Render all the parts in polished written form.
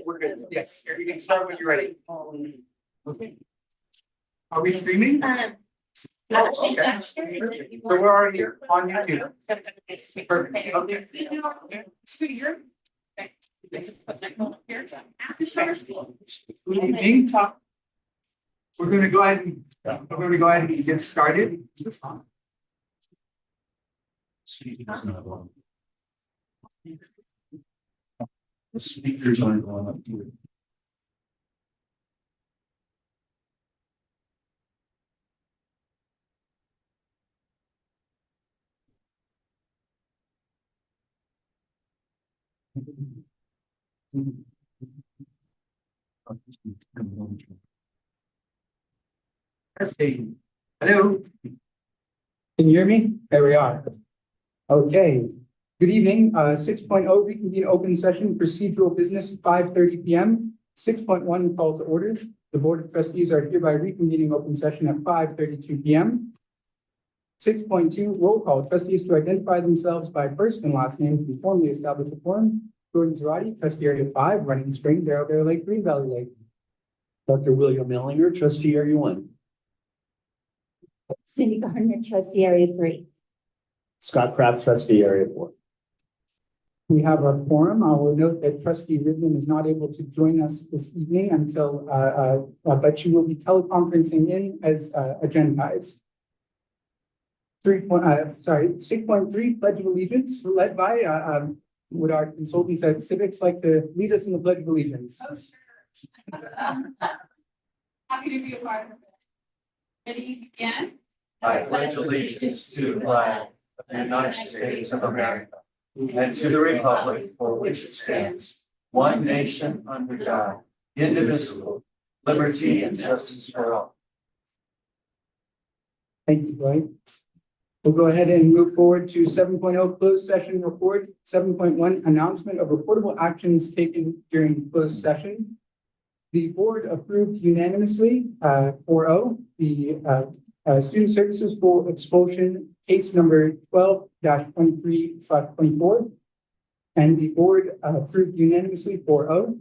We're good. Yes, you can start when you're ready. Okay. Are we streaming? Okay. So we're already here on YouTube. Perfect. Okay. After summer school. Good evening. We're going to go ahead and get started. The speakers aren't going up here. Testing. Hello. Can you hear me? There we are. Okay. Good evening. 6.0 reconvene open session procedural business 5:30 p.m. 6.1 call to order. The Board of Trustees are hereby reconvening open session at 5:32 p.m. 6.2 roll call. Trustees to identify themselves by first and last name to formally establish a quorum. Jordan Zarate, Trustee Area 5, Running Springs, Arrow Bear Lake, Green Valley Lake. Dr. William Ellinger, Trustee Area 1. Cindy Gardner, Trustee Area 3. Scott Kraft, Trustee Area 4. We have our quorum. I will note that Trustee Rivlin is not able to join us this evening until, but she will be teleconferencing in as agendized. 6.3 Pledge of Allegiance, led by would our consultants at Civics like to lead us in the Pledge of Allegiance? Oh, sure. Happy to be a part of it. Ready again? I pledge allegiance to the flag of the United States of America and to the republic for which it stands, one nation under God, indivisible, liberty and justice for all. Thank you, Dwight. We'll go ahead and move forward to 7.0 closed session report. 7.1 announcement of reportable actions taken during closed session. The board approved unanimously 4-0 the student services full expulsion case number 12-23/24. And the board approved unanimously 4-0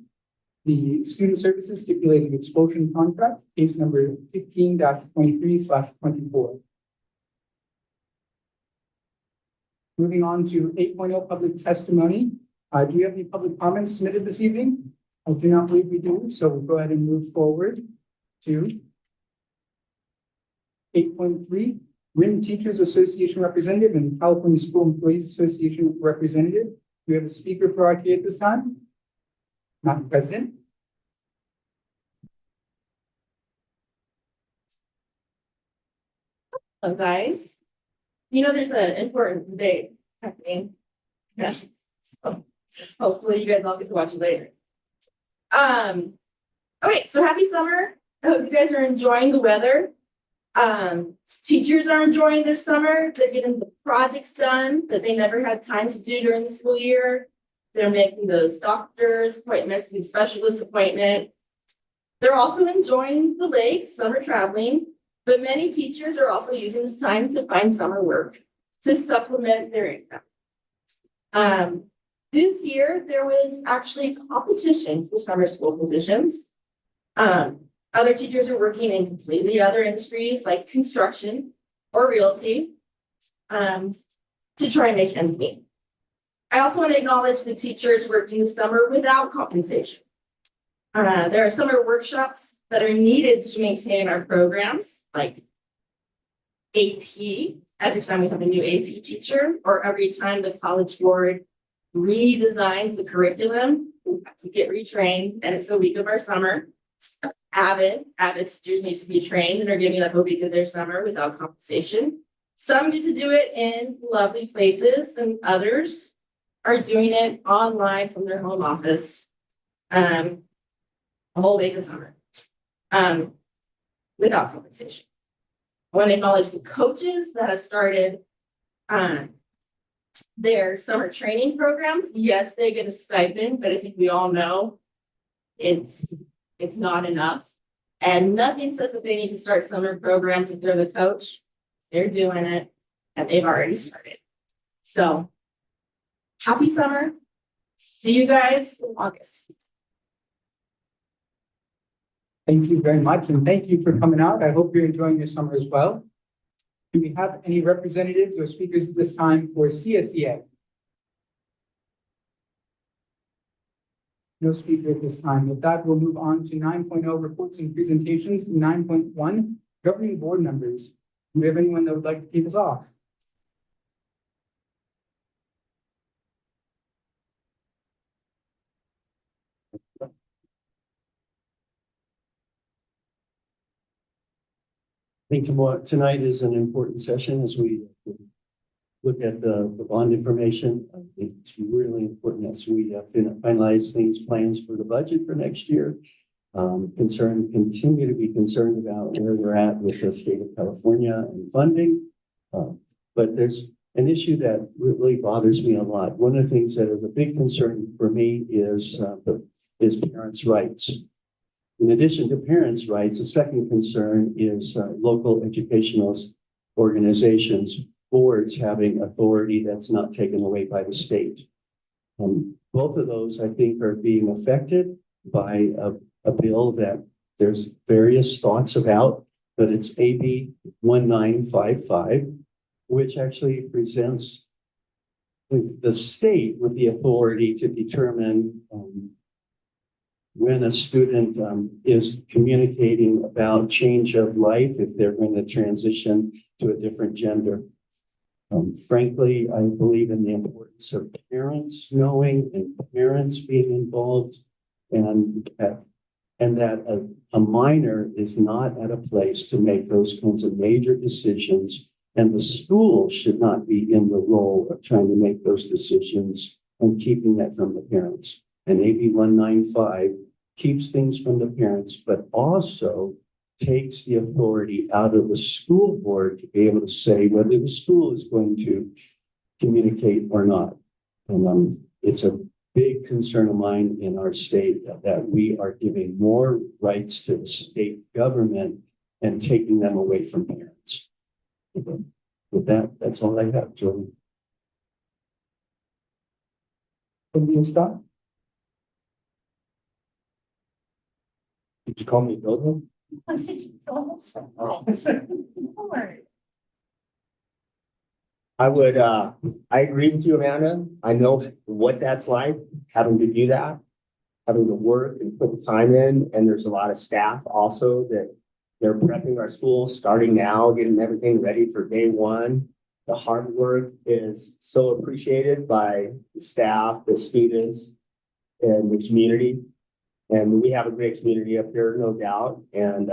the student services stipulated expulsion contract case number 15-23/24. Moving on to 8.0 public testimony. Do you have any public comments submitted this evening? I do not believe we do, so we'll go ahead and move forward to 8.3, RIM Teachers Association Representative and California School Employees Association Representative. Do we have a speaker for our TA at this time? Madam President. Hello, guys. You know, there's an important debate happening. Yeah. So hopefully you guys all get to watch it later. Okay, so happy summer. I hope you guys are enjoying the weather. Teachers are enjoying their summer. They're getting the projects done that they never had time to do during the school year. They're making those doctor's appointments and specialist appointment. They're also enjoying the lakes, summer traveling. But many teachers are also using this time to find summer work to supplement their income. This year, there was actually competition for summer school positions. Other teachers are working in completely other industries like construction or realty to try and make ends meet. I also want to acknowledge the teachers working this summer without compensation. There are summer workshops that are needed to maintain our programs, like AP, every time we have a new AP teacher, or every time the College Board redesigns the curriculum, we have to get retrained, and it's a week of our summer. Avid teachers need to be trained and are giving up a week of their summer without compensation. Some get to do it in lovely places, and others are doing it online from their home office. A whole week of summer without compensation. I want to acknowledge the coaches that have started their summer training programs. Yes, they get a stipend, but I think we all know it's not enough. And nothing says that they need to start summer programs if they're the coach. They're doing it, and they've already started. So happy summer. See you guys in August. Thank you very much, and thank you for coming out. I hope you're enjoying your summer as well. Do we have any representatives or speakers at this time for CSEA? No speaker at this time. With that, we'll move on to 9.0 reports and presentations. 9.1 governing board members. Do we have anyone that would like to kick us off? I think tonight is an important session as we look at the bond information. I think it's really important as we finalize these plans for the budget for next year. Continue to be concerned about where we're at with the state of California and funding. But there's an issue that really bothers me a lot. One of the things that is a big concern for me is parents' rights. In addition to parents' rights, the second concern is local educational organizations, boards having authority that's not taken away by the state. Both of those, I think, are being affected by a bill that there's various thoughts about, but it's AB 1955, which actually presents the state with the authority to determine when a student is communicating about change of life, if they're going to transition to a different gender. Frankly, I believe in the importance of parents knowing and parents being involved, and that a minor is not at a place to make those kinds of major decisions, and the school should not be in the role of trying to make those decisions and keeping that from the parents. And AB 195 keeps things from the parents, but also takes the authority out of the school board to be able to say whether the school is going to communicate or not. And it's a big concern of mine in our state that we are giving more rights to the state government and taking them away from parents. With that, that's all I have, Jordan. Scott? Did you call me Dodo? I said, oh, I would, I agree with you, Amanda. I know what that's like, having to do that, having to work and put the time in. And there's a lot of staff also that they're prepping our schools, starting now, getting everything ready for day one. The hard work is so appreciated by the staff, the students, and the community. And we have a great community up here, no doubt. And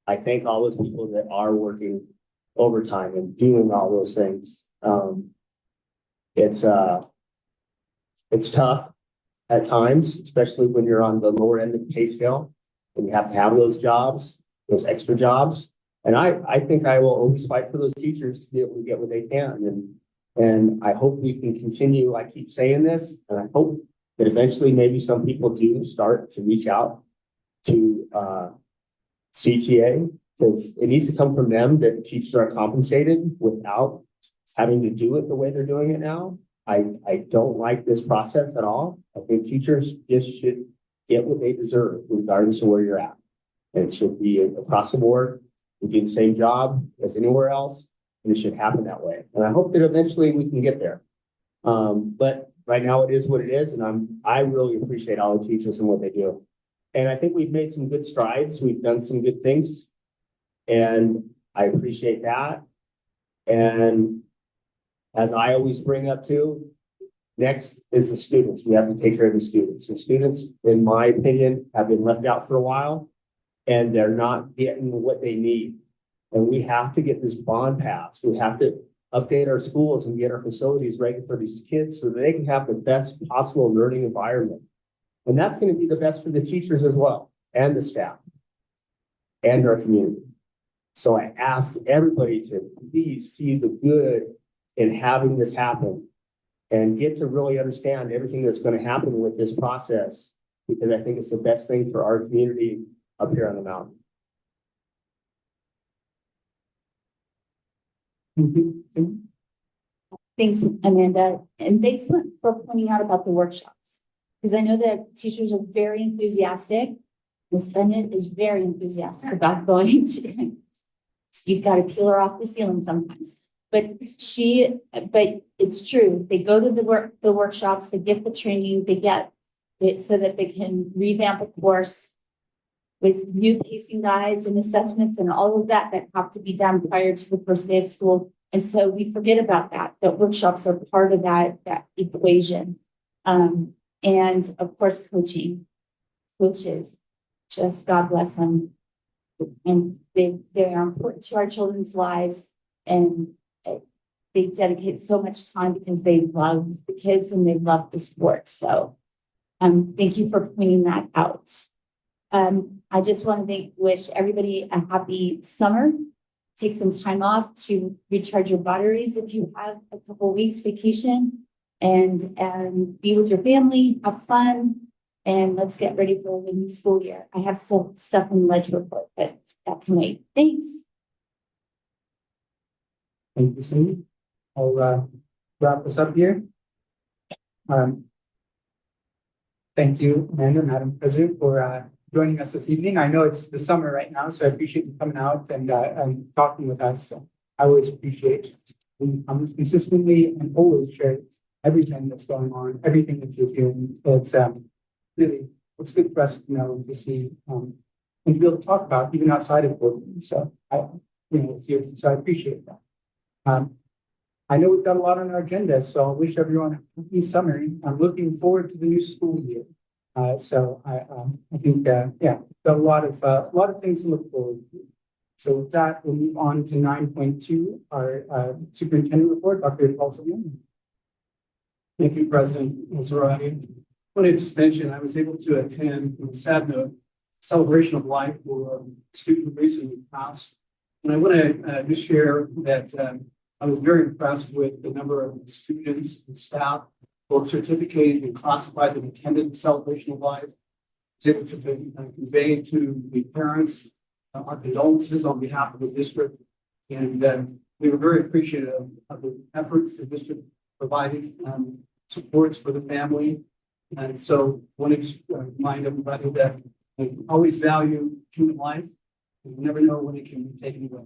I thank all those people that are working overtime and doing all those things. It's tough at times, especially when you're on the lower end of the pay scale and you have to have those jobs, those extra jobs. And I think I will always fight for those teachers to be able to get what they can. And I hope we can continue. I keep saying this, and I hope that eventually maybe some people do start to reach out to CTA, because it needs to come from them that teachers are compensated without having to do it the way they're doing it now. I don't like this process at all. I think teachers just should get what they deserve regardless of where you're at. And it should be across the board. We do the same job as anywhere else, and it should happen that way. And I hope that eventually we can get there. But right now it is what it is, and I really appreciate all the teachers and what they do. And I think we've made some good strides. We've done some good things, and I appreciate that. And as I always bring up too, next is the students. We have to take care of the students. The students, in my opinion, have been left out for a while, and they're not getting what they need. And we have to get this bond passed. We have to update our schools and get our facilities ready for these kids so that they can have the best possible learning environment. And that's going to be the best for the teachers as well, and the staff, and our community. So I ask everybody to please see the good in having this happen and get to really understand everything that's going to happen with this process, because I think it's the best thing for our community up here on the mountain. Thank you. Thanks, Amanda, and thanks for pointing out about the workshops. Because I know that teachers are very enthusiastic. Ms. Bennett is very enthusiastic about going to, you've got to peel her off the ceiling sometimes. But it's true. They go to the workshops, they get the training, they get it so that they can revamp a course with new pacing guides and assessments and all of that have to be done prior to the first day of school. And so we forget about that workshops are part of that equation. And of course, coaches, just God bless them. And they are important to our children's lives, and they dedicate so much time because they love the kids and they love the sport. So thank you for pointing that out. I just want to wish everybody a happy summer. Take some time off to recharge your batteries if you have a couple weeks vacation, and be with your family, have fun, and let's get ready for the new school year. I have some stuff in the ledger report, but that can wait. Thanks. Thank you, Cindy. I'll wrap this up here. Thank you, Amanda, Madam President, for joining us this evening. I know it's the summer right now, so I appreciate you coming out and talking with us. So I always appreciate it. I'm consistently and always share everything that's going on, everything that you're doing. It's really, it's good for us to know and to see and to be able to talk about even outside of work. So I appreciate that. I know we've got a lot on our agenda, so I wish everyone a happy summer. I'm looking forward to the new school year. I think, got a lot of things to look forward to. So with that, we'll move on to 9.2, our superintendent report, Dr. Paulson. Thank you, President Zerati. I want to just mention I was able to attend on a sad note celebration of life for a student who recently passed. And I want to just share that I was very impressed with the number of students and staff, both certificated and classified, that attended the celebration of life. I was able to convey to the parents our condolences on behalf of the district. And we were very appreciative of the efforts the district provided, supports for the family. And so I want to just remind everybody that they always value human life. You never know when it can be taken away.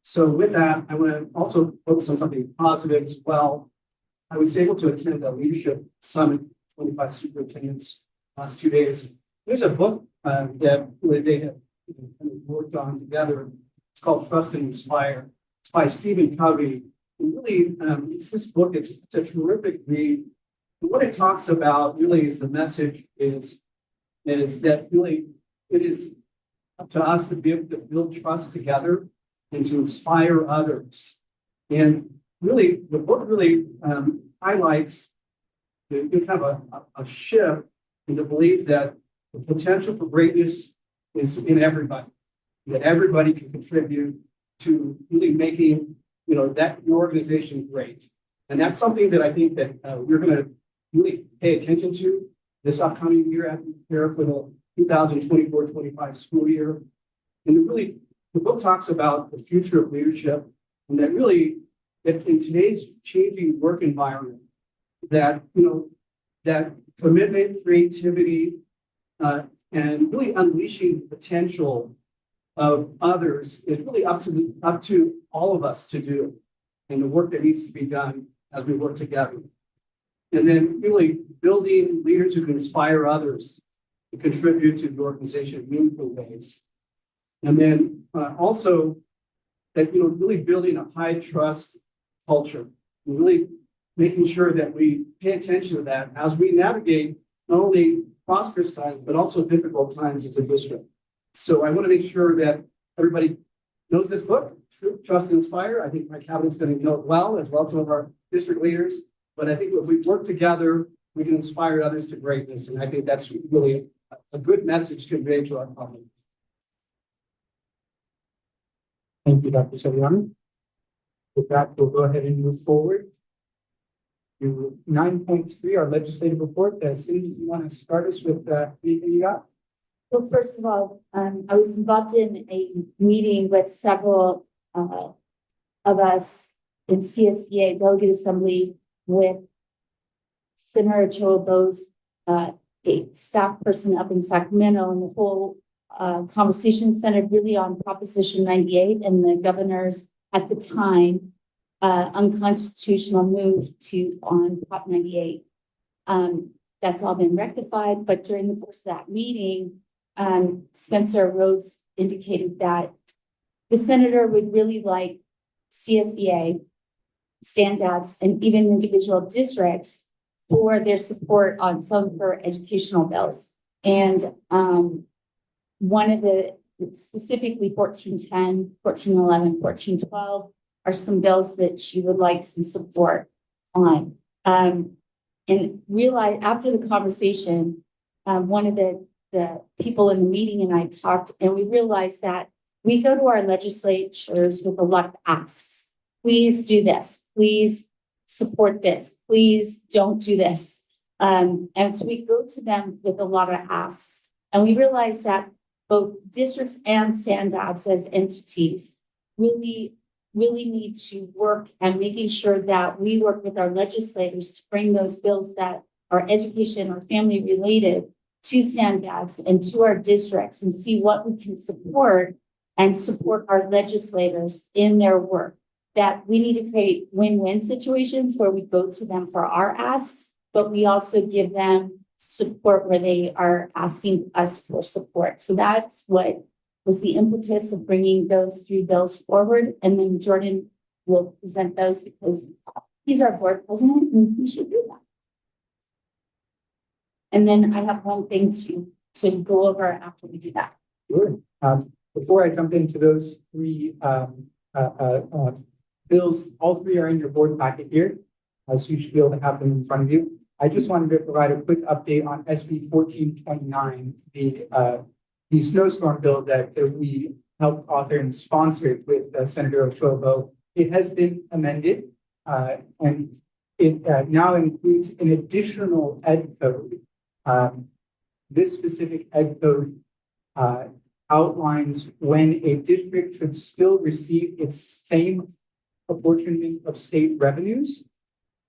So with that, I want to also focus on something positive as well. I was able to attend a leadership summit, 25 superintendents, last 2 days. There's a book that they have worked on together. It's called Trust and Inspire. It's by Stephen Covey. And really, it's this book. It's a terrific read. And what it talks about really is the message is that really it is up to us to be able to build trust together and to inspire others. And really, the book really highlights you have a shift in the belief that the potential for greatness is in everybody, that everybody can contribute to really making that organization great. And that's something that I think that we're going to really pay attention to this upcoming year after prepare for the 2024-25 school year. And really, the book talks about the future of leadership, and that really, that in today's changing work environment, that that commitment, creativity, and really unleashing the potential of others is really up to all of us to do, and the work that needs to be done as we work together. And then really building leaders who can inspire others to contribute to the organization in meaningful ways. And then also that, really building a high trust culture, and really making sure that we pay attention to that as we navigate not only prosperous times, but also difficult times as a district. So I want to make sure that everybody knows this book, Trust and Inspire. I think my cabinet's going to know it well, as well as some of our district leaders. But I think if we work together, we can inspire others to greatness. And I think that's really a good message to convey to our public. Thank you, Dr. Saviani. With that, we'll go ahead and move forward to 9.3, our legislative report. Cindy, you want to start us with anything you got? Well, first of all, I was involved in a meeting with several of us in CSBA Delegate Assembly with Senator Chobo's, a staff person up in Sacramento, and the whole conversation centered really on Proposition 98 and the governor's, at the time, unconstitutional move on Prop 98. That's all been rectified, but during the course of that meeting, Spencer Rhodes indicated that the senator would really like CSBA, standouts, and even individual districts for their support on some of her educational bills. And one of the, specifically 1410, 1411, 1412 are some bills that she would like some support on. And realize after the conversation, one of the people in the meeting and I talked, and we realized that we go to our legislatures with a lot of asks. Please do this. Please support this. Please don't do this. And so we go to them with a lot of asks. And we realize that both districts and SANDABs as entities really need to work and making sure that we work with our legislators to bring those bills that are education or family related to SANDABs and to our districts and see what we can support and support our legislators in their work. That we need to create win-win situations where we go to them for our asks, but we also give them support where they are asking us for support. So that's what was the impetus of bringing those three bills forward. And then Jordan will present those because he's our board president and he should do that. And then I have one thing to go over after we do that. Sure. Before I jump into those three bills, all three are in your board packet here, so you should be able to have them in front of you. I just wanted to provide a quick update on SB 1429, the snowstorm bill that we helped author and sponsor with Senator Ochoa. It has been amended, and it now includes an additional ed code. This specific ed code outlines when a district should still receive its same apportionment of state revenues,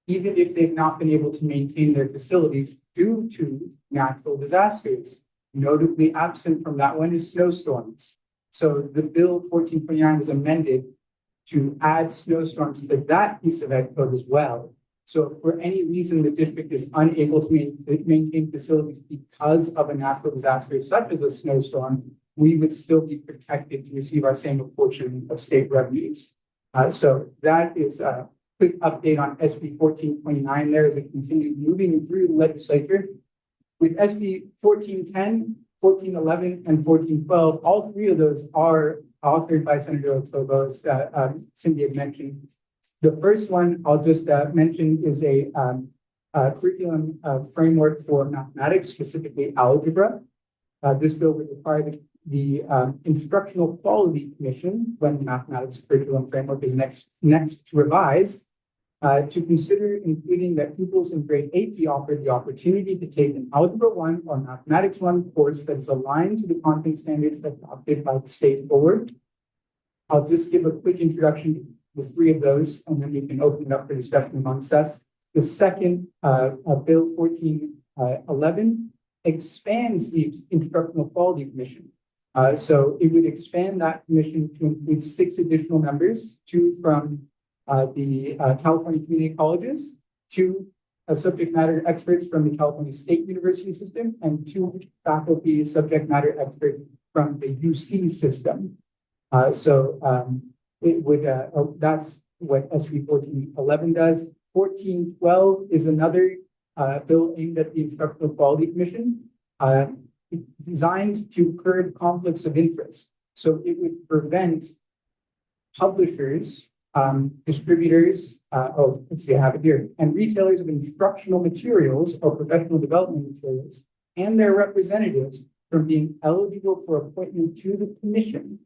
even if they've not been able to maintain their facilities due to natural disasters. Notably absent from that one is snowstorms. So the bill 1429 was amended to add snowstorms to that piece of ed code as well. So if for any reason the district is unable to maintain facilities because of a natural disaster such as a snowstorm, we would still be protected to receive our same proportion of state revenues. So that is a quick update on SB 1429 there as it continues moving through the legislature. With SB 1410, 1411, and 1412, all three of those are authored by Senator Ochoa, as Cindy had mentioned. The first one I'll just mention is a curriculum framework for mathematics, specifically algebra. This bill would require the Instructional Quality Commission, when the mathematics curriculum framework is next revised, to consider including that pupils in grade 8 be offered the opportunity to take an Algebra 1 or Mathematics 1 course that is aligned to the content standards adopted by the state board. I'll just give a quick introduction to the three of those, and then we can open it up for discussion amongst us. The second, Bill 1411, expands the Instructional Quality Commission. So it would expand that commission to include 6 additional members, 2 from the California community colleges, 2 subject matter experts from the California State University system, and 2 faculty subject matter experts from the UC system. It would, that's what SB 1411 does. 1412 is another bill aimed at the Instructional Quality Commission, designed to curb conflicts of interest. So it would prevent publishers, distributors, let's see, I have it here, and retailers of instructional materials or professional development materials and their representatives from being eligible for appointment to the commission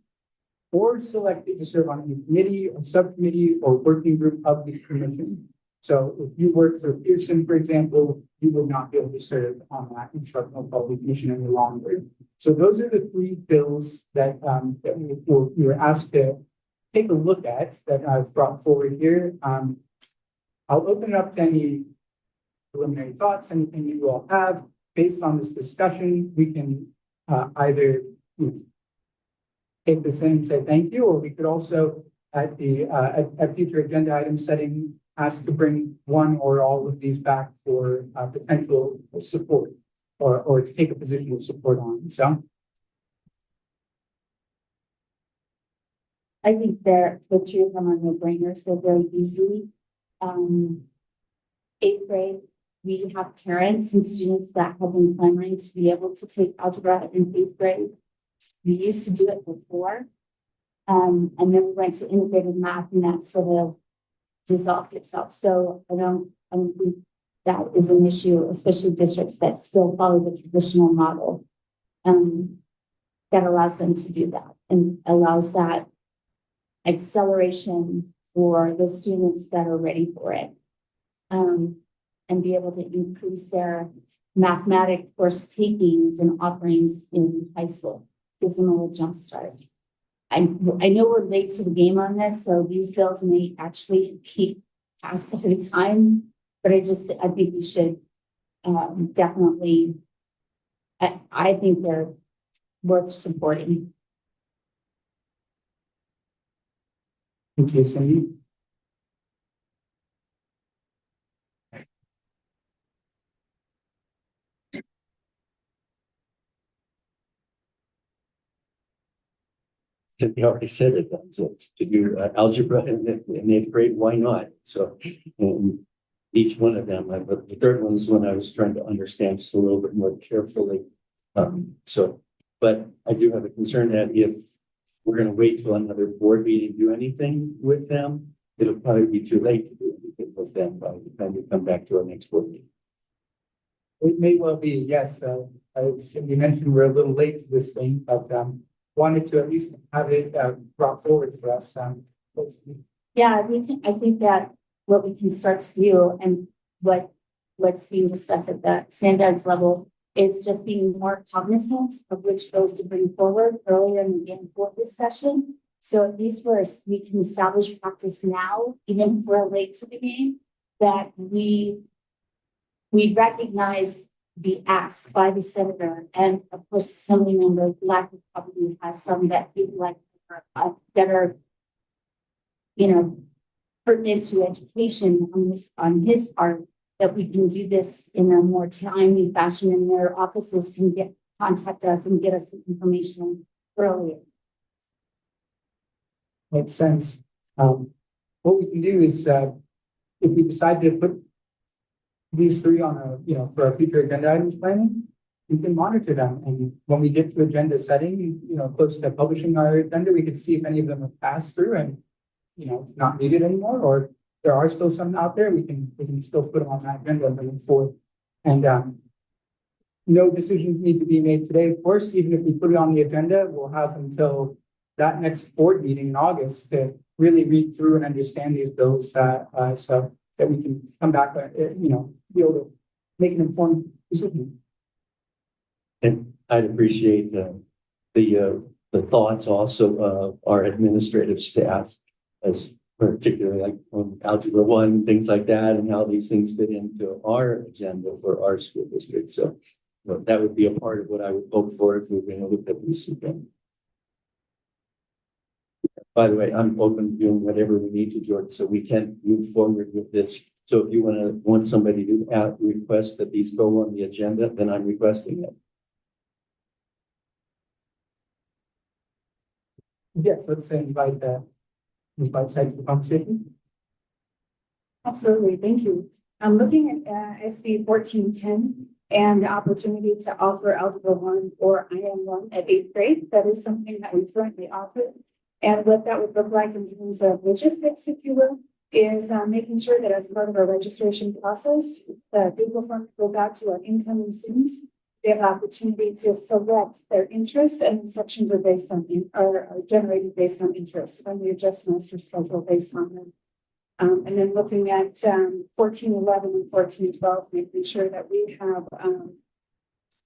or selected to serve on a committee or subcommittee or working group of the commission. So if you work for Pearson, for example, you would not be able to serve on that Instructional Quality Commission any longer. So those are the 3 bills that we were asked to take a look at that I've brought forward here. I'll open it up to any preliminary thoughts, anything you all have. Based on this discussion, we can either take this in and say thank you, or we could also at future agenda item setting ask to bring one or all of these back for potential support or to take a position of support on. So I think the two of them are no-brainers. They're very easy. Eighth grade, we have parents and students that have been clamoring to be able to take algebra in eighth grade. We used to do it before. And then we went to integrated math and that sort of dissolved itself. So I don't think that is an issue, especially districts that still follow the traditional model. That allows them to do that and allows that acceleration for the students that are ready for it. And be able to increase their mathematics course takings and offerings in high school. Gives them a little jump start. I know we're late to the game on this, so these bills may actually keep passed by the time, but I think we should definitely, I think they're worth supporting. thank you, Cindy. Cynthia already said it, so to do algebra in eighth grade, why not? So each one of them, but the third one is one I was trying to understand just a little bit more carefully. But I do have a concern that if we're going to wait till another board meeting to do anything with them, it'll probably be too late to do anything with them by the time we come back to our next board meeting. It may well be, yes. As Cindy mentioned, we're a little late to this thing, but wanted to at least have it brought forward for us. Yeah, I think that what we can start to do and what's being discussed at the standards level is just being more cognizant of which bills to bring forward earlier in the board discussion. So at least we can establish practice now, even if we're late to the game, that we recognize the ask by the senator, and of course, assembly member Black probably has some that people like that are, pertinent to education on his part, that we can do this in a more timely fashion, and their offices can contact us and get us the information earlier. Makes sense. What we can do is, if we decide to put these three on for our future agenda items planning, we can monitor them. And when we get to agenda setting, close to publishing our agenda, we can see if any of them have passed through and, not needed anymore, or there are still some out there, we can still put them on that agenda moving forward. And no decisions need to be made today, of course. Even if we put it on the agenda, we'll have until that next board meeting in August to really read through and understand these bills, so that we can come back, be able to make an informed decision. And I'd appreciate the thoughts also of our administrative staff, as particularly like on Algebra 1, things like that, and how these things fit into our agenda for our school district. So that would be a part of what I would hope for if we were going to look at this again. By the way, I'm open to doing whatever we need to, George, so we can move forward with this. So if you want somebody to request that these go on the agenda, then I'm requesting it. Yes, let's invite side to the conversation. Absolutely, thank you. I'm looking at SB 1410 and the opportunity to offer Algebra 1 or IM1 at 8th grade. That is something that we currently offer. And what that would look like in terms of logistics, if you will, is making sure that as part of our registration process, the Google form goes out to our incoming students. They have the opportunity to select their interest, and sections are based on are generated based on interest, and we adjust master schedule based on them. And then looking at 1411 and 1412, making sure that we have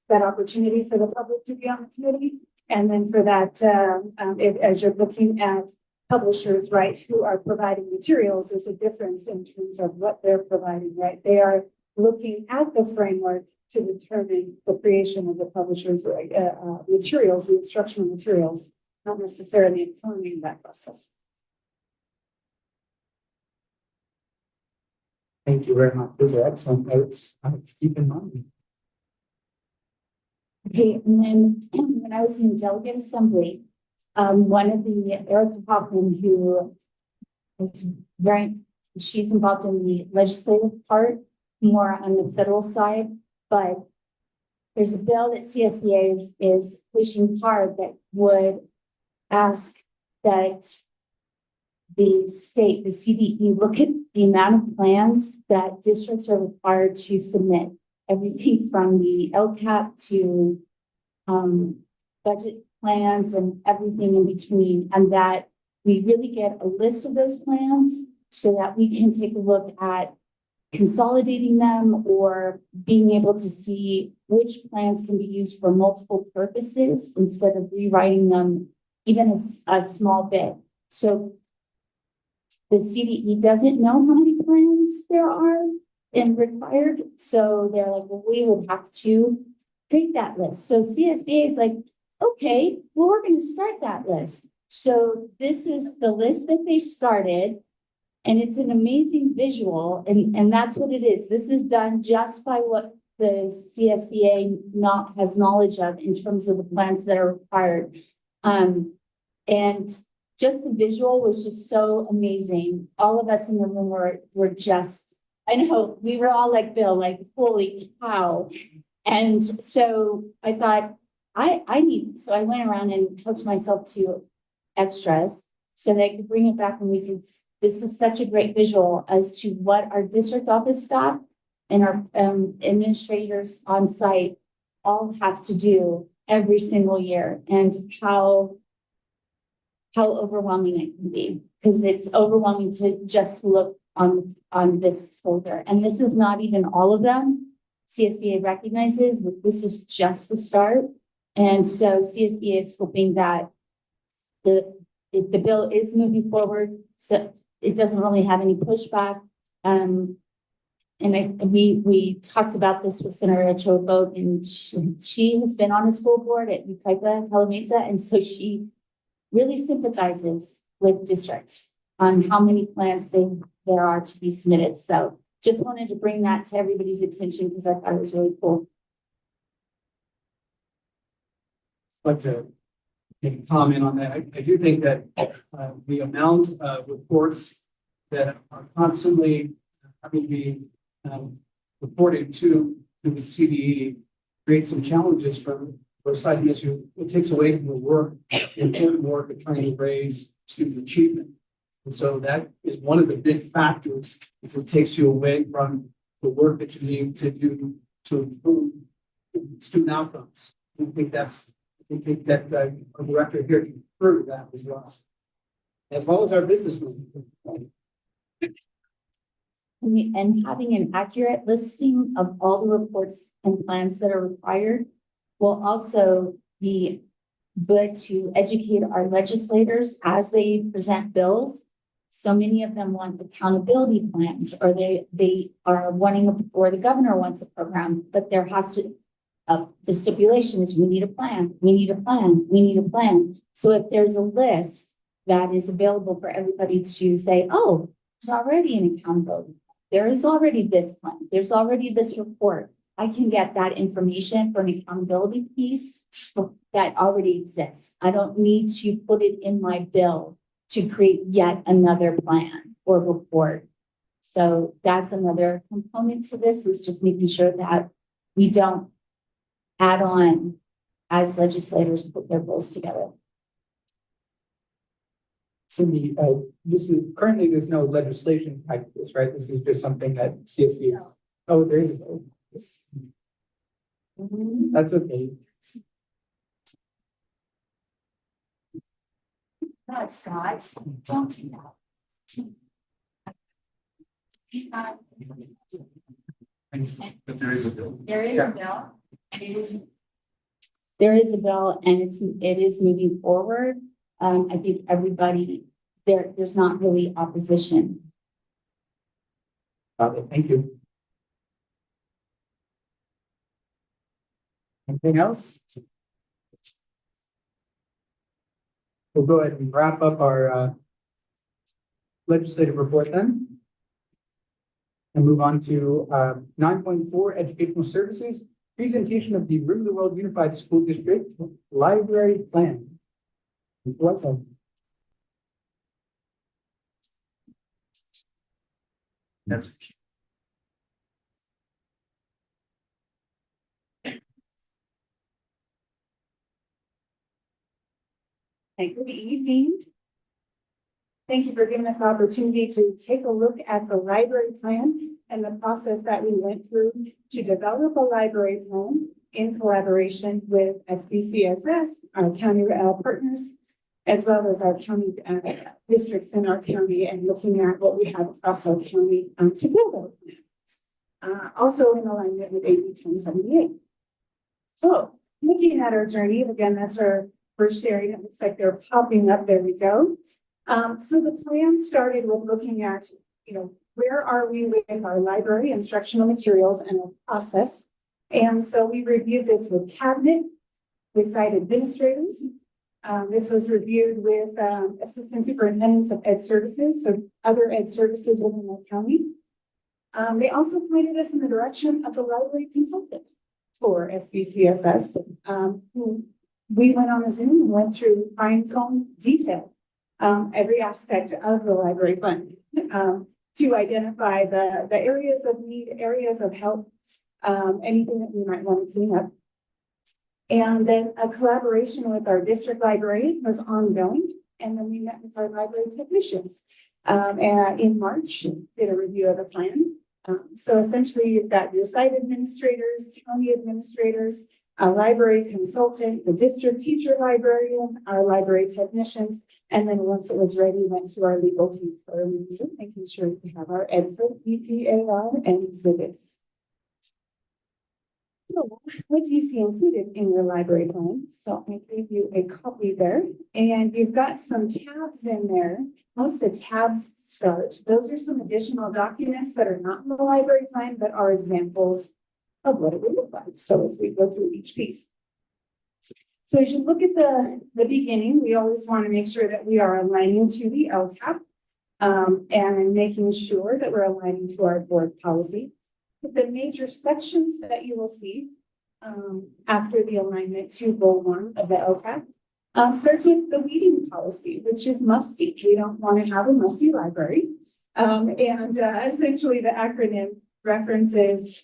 that opportunity for the public to be on the committee. And then for that, as you're looking at publishers, right, who are providing materials, there's a difference in terms of what they're providing, right? They are looking at the framework to determine the creation of the publisher's materials, the instructional materials, not necessarily informing that process. Thank you very much. Those are excellent notes. To keep in mind. Okay, and then when I was in delegate assembly, one of the Erica Hoffman, who is she's involved in the legislative part, more on the federal side, but there's a bill that CSBA is pushing hard that would ask that the state, the CDE, look at the amount of plans that districts are required to submit. Everything from the LCAP to budget plans and everything in between, and that we really get a list of those plans so that we can take a look at consolidating them or being able to see which plans can be used for multiple purposes instead of rewriting them even a small bit. So the CDE doesn't know how many plans there are and required. So they're like, well, we would have to create that list. So CSBA is like, okay, well, we're going to start that list. So this is the list that they started, and it's an amazing visual, and that's what it is. This is done just by what the CSBA has knowledge of in terms of the plans that are required. And just the visual was just so amazing. All of us in the room were just, I know, we were all like Bill, like, holy cow. And so I thought, so I went around and helped myself to extras so that I could bring it back and we could, this is such a great visual as to what our district office staff and our administrators on site all have to do every single year, and how overwhelming it can be, because it's overwhelming to just look on this folder. And this is not even all of them. CSBA recognizes that this is just a start. And so CSBA is hoping that the bill is moving forward, so it doesn't really have any pushback. We talked about this with Senator Chobo, and she has been on a school board at Yucaipa, Calamasa, and so she really sympathizes with districts on how many plans there are to be submitted. So just wanted to bring that to everybody's attention because I thought it was really cool. I'd like to make a comment on that. I do think that the amount of reports that are constantly having to be reported to the CDE creates some challenges for site issue. It takes away from the work, the important work of trying to raise student achievement. And so that is one of the big factors, is it takes you away from the work that you need to do to improve student outcomes. I think that our director here can prove that as well as our business movement. And having an accurate listing of all the reports and plans that are required will also be good to educate our legislators as they present bills. So many of them want accountability plans, or they are wanting, or the governor wants a program, but there has to, the stipulation is we need a plan, we need a plan, we need a plan. So if there's a list that is available for everybody to say, oh, there's already an accountability plan. There is already this plan. There's already this report. I can get that information for an accountability piece that already exists. I don't need to put it in my bill to create yet another plan or report. So that's another component to this, is just making sure that we don't add on as legislators put their bills together. Cindy, this is currently there's no legislation type this, right? This is just something that CSB is. Oh, there is a bill. That's okay. Not Scott, don't do that. But there is a bill. There is a bill, and there is a bill, and it is moving forward. I think everybody, there's not really opposition. Thank you. Anything else? We'll go ahead and wrap up our legislative report then. And move on to 9.4, educational services, presentation of the River of the World Unified School District Library Plan. Welcome. That's Hey, good evening. Thank you for giving us the opportunity to take a look at the library plan and the process that we went through to develop a library plan in collaboration with SBCSS, our county partners, as well as our county districts in our county, and looking at what we have across our county to build on. Also in alignment with AB 1078. So looking at our journey, again, that's our first sharing. It looks like they're popping up. There we go. So the plan started with looking at, where are we with our library instructional materials and our process. And so we reviewed this with cabinet, with site administrators. This was reviewed with assistant superintendents of ed services, so other ed services within the county. They also pointed us in the direction of the library consultant for SBCSS, who we went on a Zoom and went through fine-comb detail every aspect of the library fund to identify the areas of need, areas of help, anything that we might want to clean up. And then a collaboration with our district librarian was ongoing. And then we met with our library technicians and in March, did a review of the plan. So essentially you've got your site administrators, county administrators, a library consultant, the district teacher librarian, our library technicians, and then once it was ready, went to our legal team for a review, making sure we have our EDFA, EPAR, and exhibits. So what do you see included in your library plan? So I gave you a copy there, and you've got some tabs in there. Once the tabs start, those are some additional documents that are not in the library plan, but are examples of what it would look like. So as we go through each piece. So as you look at the beginning, we always want to make sure that we are aligning to the LCAP and making sure that we're aligning to our board policy. The major sections that you will see after the alignment to Goal 1 of the LCAP starts with the weeding policy, which is musty. We don't want to have a musty library. Essentially the acronym references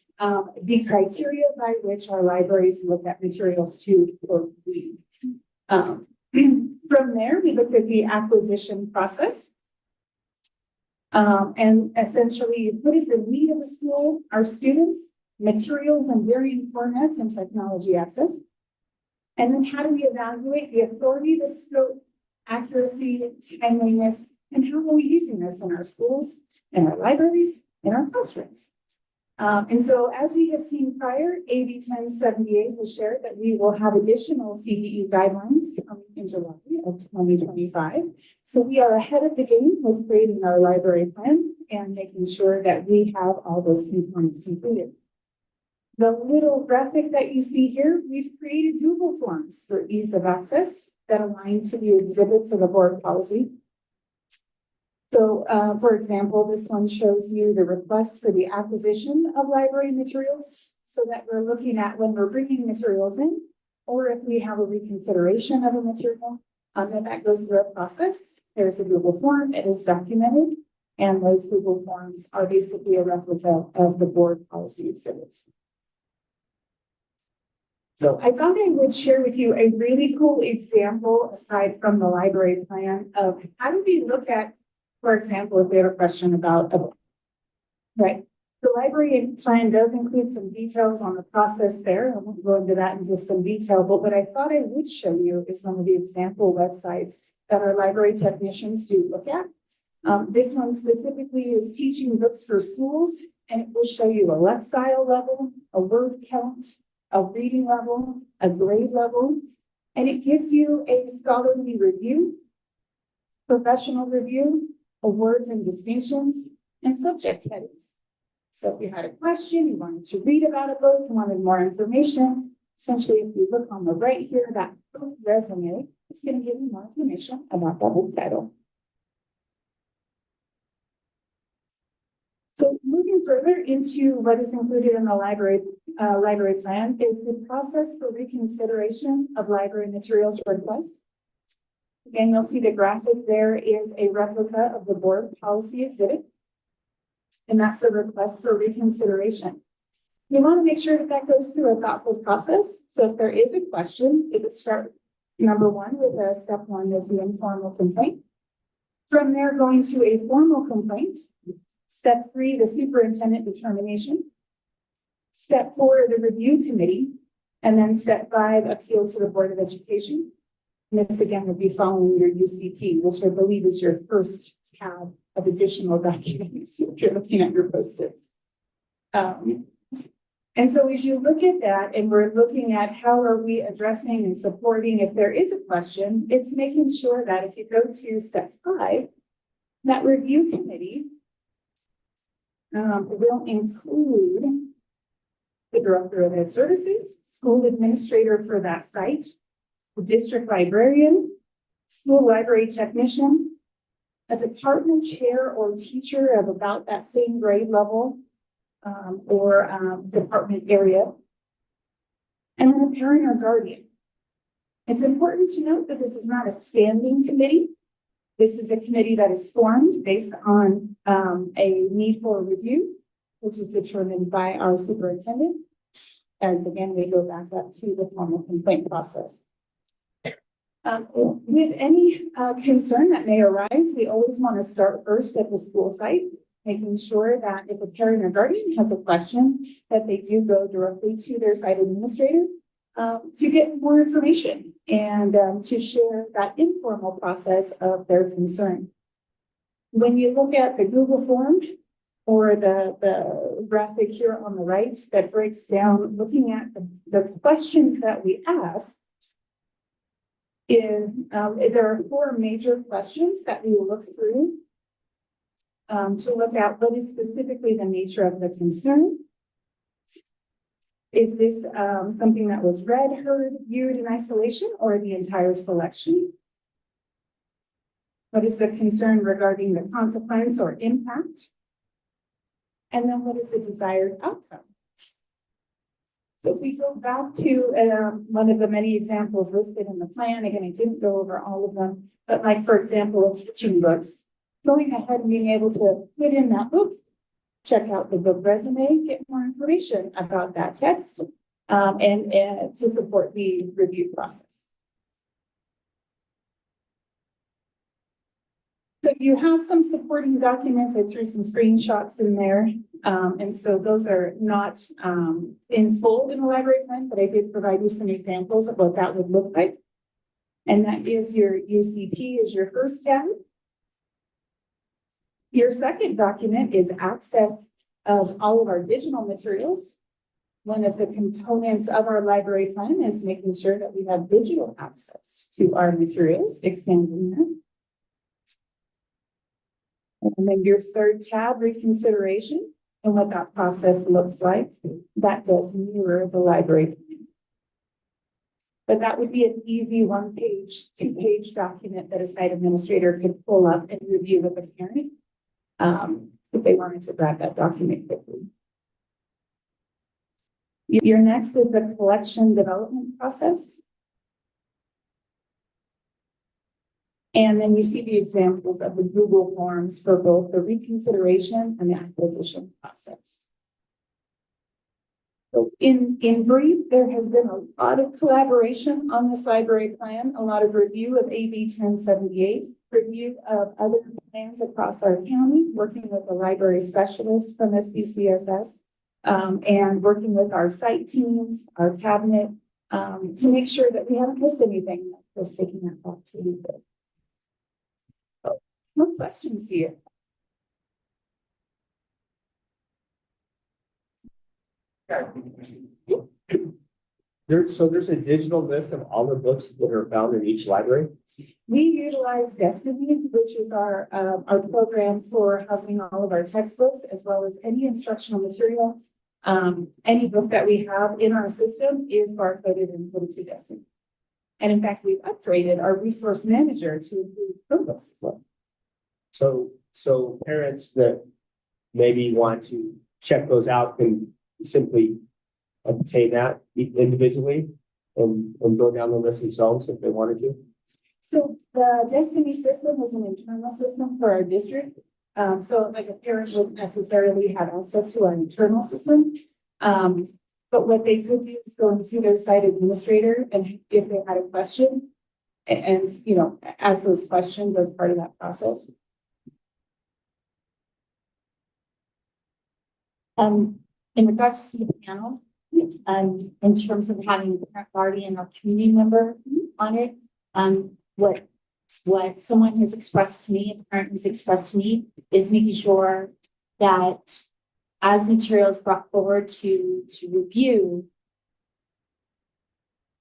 the criteria by which our libraries look at materials to or weed. From there, we looked at the acquisition process. And essentially, what is the need of a school, our students, materials and varying formats and technology access? And then how do we evaluate the authority, the scope, accuracy, timeliness, and how are we using this in our schools, in our libraries, in our classrooms? And so as we have seen prior, AB 1078 has shared that we will have additional CEE guidelines coming in July of 2025. So we are ahead of the game with creating our library plan and making sure that we have all those components included. The little graphic that you see here, we've created Google Forms for ease of access that align to the exhibits of the board policy. So, for example, this one shows you the request for the acquisition of library materials so that we're looking at when we're bringing materials in, or if we have a reconsideration of a material, then that goes through a process. There's a Google form, it is documented, and those Google forms are basically a replica of the board policy exhibits. So I thought I would share with you a really cool example aside from the library plan of how do we look at, for example, if we have a question about a book, right? The library plan does include some details on the process there. I won't go into that in just some detail, but what I thought I would show you is one of the example websites that our library technicians do look at. This one specifically is teaching books for schools, and it will show you a lexile level, a word count, a reading level, a grade level, and it gives you a scholarly review professional review, awards and distinctions, and subject headings. So if you had a question, you wanted to read about a book, you wanted more information, essentially, if you look on the right here, that book resume, it's going to give you more information about that book title. So moving further into what is included in the library plan is the process for reconsideration of library materials request. Again, you'll see the graphic there is a replica of the board policy exhibit. And that's the request for reconsideration. You want to make sure that that goes through a thoughtful process. So if there is a question, it would start number one with step one is the informal complaint. From there, going to a formal complaint. Step three, the superintendent determination. Step four, the review committee. And then step five, appeal to the Board of Education. And this again would be following your UCP, which I believe is your first tab of additional documents if you're looking at your post-its. And so as you look at that, and we're looking at how are we addressing and supporting if there is a question, it's making sure that if you go to step five, that review committee will include the director of ed services, school administrator for that site, the district librarian, school library technician, a department chair or teacher of about that same grade level or department area, and then a parent or guardian. It's important to note that this is not a standing committee. This is a committee that is formed based on a need for review, which is determined by our superintendent. As again, we go back up to the formal complaint process. With any concern that may arise, we always want to start first at the school site, making sure that if a parent or guardian has a question, that they do go directly to their site administrator to get more information and to share that informal process of their concern. When you look at the Google form or the graphic here on the right that breaks down looking at the questions that we ask, there are four major questions that we will look through to look at what is specifically the nature of the concern. Is this something that was read, heard, viewed in isolation, or the entire selection? What is the concern regarding the consequence or impact? And then what is the desired outcome? So if we go back to one of the many examples listed in the plan, again, I didn't go over all of them, but like, for example, teaching books, going ahead and being able to put in that book, check out the book resume, get more information about that text, and to support the review process. So you have some supporting documents. I threw some screenshots in there. And so those are not in full in the library plan, but I did provide you some examples of what that would look like. And that is your UCP is your first tab. Your second document is access of all of our digital materials. One of the components of our library plan is making sure that we have digital access to our materials, expanding that. And then your third tab, reconsideration, and what that process looks like. That does mirror the library plan. But that would be an easy 1-page, 2-page document that a site administrator could pull up and review with a parent if they wanted to grab that document quickly. Your next is the collection development process. And then you see the examples of the Google forms for both the reconsideration and the acquisition process. So in brief, there has been a lot of collaboration on this library plan, a lot of review of AB 1078, review of other plans across our county, working with the library specialists from SBCSS, and working with our site teams, our cabinet, to make sure that we haven't missed anything. Just taking that back to you. No questions here. There's a digital list of all the books that are found in each library. We utilize Destiny, which is our program for housing all of our textbooks, as well as any instructional material. Any book that we have in our system is barcoded and put to Destiny. And in fact, we've upgraded our resource manager to include Chromebooks as well. So parents that maybe want to check those out can simply obtain that individually and go down the list themselves if they wanted to. So the Destiny system is an internal system for our district. So like a parent wouldn't necessarily have access to our internal system. But what they could do is go and see their site administrator, and if they had a question, and you know, ask those questions as part of that process. In regards to the panel, in terms of having a parent guardian or community member on it, what someone has expressed to me, a parent has expressed to me, is making sure that as materials brought forward to review,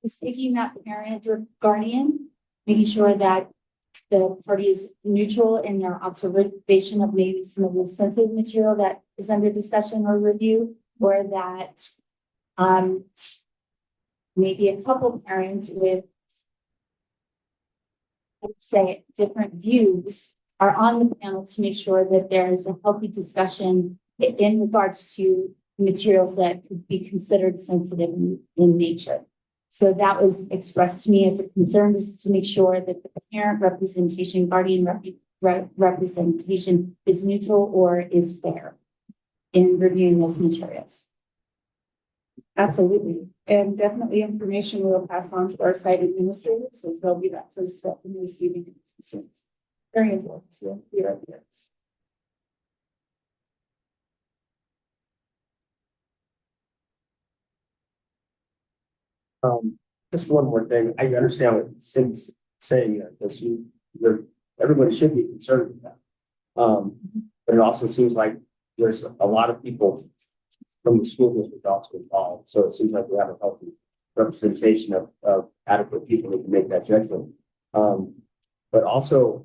is taking that parent or guardian, making sure that the party is neutral in their observation of maybe some of the sensitive material that is under discussion or review, or that maybe a couple parents with, let's say, different views are on the panel to make sure that there is a healthy discussion in regards to materials that could be considered sensitive in nature. So that was expressed to me as a concern, is to make sure that the parent representation, guardian representation is neutral or is fair in reviewing those materials. Absolutely. And definitely information we'll pass on to our site administrators, as they'll be that first step in receiving concerns. Very important to hear our parents. Just one more thing. I understand what Cindy's saying here, because everybody should be concerned with that. But it also seems like there's a lot of people from the school district also involved. So it seems like we have a healthy representation of adequate people who can make that judgment. But also,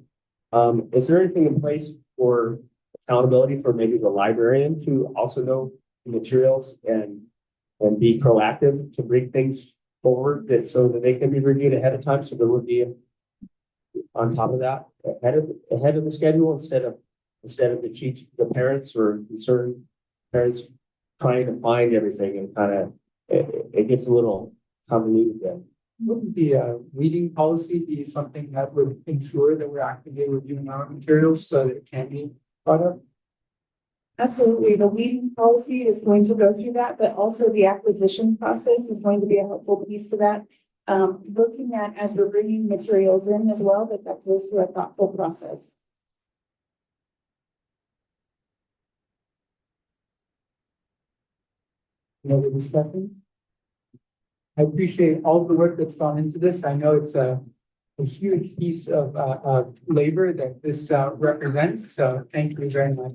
is there anything in place for accountability for maybe the librarian to also know the materials and be proactive to bring things forward so that they can be reviewed ahead of time, so there would be on top of that ahead of the schedule instead of the parents or concerned parents trying to find everything, and kind of it gets a little convoluted then. Wouldn't the reading policy be something that would ensure that we're actively reviewing our materials so that it can be brought up? Absolutely. The weeding policy is going to go through that, but also the acquisition process is going to be a helpful piece to that. Looking at, as we're bringing materials in as well, that goes through a thoughtful process. Any other discussion? I appreciate all the work that's gone into this. I know it's a huge piece of labor that this represents. So thank you very much.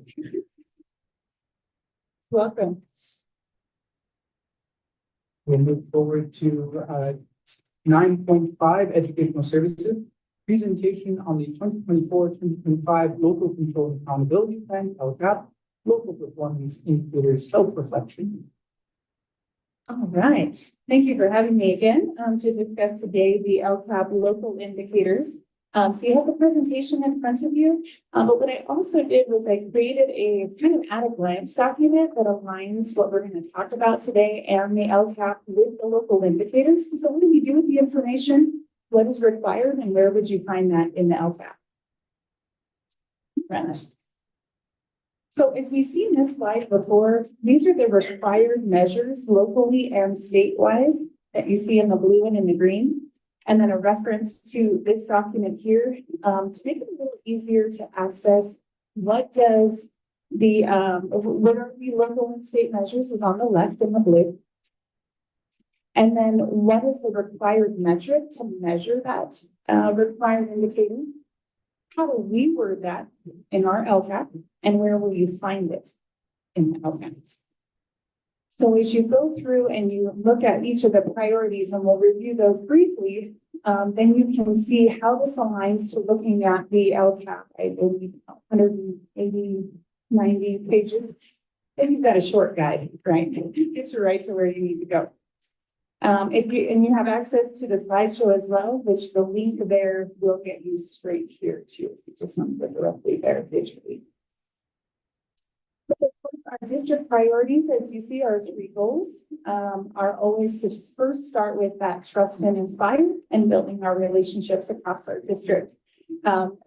Welcome. We'll move forward to 9.5, educational services. Presentation on the 2024-2025 Local Control and Accountability Plan, LCAP, Local Performance Indicators Self-Reflection. All right. Thank you for having me again to discuss today the LCAP local indicators. So you have the presentation in front of you, but what I also did was I created a kind of at-a-glance document that aligns what we're going to talk about today and the LCAP with the local indicators. So what do we do with the information? What is required, and where would you find that in the LCAP? So as we've seen this slide before, these are the required measures locally and state-wise that you see in the blue and in the green. And then a reference to this document here to make it a little easier to access. What does what are the local and state measures is on the left in the blue. And then what is the required metric to measure that required indicator? How do we word that in our LCAP, and where will you find it in the LCAP? So as you go through and you look at each of the priorities, and we'll review those briefly, then you can see how this aligns to looking at the LCAP, I believe 180, 90 pages. Then you've got a short guide, right? Gets you right to where you need to go. And you have access to the slideshow as well, which the link there will get you straight here too. If you just want to put directly there visually. So of course, our district priorities, as you see, our 3 goals are always to first start with that trust and inspire and building our relationships across our district.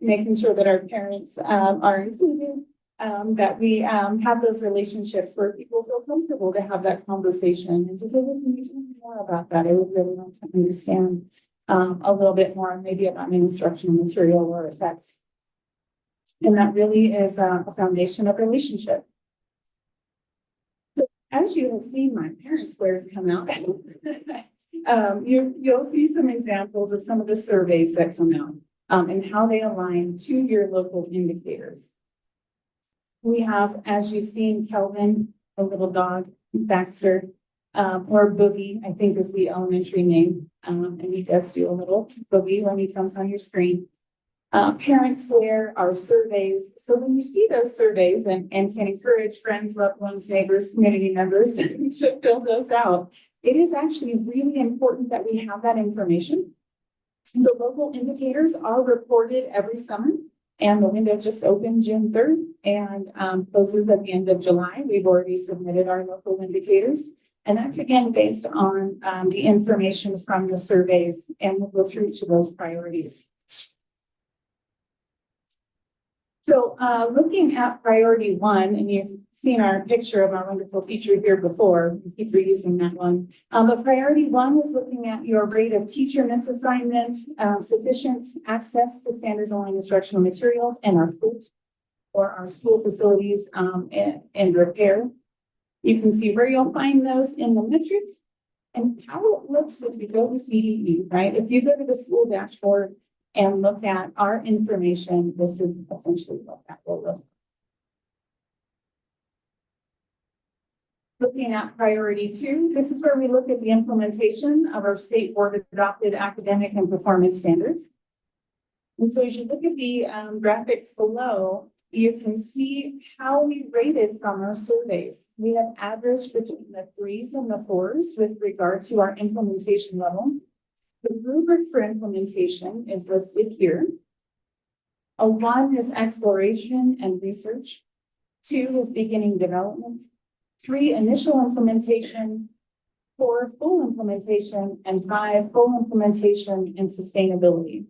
Making sure that our parents are included, that we have those relationships where people feel comfortable to have that conversation and to say, well, can you tell me more about that? I would really want to understand a little bit more, maybe about an instructional material or effects. And that really is a foundation of relationship. So as you have seen my parent squares come out, you'll see some examples of some of the surveys that come out and how they align to your local indicators. We have, as you've seen, Kelvin, a little dog, Baxter, or Boogie, I think is the elementary name. And he does do a little Boogie when he comes on your screen. Parents Square, our surveys. So when you see those surveys and can encourage friends, loved ones, neighbors, community members to fill those out, it is actually really important that we have that information. The local indicators are reported every summer, and the window just opened June 3rd and closes at the end of July. We've already submitted our local indicators. And that's again based on the information from the surveys, and we'll go through to those priorities. So looking at priority 1, and you've seen our picture of our wonderful teacher here before, we keep reusing that one. But priority 1 is looking at your rate of teacher misassignment, sufficient access to standards aligned instructional materials, and our FOOT, or our school facilities and repair. You can see where you'll find those in the metric and how it looks if you go to CDE, right? If you go to the school dashboard and look at our information, this is essentially what that will look like. Looking at priority 2, this is where we look at the implementation of our state board adopted academic and performance standards. And so as you look at the graphics below, you can see how we rated from our surveys. We have averaged between the 3s and the 4s with regard to our implementation level. The rubric for implementation is listed here. A 1 is exploration and research. 2 is beginning development. 3, initial implementation. 4, full implementation. And 5, full implementation and sustainability.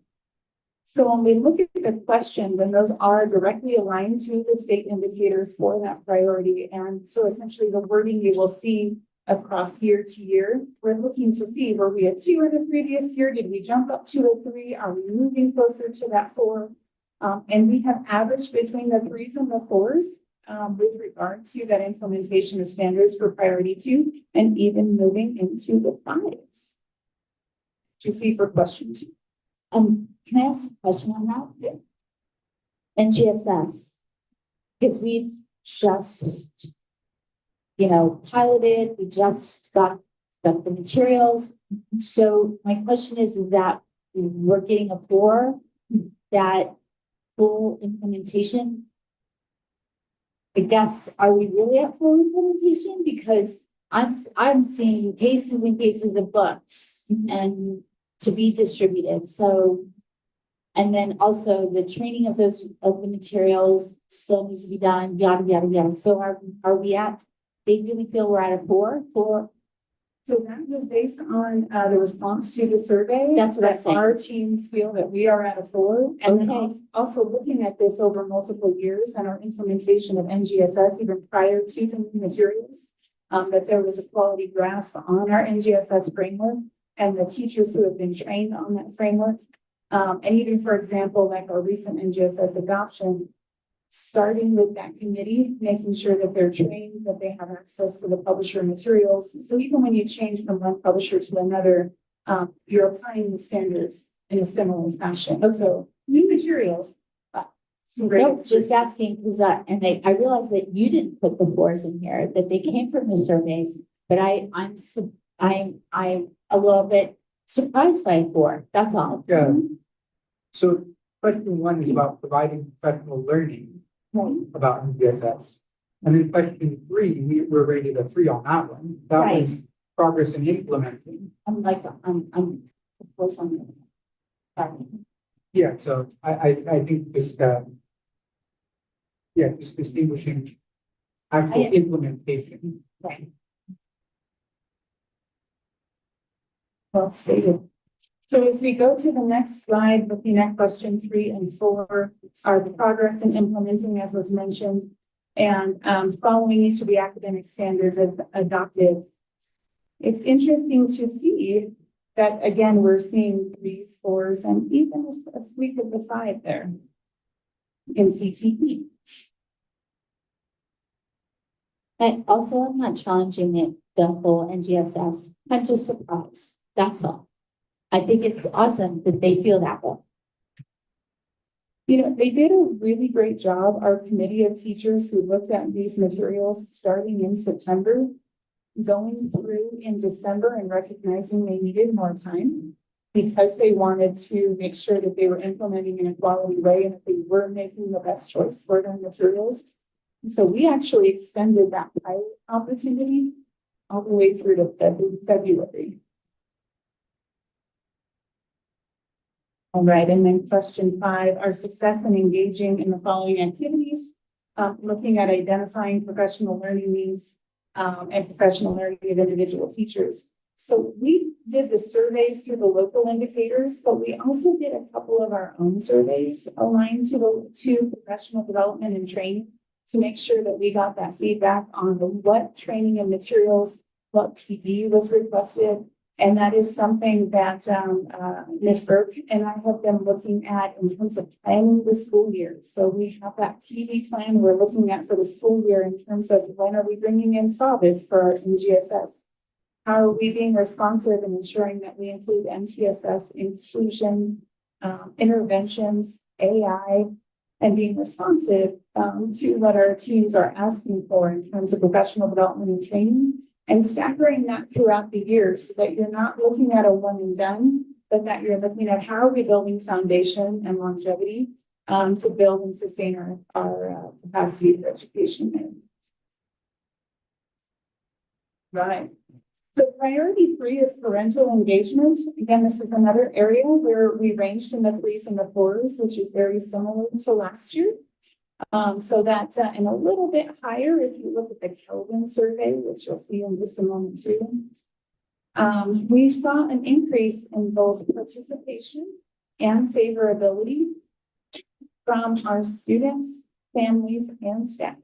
So when we look at the questions, and those are directly aligned to the state indicators for that priority. And so essentially the wording you will see across year to year, we're looking to see, were we at 2 in the previous year? Did we jump up to a 3? Are we moving closer to that 4? And we have averaged between the 3s and the 4s with regard to that implementation of standards for priority 2, and even moving into the 5s. Do you see for question 2? Can I ask a question on that? Yeah. NGSS, because we've just, piloted, we just got the materials. So my question is that we're getting a 4, that full implementation? I guess, are we really at full implementation? Because I'm seeing cases and cases of books and to be distributed. So, and then also the training of the materials still needs to be done, yada, yada, yada. So are we at, they really feel we're at a 4? So that was based on the response to the survey. That's what I'm saying. Our teams feel that we are at a 4. And then also looking at this over multiple years and our implementation of NGSS even prior to the materials, that there was a quality grasp on our NGSS framework and the teachers who have been trained on that framework. And even, for example, like our recent NGSS adoption, starting with that committee, making sure that they're trained, that they have access to the publisher materials. So even when you change from one publisher to another, you're applying the standards in a similar fashion. So new materials, some great. No, just asking, because and I realized that you didn't put the fours in here, that they came from the surveys, but I'm a little bit surprised by 4, that's all. Yeah. So question 1 is about providing professional learning Right. about MTSS. And then question 3, we were rated a 3 on that one. That Right. was progress in implementing. I'm like, I'm, of course, I'm. Sorry. Yeah, so I think just, just distinguishing actual I- implementation. Right. Well stated. So as we go to the next slide, looking at question 3 and 4 are the progress in implementing, as was mentioned, and following each of the academic standards as adopted. It's interesting to see that, again, we're seeing 3s, 4s, and even a squeak of the 5 there in CTE. I also am not challenging the whole NGSS. I'm just surprised. That's all. I think it's awesome that they feel that way. You know, they did a really great job. Our committee of teachers who looked at these materials starting in September, going through in December and recognizing they needed more time because they wanted to make sure that they were implementing in a quality way and that they were making the best choice for their materials. So we actually extended that pilot opportunity all the way through to February. All right, and then question 5, our success in engaging in the following activities, looking at identifying professional learning needs and professional learning of individual teachers. So we did the surveys through the local indicators, but we also did a couple of our own surveys aligned to professional development and training to make sure that we got that feedback on what training and materials, what PD was requested. And that is something that Ms. Burke and I have been looking at in terms of planning the school year. So we have that PD plan we're looking at for the school year in terms of when are we bringing in SAVIS for our NGSS? How are we being responsive and ensuring that we include MTSS inclusion, interventions, AI, and being responsive to what our teams are asking for in terms of professional development and training, and staggering that throughout the year so that you're not looking at a one and done, but that you're looking at how are we building foundation and longevity to build and sustain our capacity for education. Right. So priority 3 is parental engagement. Again, this is another area where we ranged in the 3s and the 4s, which is very similar to last year. So that and a little bit higher if you look at the Kelvin survey, which you'll see in just a moment too. We saw an increase in both participation and favorability from our students, families, and staff.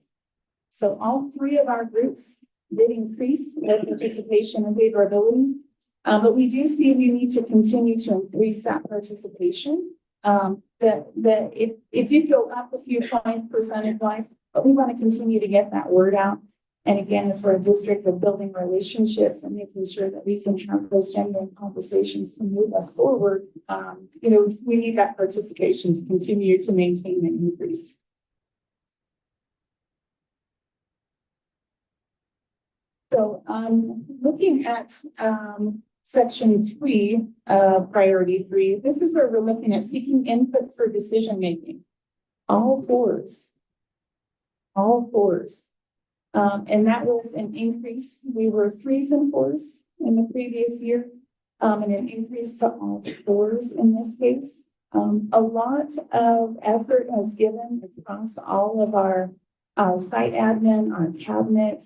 So all 3 of our groups did increase their participation and favorability, but we do see we need to continue to increase that participation. It did go up a few points percentage-wise, but we want to continue to get that word out. And again, as we're a district of building relationships and making sure that we can have those genuine conversations to move us forward, we need that participation to continue to maintain and increase. So looking at section 3, priority 3, this is where we're looking at seeking input for decision making. All 4s. All 4s. And that was an increase. We were 3s and 4s in the previous year, and an increase to all 4s in this case. A lot of effort was given across all of our site admin, our cabinet,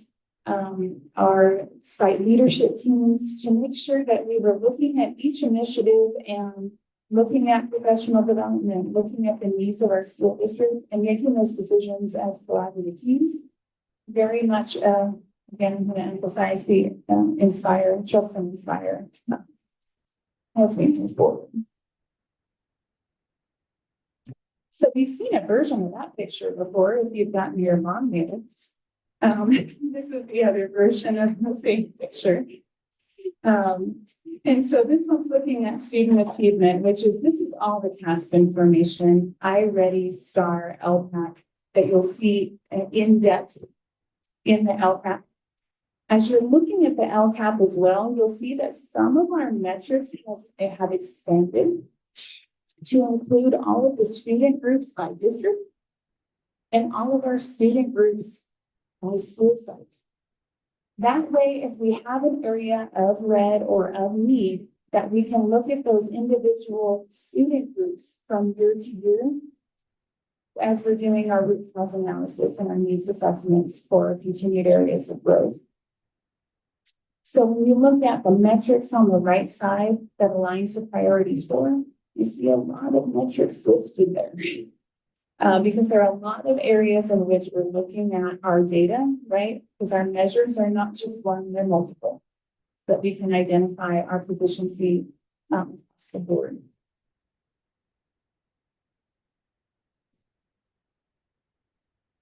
our site leadership teams to make sure that we were looking at each initiative and looking at professional development, looking at the needs of our school district and making those decisions as collaborative teams. Very much, again, I'm going to emphasize the inspire, trust and inspire as we move forward. So we've seen a version of that picture before if you've gotten your mom mail. This is the other version of the same picture. And so this one's looking at student achievement, this is all the CASP information, iReady, STAR, LPAC, that you'll see in depth in the LCAP. As you're looking at the LCAP as well, you'll see that some of our metrics have expanded to include all of the student groups by district and all of our student groups by school site. That way, if we have an area of red or of need, that we can look at those individual student groups from year to year as we're doing our root cause analysis and our needs assessments for continued areas of growth. So when you look at the metrics on the right side that align to priority 4, you see a lot of metrics listed there. Because there are a lot of areas in which we're looking at our data, right? Because our measures are not just one, they're multiple. But we can identify our proficiency across the board.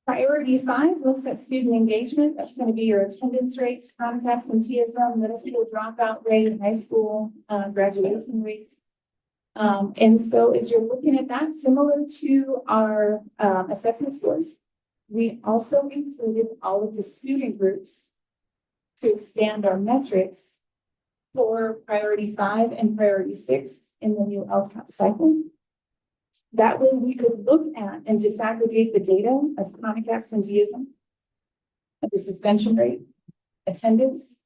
Priority 5 looks at student engagement. That's going to be your attendance rates, chronic absenteeism, middle school dropout rate, high school graduation rates. And so as you're looking at that, similar to our assessment scores, we also included all of the student groups to expand our metrics for priority 5 and priority 6 in the new LCAP cycle. That way we could look at and disaggregate the data of chronic absenteeism, of the suspension rate, attendance,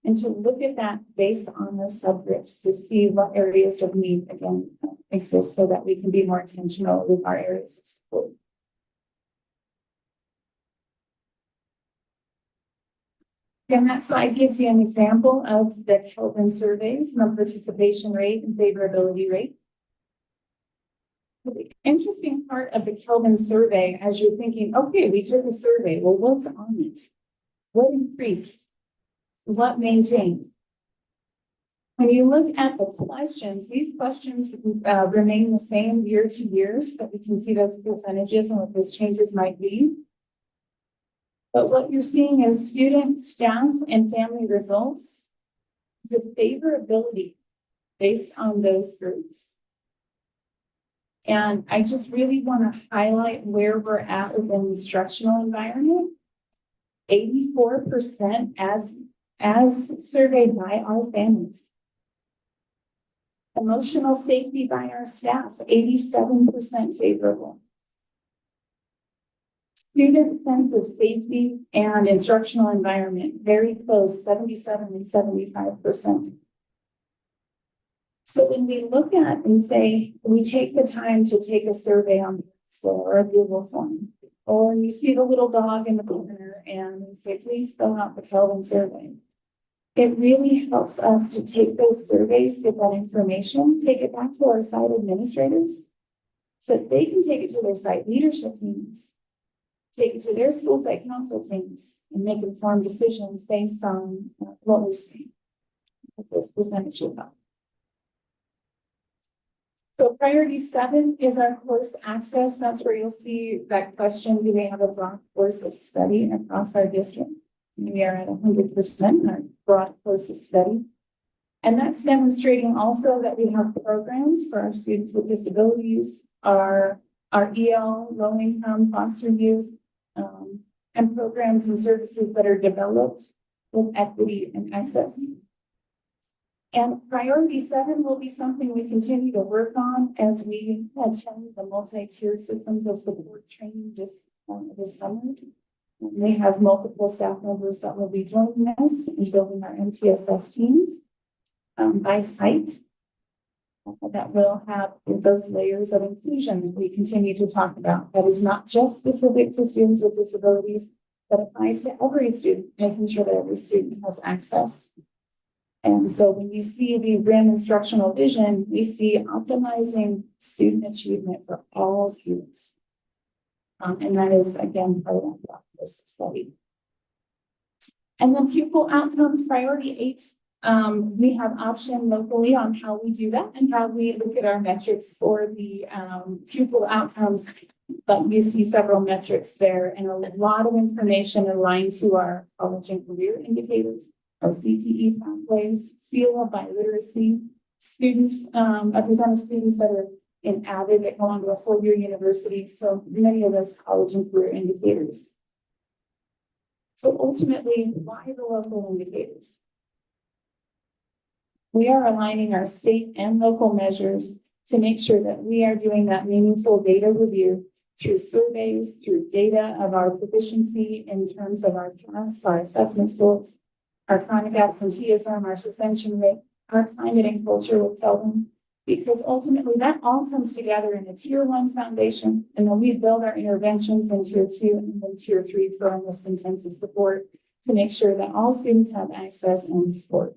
and to look at that based on those subgroups to see what areas of need again exist so that we can be more intentional with our areas of support. And that slide gives you an example of the Kelvin surveys, non-participation rate and favorability rate. The interesting part of the Kelvin survey, as you're thinking, okay, we took a survey, well, what's on it? What increased? What maintained? When you look at the questions, these questions remain the same year to year, so that we can see those percentages and what those changes might be. But what you're seeing is student, staff, and family results is a favorability based on those groups. And I just really want to highlight where we're at within the instructional environment. 84% as surveyed by our families. Emotional safety by our staff, 87% favorable. Student sense of safety and instructional environment, very close, 77 and 75%. So when we look at and say, we take the time to take a survey on the school or a Google form, or you see the little dog in the corner and we say, please fill out the Kelvin survey. It really helps us to take those surveys, get that information, take it back to our site administrators so that they can take it to their site leadership teams, take it to their school site council teams, and make informed decisions based on what we're seeing. This percentage about. So priority 7 is our course access. That's where you'll see that question, do we have a broad course of study across our district? We are at 100% our broad course of study. And that's demonstrating also that we have programs for our students with disabilities, our EL, low income, foster youth, and programs and services that are developed with equity and access. And priority 7 will be something we continue to work on as we attend the multi-tiered systems of support training this summer. We have multiple staff members that will be joining us in building our MTSS teams by site that will have those layers of inclusion that we continue to talk about. That is not just specific to students with disabilities, but applies to every student, making sure that every student has access. And so when you see the RIM instructional vision, we see optimizing student achievement for all students. And that is, again, part of that study. And then pupil outcomes, priority 8. We have option locally on how we do that and how we look at our metrics for the pupil outcomes. But you see several metrics there and a lot of information aligned to our college and career indicators our CTE pathways, seal of biliteracy, students, a percent of students that are in AVID that go on to a four-year university. So many of us college and career indicators. So ultimately, why the local indicators? We are aligning our state and local measures to make sure that we are doing that meaningful data review through surveys, through data of our proficiency in terms of our class, our assessment scores, our chronic absenteeism, our suspension rate, our climate and culture will tell them. Because ultimately that all comes together in a tier 1 foundation, and then we build our interventions in tier 2 and then tier 3 for our most intensive support to make sure that all students have access and support.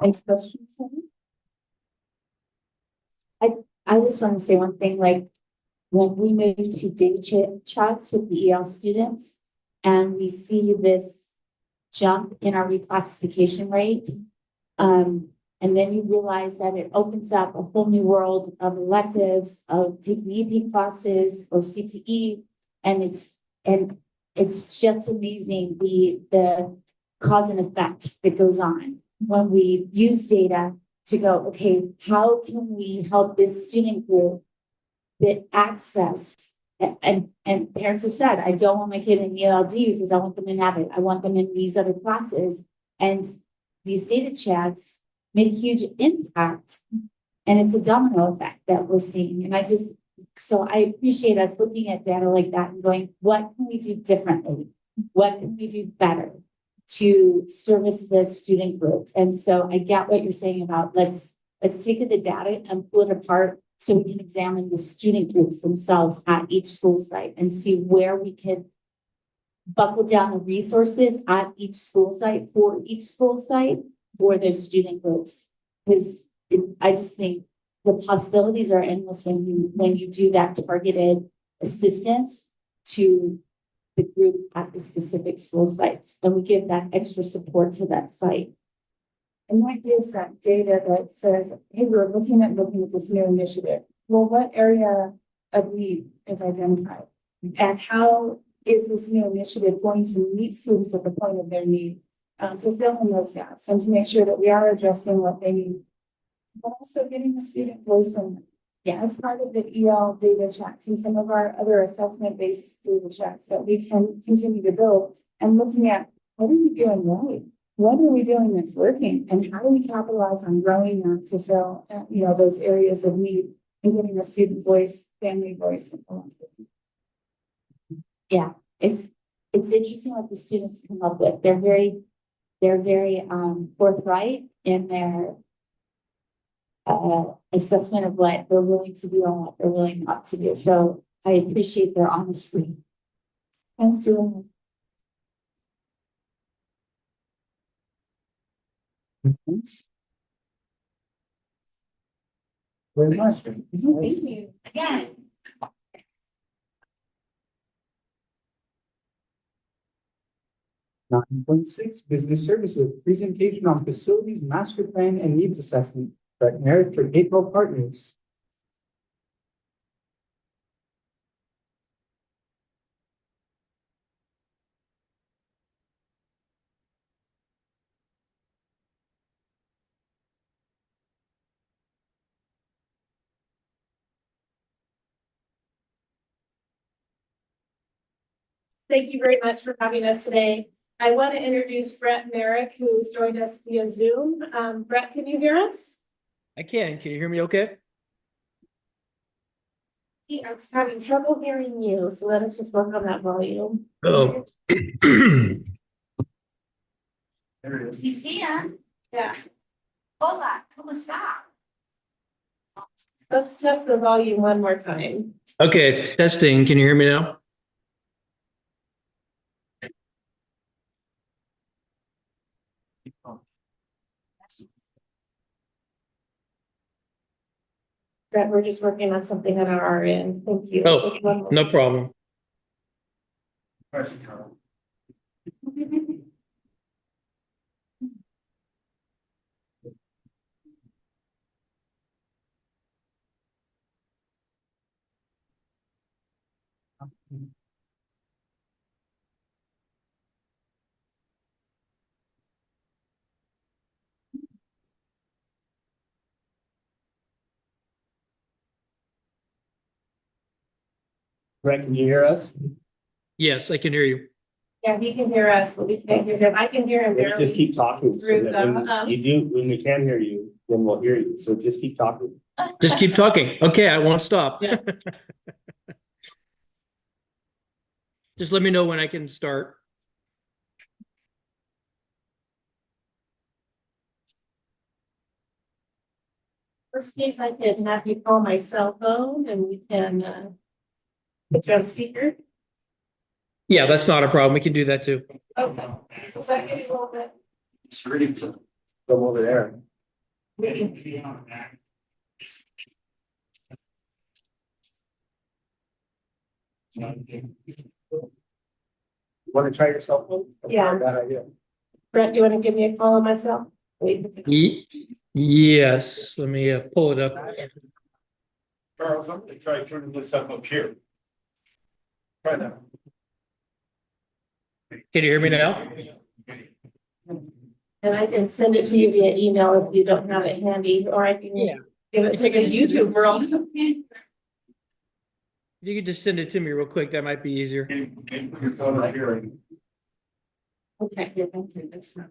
Any questions? I just want to say one thing, like when we move to data chats with the EL students and we see this jump in our reclassification rate, and then you realize that it opens up a whole new world of electives, of taking EP classes or CTE, and it's just amazing the cause and effect that goes on when we use data to go, okay, how can we help this student group that access and parents have said, I don't want my kid in ELD because I want them in AVID. I want them in these other classes. And these data chats made a huge impact. And it's a domino effect that we're seeing. And so I appreciate us looking at data like that and going, what can we do differently? What can we do better to service this student group? And so I get what you're saying about let's take the data and pull it apart so we can examine the student groups themselves at each school site and see where we can buckle down the resources at each school site for those student groups. Because I just think the possibilities are endless when you do that targeted assistance to the group at the specific school sites, and we give that extra support to that site. And that gives that data that says, hey, we're looking at this new initiative. Well, what area of need is identified? And how is this new initiative going to meet students at the point of their need, to fill in those gaps and to make sure that we are addressing what they need, but also getting the student voice in. Yeah, as part of the EL data chats and some of our other assessment-based data chats that we can continue to build, and looking at what are we doing right? What are we doing that's working? And how do we capitalize on growing that to fill, those areas of need and getting a student voice, family voice. Yeah, it's interesting what the students come up with. They're very forthright in their assessment of what they're willing to do and what they're willing not to do. So I appreciate their honesty. Thanks, Julie. Very much. Thank you again. 9.6 Business Services, presentation on facilities master plan and needs assessment. Brett Merritt for April Partners. Thank you very much for having us today. I want to introduce Brett Merrick, who's joined us via Zoom. Brett, can you hear us? I can. Can you hear me okay? We are having trouble hearing you, so let us just work on that volume. Oh. There it is. We see ya. Yeah, Hola, ¿cómo está? let's test the volume one more time. Okay, testing. Can you hear me now? Brett, we're just working on something on our end. Thank you. Oh, Just one more. no problem. Question, Carl. Brett, can you hear us? Yes, I can hear you. Yeah, he can hear us, but we can't hear him. I can hear him Maybe just barely. keep talking so Through that the, when we can hear you, then we'll hear you. So just keep talking. Just keep talking. Okay, I won't stop. Yeah. Just let me know when I can start. First case, I can have you call my cell phone and we can put you on speaker. Yeah, that's not a problem. We can do that too. Okay. So that gives a little bit. It's ready to. Come over there. Want to try your cell phone? That's not a Yeah. bad idea. Brett, you want to give me a call on my cell? Yes, let me pull it up. Charles, I'm gonna try turning this up here. Try that. Can you hear me now? And I can send it to you via email if you don't have it handy, or I can Yeah. give it to the YouTube world. You could just send it to me real quick. That might be easier. Your phone right here. Okay, here, thank you. That's not-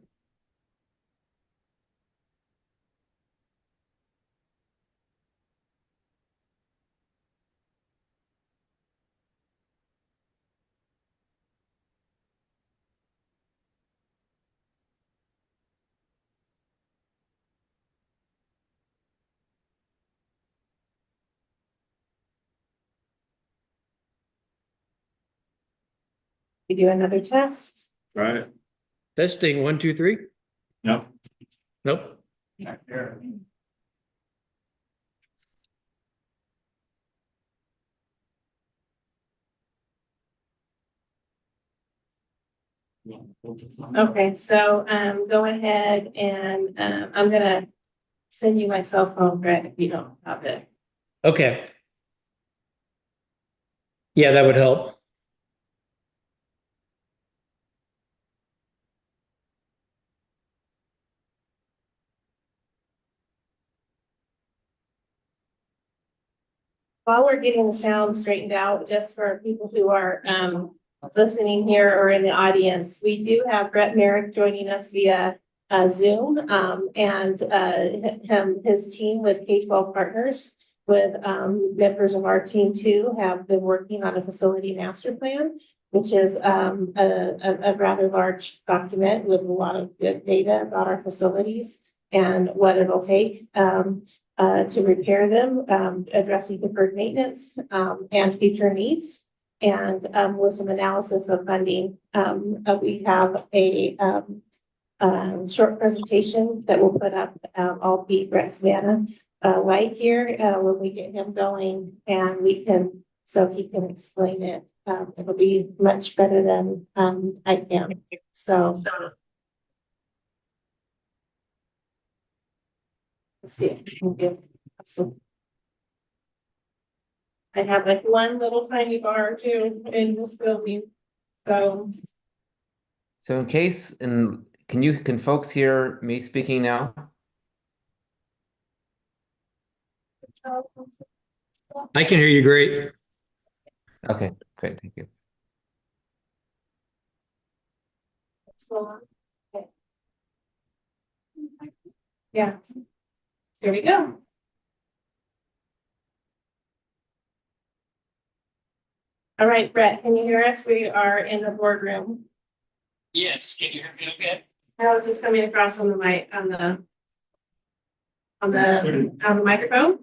We do another test. Right. Testing 1, 2, 3. Yep. Nope. Okay, so go ahead and I'm gonna send you my cell phone, Brett, if you don't have it. Okay. Yeah, that would help. While we're getting the sound straightened out, just for people who are listening here or in the audience, we do have Brett Merrick joining us via Zoom and his team with K-12 partners with members of our team too have been working on a facility master plan, which is a rather large document with a lot of good data about our facilities and what it'll take to repair them, addressing deferred maintenance and future needs. And with some analysis of funding, we have a short presentation that we'll put up. I'll be Brett Savannah White here when we get him going, and we can, so he can explain it. It'll be much better than I can. So. Let's see if we can give some. I have like one little tiny bar too in this building, so. So in case, and can folks hear me speaking now? I can hear you great. Okay, great, thank you. Okay. Yeah. There we go. All right, Brett, can you hear us? We are in the boardroom. Yes, can you hear me okay? How is this coming across on the mic, on the microphone?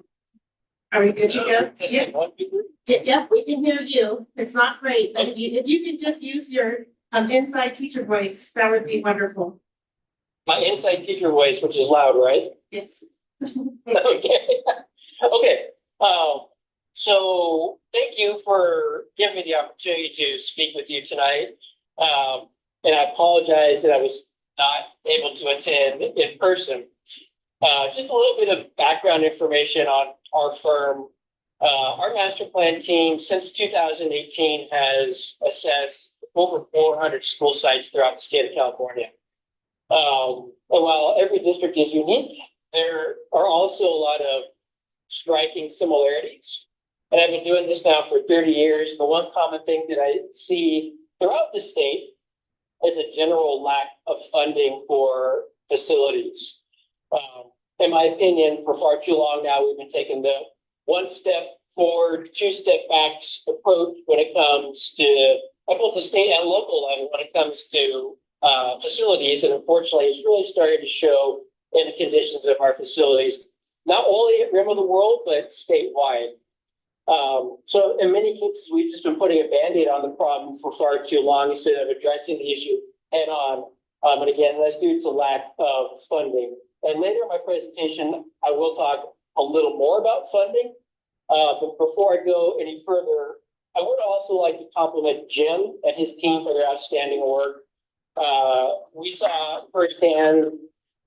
Are we good to go? Yeah. Yeah, we can hear you. It's not great, but if you can just use your inside teacher voice, that would be wonderful. My inside teacher voice, which is loud, right? Yes. Okay. Okay. So thank you for giving me the opportunity to speak with you tonight. And I apologize that I was not able to attend in person. Just a little bit of background information on our firm. Our master plan team since 2018 has assessed over 400 school sites throughout the state of California. And while every district is unique, there are also a lot of striking similarities. and I've been doing this now for 30 years. The one common thing that I see throughout the state is a general lack of funding for facilities. In my opinion, for far too long now, we've been taking the one step forward, two step back approach when it comes to both the state and local level when it comes to facilities. And unfortunately, it's really starting to show in the conditions of our facilities, not only at Rim of the World, but statewide. So in many cases, we've just been putting a Band-Aid on the problem for far too long instead of addressing the issue head on. And again, that's due to lack of funding. And later in my presentation, I will talk a little more about funding. But before I go any further, I would also like to compliment Jim and his team for their outstanding work. We saw firsthand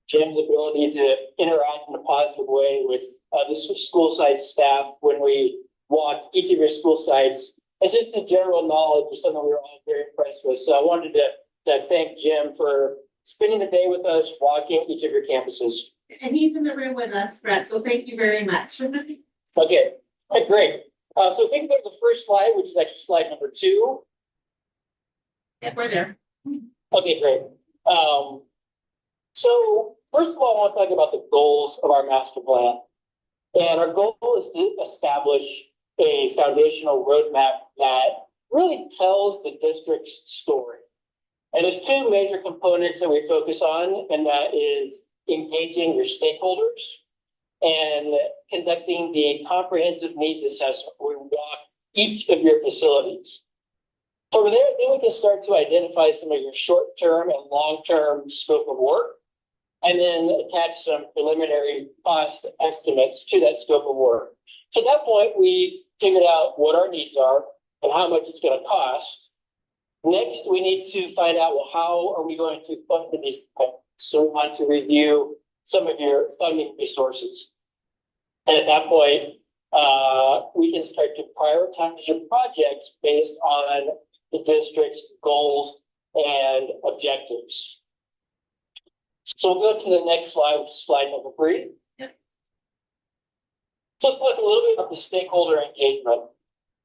Jim's ability to interact in a positive way with the school site staff when we walked each of your school sites. And just the general knowledge was something we were all very impressed with. So I wanted to thank Jim for spending the day with us, walking each of your campuses. And he's in the room with us, Brett, so thank you very much. Okay, great. So if we can go to the first slide, which is actually slide number 2. Yep, we're there. Okay, great. So first of all, I want to talk about the goals of our master plan. And our goal is to establish a foundational roadmap that really tells the district's story. And there's 2 major components that we focus on, and that is engaging your stakeholders and conducting the comprehensive needs assessment where we walk each of your facilities. From there, then we can start to identify some of your short-term and long-term scope of work, and then attach some preliminary cost estimates to that scope of work. So at that point, we've figured out what our needs are and how much it's going to cost. Next, we need to find out, well, how are we going to fund these components? So we want to review some of your funding resources. And at that point, we can start to prioritize your projects based on the district's goals and objectives. So we'll go to the next slide, which is slide number 3. Yep. So let's look a little bit at the stakeholder engagement.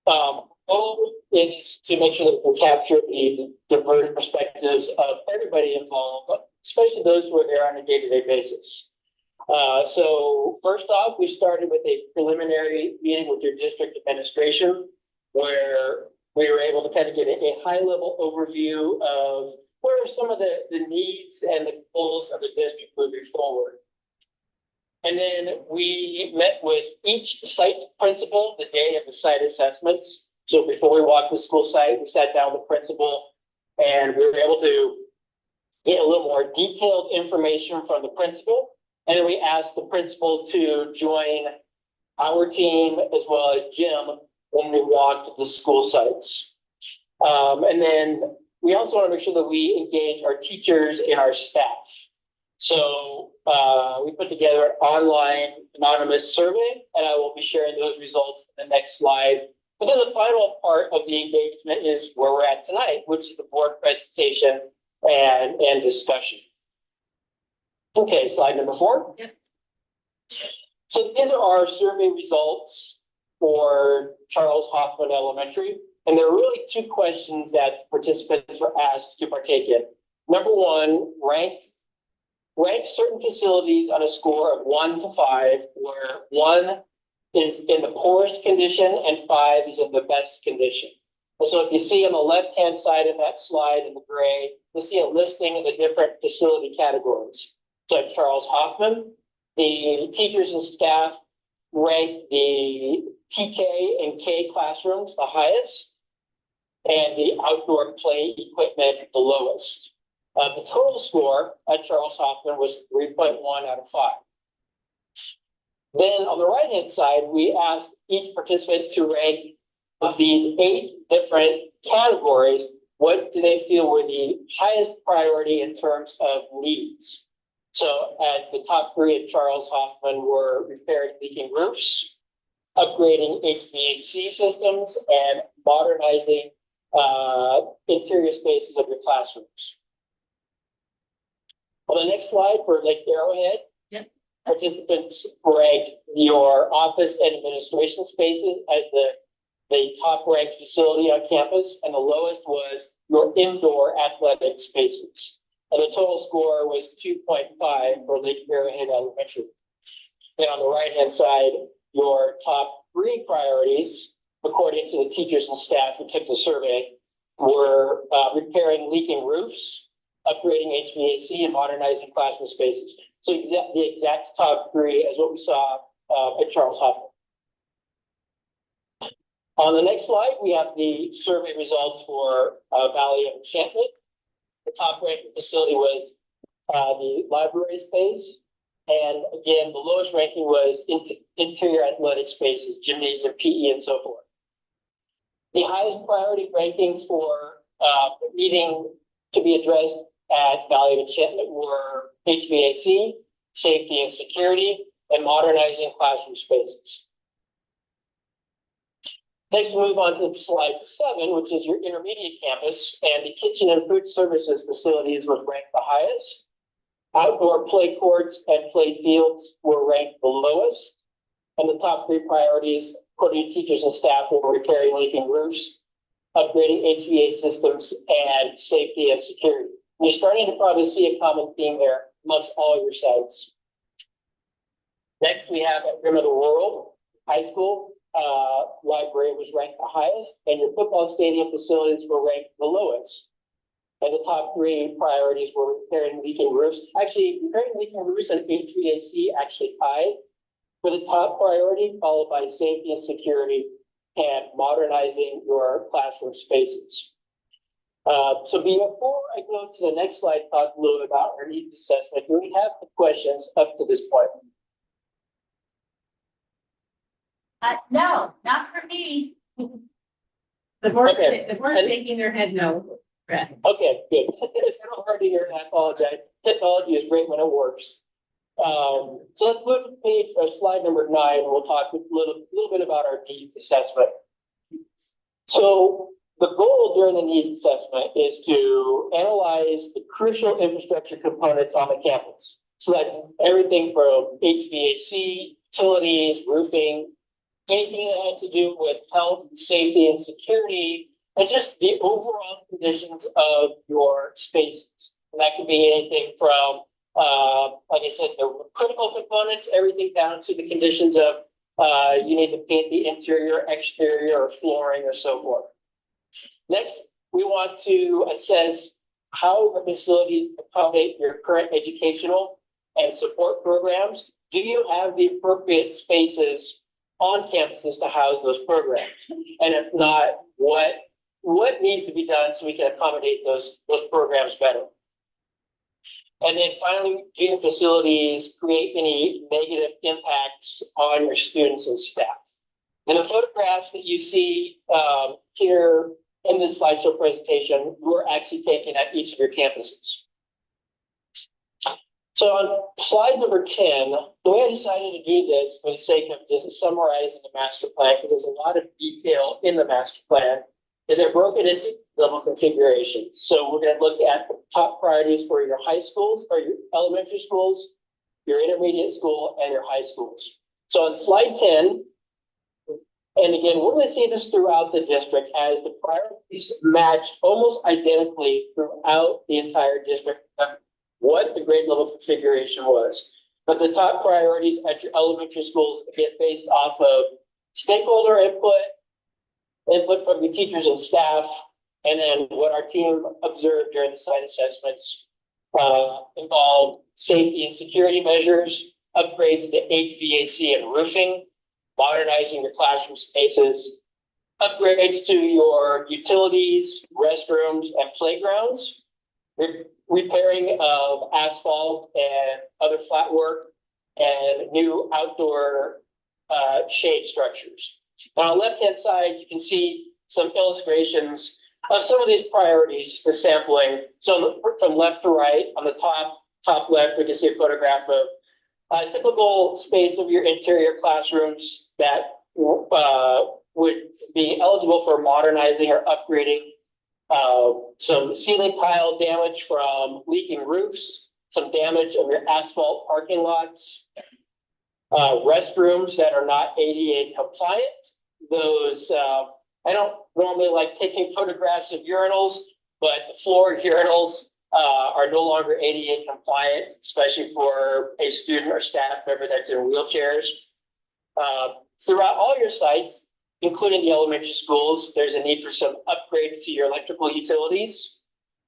Goal is to make sure that we can capture the diverse perspectives of everybody involved, especially those who are there on a day-to-day basis. So first off, we started with a preliminary meeting with your district administration, where we were able to kind of get a high-level overview of what are some of the needs and the goals of the district moving forward. And then we met with each site principal the day of the site assessments. So before we walked the school site, we sat down with the principal and we were able to get a little more detailed information from the principal. And then we asked the principal to join our team as well as Jim when we walked the school sites. And then we also want to make sure that we engage our teachers and our staff. So we put together an online anonymous survey, and I will be sharing those results in the next slide. But then the final part of the engagement is where we're at tonight, which is the board presentation and discussion. Okay, slide number 4. Yep. So these are our survey results for Charles Hoffman Elementary. And there are really 2 questions that participants were asked to partake in. Number 1, rank certain facilities on a score of 1 to 5, where 1 is in the poorest condition and 5 is in the best condition. And so if you see on the left-hand side of that slide in the gray, you'll see a listing of the different facility categories. So at Charles Hoffman, the teachers and staff ranked the TK and K classrooms the highest, and the outdoor play equipment the lowest. The total score at Charles Hoffman was 3.1 out of 5. Then on the right-hand side, we asked each participant to rank of these 8 different categories, what do they feel were the highest priority in terms of needs? So at the top 3 at Charles Hoffman were repairing leaking roofs, upgrading HVAC systems, and modernizing interior spaces of your classrooms. On the next slide for Lake Arrowhead, yep, participants ranked your office and administration spaces as the top ranked facility on campus, and the lowest was your indoor athletic spaces. And the total score was 2.5 for Lake Arrowhead Elementary. And on the right-hand side, your top 3 priorities, according to the teachers and staff who took the survey, were repairing leaking roofs, upgrading HVAC, and modernizing classroom spaces. So the exact top 3 as what we saw at Charles Hopper. On the next slide, we have the survey results for Valley of Enchantment. The top ranking facility was the library space. And again, the lowest ranking was interior athletic spaces, gymnasium, PE, and so forth. The highest priority rankings for needing to be addressed at Valley of Enchantment were HVAC, safety and security, and modernizing classroom spaces. Next, we move on to slide 7, which is your intermediate campus, and the kitchen and food services facilities was ranked the highest. Outdoor play courts and play fields were ranked the lowest. And the top 3 priorities, according to teachers and staff, were repairing leaking roofs, upgrading HVAC systems, and safety and security. And you're starting to probably see a common theme there amongst all your sites. Next, we have at Rim of the World High School. Library was ranked the highest, and your football stadium facilities were ranked the lowest. And the top 3 priorities were repairing leaking roofs. Actually, repairing leaking roofs and HVAC actually tied for the top priority, followed by safety and security and modernizing your classroom spaces. So before I go to the next slide, talk a little bit about our needs assessment. Do we have questions up to this point? No, not for me. The board's, Okay. the board's shaking their head no, Brett. Okay, good. It's kind of hard to hear, and I apologize. Technology is great when it works. So let's move to page or slide number 9. We'll talk a little bit about our needs assessment. So the goal during the needs assessment is to analyze the crucial infrastructure components on the campus. So that's everything from HVAC, utilities, roofing, anything that has to do with health, safety, and security, and just the overall conditions of your spaces. And that could be anything from, like I said, the critical components, everything down to the conditions of you need to paint the interior, exterior, or flooring, or so forth. Next, we want to assess how the facilities accommodate your current educational and support programs. Do you have the appropriate spaces on campuses to house those programs? And if not, what needs to be done so we can accommodate those programs better? And then finally, do your facilities create any negative impacts on your students and staff? And the photographs that you see here in this slideshow presentation were actually taken at each of your campuses. So on slide number 10, the way I decided to do this for the sake of just summarizing the master plan, because there's a lot of detail in the master plan, is I broke it into level configurations. So we're going to look at the top priorities for your high schools, or your elementary schools, your intermediate school, and your high schools. So on slide 10, and again, we're going to see this throughout the district as the priorities matched almost identically throughout the entire district, what the grade level configuration was. But the top priorities at your elementary schools get based off of stakeholder input from the teachers and staff, and then what our team observed during the site assessments involved safety and security measures, upgrades to HVAC and roofing, modernizing your classroom spaces, upgrades to your utilities, restrooms, and playgrounds, repairing of asphalt and other flat work, and new outdoor shade structures. Now, on the left-hand side, you can see some illustrations of some of these priorities, the sampling. So from left to right, on the top left, we can see a photograph of a typical space of your interior classrooms that would be eligible for modernizing or upgrading. Some ceiling tile damage from leaking roofs, some damage of your asphalt parking lots, Restrooms that are not ADA compliant. Those, I don't normally like taking photographs of urinals, but the floor urinals are no longer ADA compliant, especially for a student or staff member that's in wheelchairs. Throughout all your sites, including the elementary schools, there's a need for some upgrade to your electrical utilities,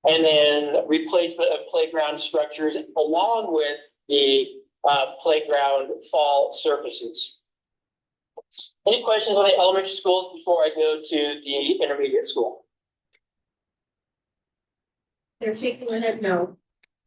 and then replacement of playground structures along with the playground fall surfaces. Any questions on the elementary schools before I go to the intermediate school? They're shaking their head no.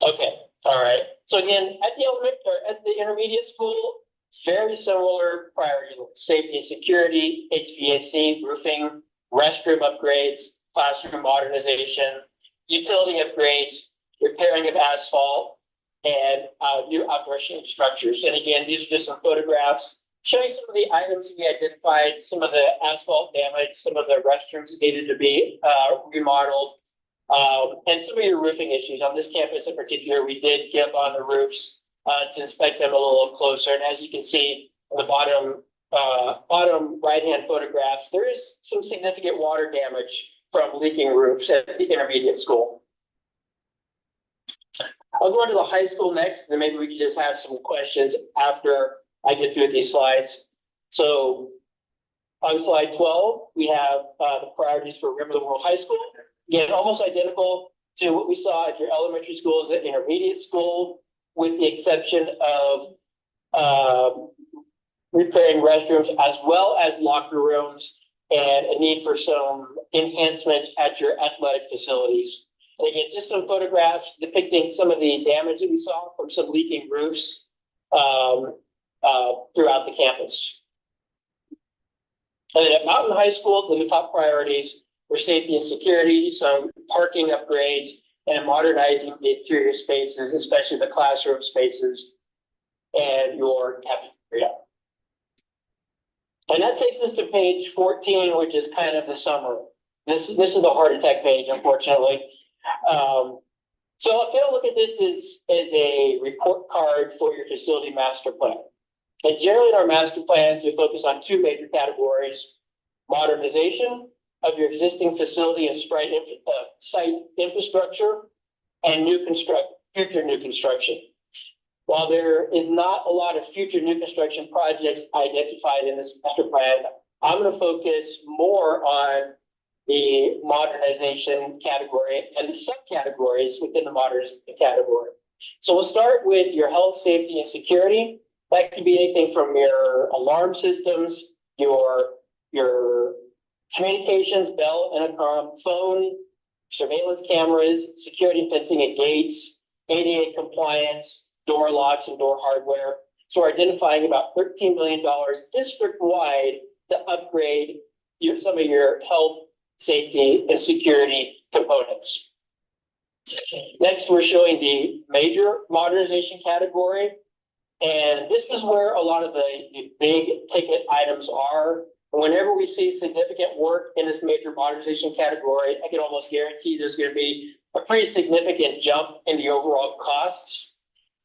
Okay, all right. So again, at the elementary or at the intermediate school, very similar priorities: safety and security, HVAC, roofing, restroom upgrades, classroom modernization, utility upgrades, repairing of asphalt, and new outdoor shade structures. And again, these are just some photographs showing some of the items we identified, some of the asphalt damage, some of the restrooms that needed to be remodeled, and some of your roofing issues. On this campus in particular, we did get up on the roofs to inspect them a little closer. And as you can see on the bottom right-hand photographs, there is some significant water damage from leaking roofs at the intermediate school. I'll go on to the high school next, and then maybe we can just have some questions after I get through these slides. So on slide 12, we have the priorities for River of the World High School. Again, almost identical to what we saw at your elementary schools at intermediate school, with the exception of repairing restrooms as well as locker rooms and a need for some enhancements at your athletic facilities. And again, just some photographs depicting some of the damage that we saw from some leaking roofs throughout the campus. And then at Mountain High School, the top priorities were safety and security, some parking upgrades, and modernizing the interior spaces, especially the classroom spaces and your cafeteria. And that takes us to page 14, which is kind of the summary. This is the heart attack page, unfortunately. So I kind of look at this as a report card for your facility master plan. And generally in our master plans, we focus on two major categories: modernization of your existing facility and site infrastructure, and future new construction. While there is not a lot of future new construction projects identified in this master plan, I'm going to focus more on the modernization category and the subcategories within the modernization category. So we'll start with your health, safety, and security. That could be anything from your alarm systems, your communications, bell, intercom, phone, surveillance cameras, security fencing at gates, ADA compliance, door locks, and door hardware. So we're identifying about $13 million district-wide to upgrade some of your health, safety, and security components. Next, we're showing the major modernization category. And this is where a lot of the big ticket items are. Whenever we see significant work in this major modernization category, I can almost guarantee there's going to be a pretty significant jump in the overall costs.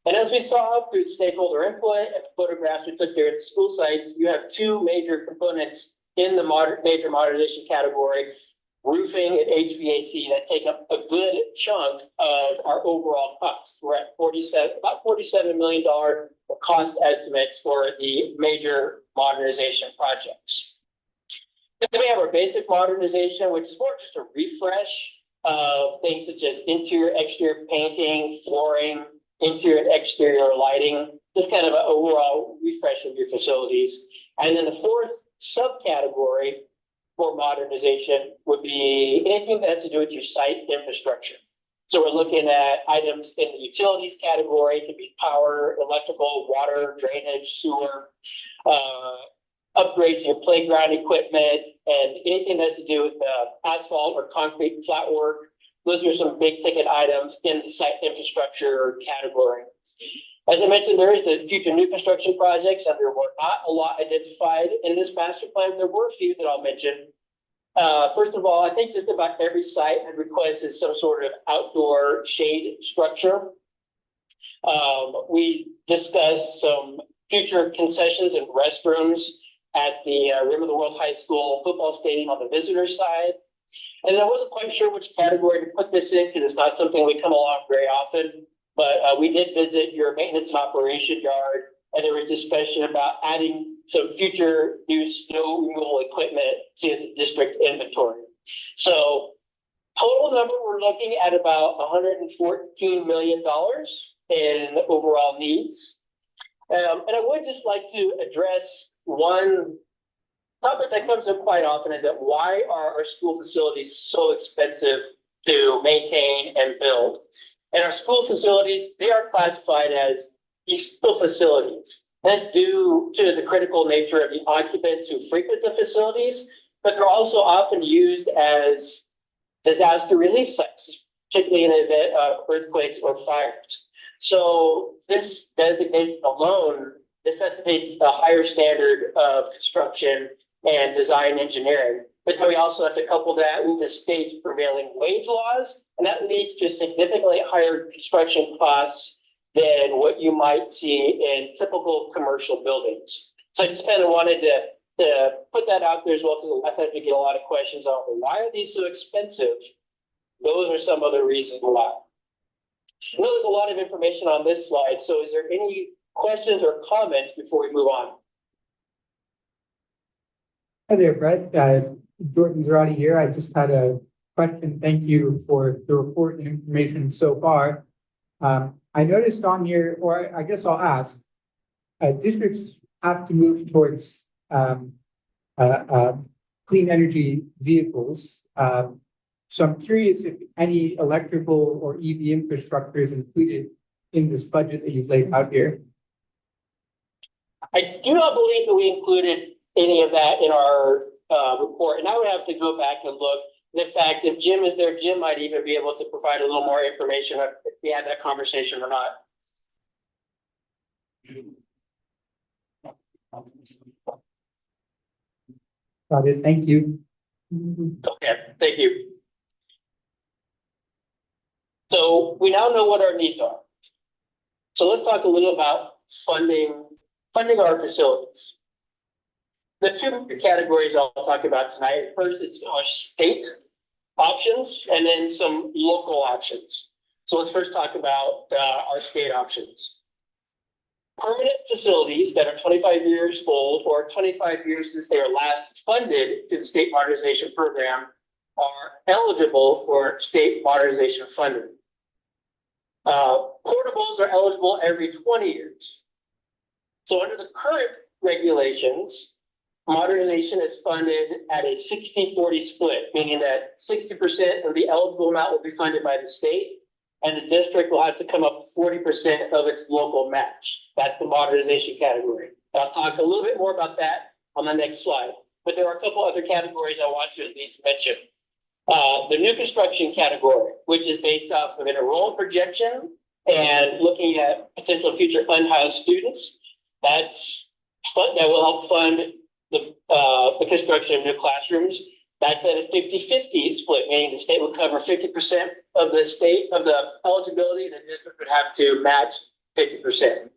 And as we saw through stakeholder input and the photographs we took there at the school sites, you have two major components in the major modernization category: roofing and HVAC, that take up a good chunk of our overall cost. We're at about $47 million cost estimates for the major modernization projects. Then we have our basic modernization, which is more just a refresh of things such as interior, exterior painting, flooring, interior and exterior lighting, just kind of an overall refresh of your facilities. And then the fourth subcategory for modernization would be anything that has to do with your site infrastructure. So we're looking at items in the utilities category. It could be power, electrical, water, drainage, sewer, upgrades to your playground equipment, and anything that has to do with asphalt or concrete flat work. Those are some big ticket items in the site infrastructure category. As I mentioned, there is the future new construction projects, and there were not a lot identified in this master plan. There were a few that I'll mention. First of all, I think just about every site had requested some sort of outdoor shade structure. We discussed some future concessions and restrooms at the Rim of the World High School football stadium on the visitor side. And I wasn't quite sure which category to put this in because it's not something we come along very often. But we did visit your maintenance and operation yard, and there was discussion about adding some future new snow removal equipment to the district inventory. So total number, we're looking at about $114 million in overall needs. And I would just like to address one topic that comes up quite often is that why are our school facilities so expensive to maintain and build? And our school facilities, they are classified as useful facilities. That's due to the critical nature of the occupants who frequent the facilities, but they're also often used as disaster relief sites, particularly in the event of earthquakes or fires. So this designation alone necessitates a higher standard of construction and design engineering. But then we also have to couple that with the state's prevailing wage laws, and that leads to significantly higher construction costs than what you might see in typical commercial buildings. So I just kind of wanted to put that out there as well, because a lot of times we get a lot of questions on, well, why are these so expensive? Those are some other reasons why. I know there's a lot of information on this slide, so is there any questions or comments before we move on? Hi there, Brett. Jordan Zarate here. I just had a question. Thank you for the report and information so far. I noticed on here, or I guess I'll ask, districts have to move towards clean energy vehicles. So I'm curious if any electrical or EV infrastructure is included in this budget that you've laid out here. I do not believe that we included any of that in our report, and I would have to go back and look. In fact, if Jim is there, Jim might even be able to provide a little more information if we had that conversation or not. Got it. Thank you. Okay, thank you. So we now know what our needs are. So let's talk a little about funding our facilities. The two categories I'll talk about tonight. First, it's our state options and then some local options. So let's first talk about our state options. Permanent facilities that are 25 years old or 25 years since they were last funded to the state modernization program are eligible for state modernization funding. Portables are eligible every 20 years. So under the current regulations, modernization is funded at a 60-40 split, meaning that 60% of the eligible amount will be funded by the state, and the district will have to come up with 40% of its local match. That's the modernization category. And I'll talk a little bit more about that on the next slide. But there are a couple other categories I want to at least mention. The new construction category, which is based off of an enrollment projection and looking at potential future unhoused students, that will help fund the construction of new classrooms. That's at a 50-50 split, meaning the state would cover 50% of the eligibility, the district would have to match 50%.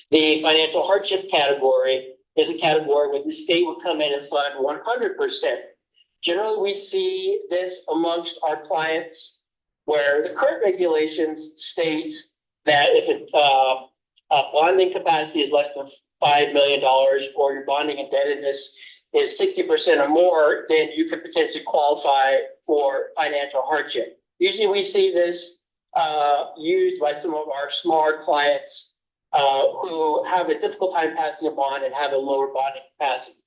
The financial hardship category is a category where the state would come in and fund 100%. Generally, we see this amongst our clients where the current regulations states that if bonding capacity is less than $5 million or your bonding indebtedness is 60% or more, then you could potentially qualify for financial hardship. Usually we see this used by some of our smaller clients who have a difficult time passing a bond and have a lower bonding capacity.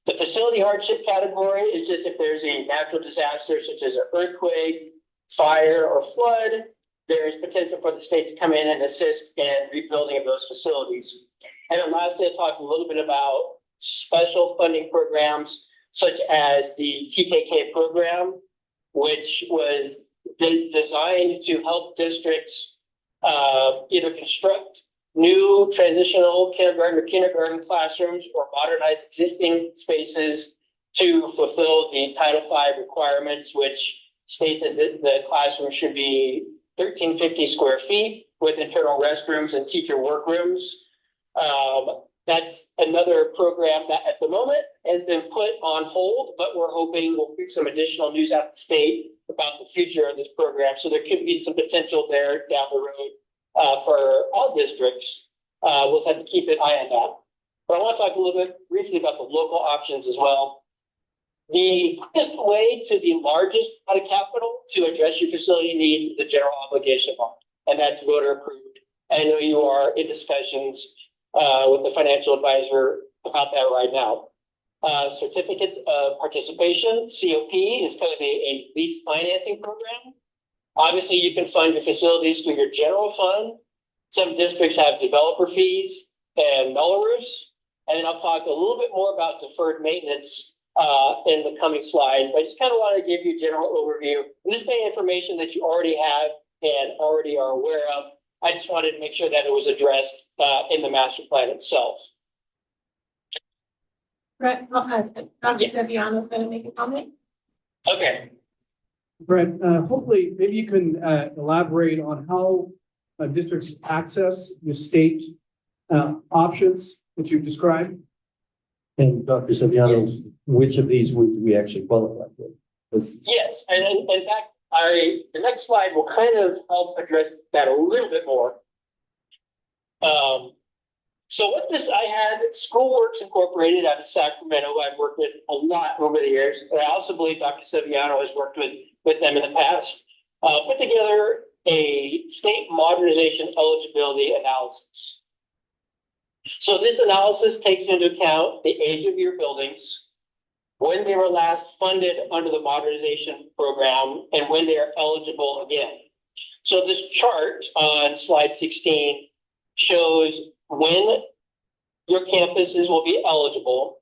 The facility hardship category is just if there's a natural disaster such as an earthquake, fire, or flood, there is potential for the state to come in and assist in rebuilding of those facilities. And then lastly, I'll talk a little bit about special funding programs such as the TKK program, which was designed to help districts either construct new transitional kindergarten classrooms or modernize existing spaces to fulfill the Title V requirements, which state that the classroom should be 1,350 square feet with internal restrooms and teacher workrooms. That's another program that at the moment has been put on hold, but we're hoping we'll get some additional news out of the state about the future of this program. So there could be some potential there down the road for all districts. We'll just have to keep an eye on that. But I want to talk a little bit briefly about the local options as well. The quickest way to the largest pot of capital to address your facility needs is the general obligation bond, and that's voter approved. I know you are in discussions with the financial advisor about that right now. Certificates of participation, COP, is going to be a lease financing program. Obviously, you can fund your facilities through your general fund. Some districts have developer fees and Melrose. And then I'll talk a little bit more about deferred maintenance in the coming slide, but I just kind of want to give you a general overview. And this may be information that you already have and already are aware of. I just wanted to make sure that it was addressed in the master plan itself. Brett, Dr. Seviano's going to make a comment. Okay. Brett, hopefully, maybe you can elaborate on how districts access the state options that you've described. And Dr. Saviano, which of these would we actually qualify for? Yes, and in fact, the next slide will kind of help address that a little bit more. So with this, I had Schoolworks Incorporated out of Sacramento. I've worked with a lot over the years. And I also believe Dr. Seviano has worked with them in the past. Put together a state modernization eligibility analysis. So this analysis takes into account the age of your buildings, when they were last funded under the modernization program, and when they are eligible again. So this chart on slide 16 shows when your campuses will be eligible,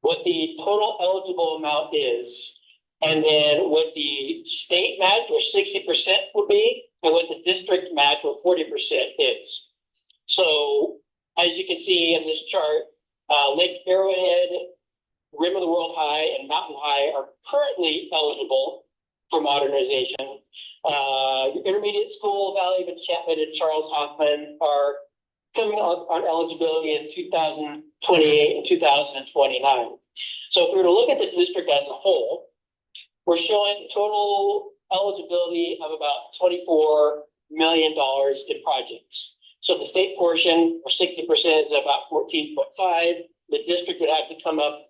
what the total eligible amount is, and then what the state match or 60% would be, and what the district match or 40% is. So as you can see in this chart, Lake Arrowhead, Rim of the World High, and Mountain High are currently eligible for modernization. Your intermediate school, Valley of Enchantment and Charles Hoffman, are coming up on eligibility in 2028 and 2029. So if we were to look at the district as a whole, we're showing total eligibility of about $24 million in projects. So the state portion, or 60%, is about 14.5. The district would have to come up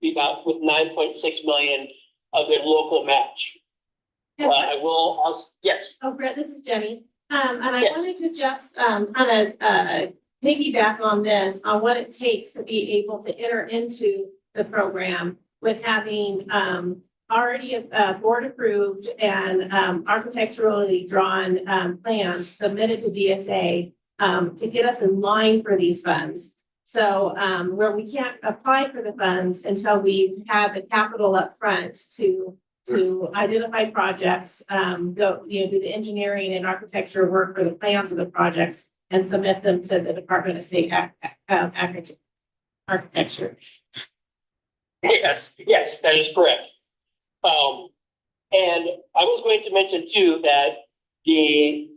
be about with 9.6 million of their local match. I will also, yes. Oh, Brett, this is Jenny. And I Yes. wanted to just kind of piggyback on this, on what it takes to be able to enter into the program with having already board approved and architecturally drawn plans submitted to DSA to get us in line for these funds. So where we can't apply for the funds until we've had the capital up front to identify projects, do the engineering and architecture work for the plans of the projects and submit them to the Department of State Architecture. Yes, that is correct. And I was going to mention too that a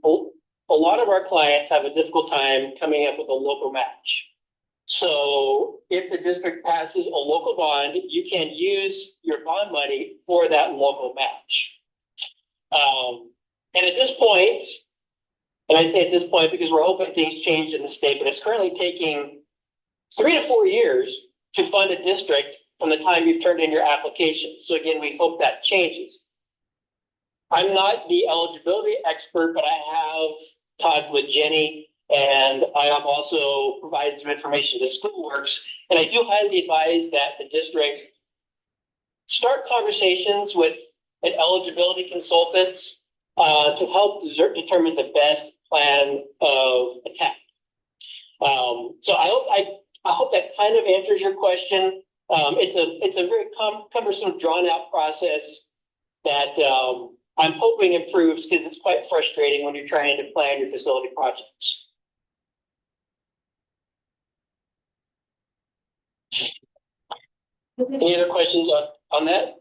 lot of our clients have a difficult time coming up with a local match. So if the district passes a local bond, you can use your bond money for that local match. And at this point, and I say at this point because we're hoping things change in the state, but it's currently taking 3 to 4 years to fund a district from the time you've turned in your application. So again, we hope that changes. I'm not the eligibility expert, but I have talked with Jenny, and I have also provided some information to Schoolworks. And I do highly advise that the district start conversations with an eligibility consultant to help determine the best plan of attack. So I hope that kind of answers your question. It's a very cumbersome, drawn out process that I'm hoping improves because it's quite frustrating when you're trying to plan your facility projects. Any other questions on that?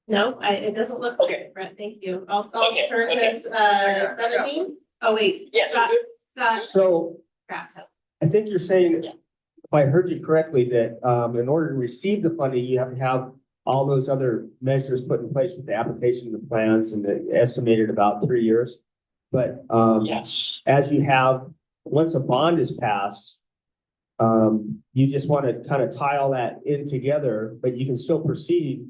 No, it doesn't look okay. Brett, thank you. I'll Okay, turn okay. this 17. Oh, wait. Yes. Scott, So Kraft has- I think you're saying, Yeah. if I heard you correctly, that in order to receive the funding, you have to have all those other measures put in place with the application, the plans, and the estimated about 3 years. But Yes. as you have, once a bond is passed, you just want to kind of tie all that in together, but you can still proceed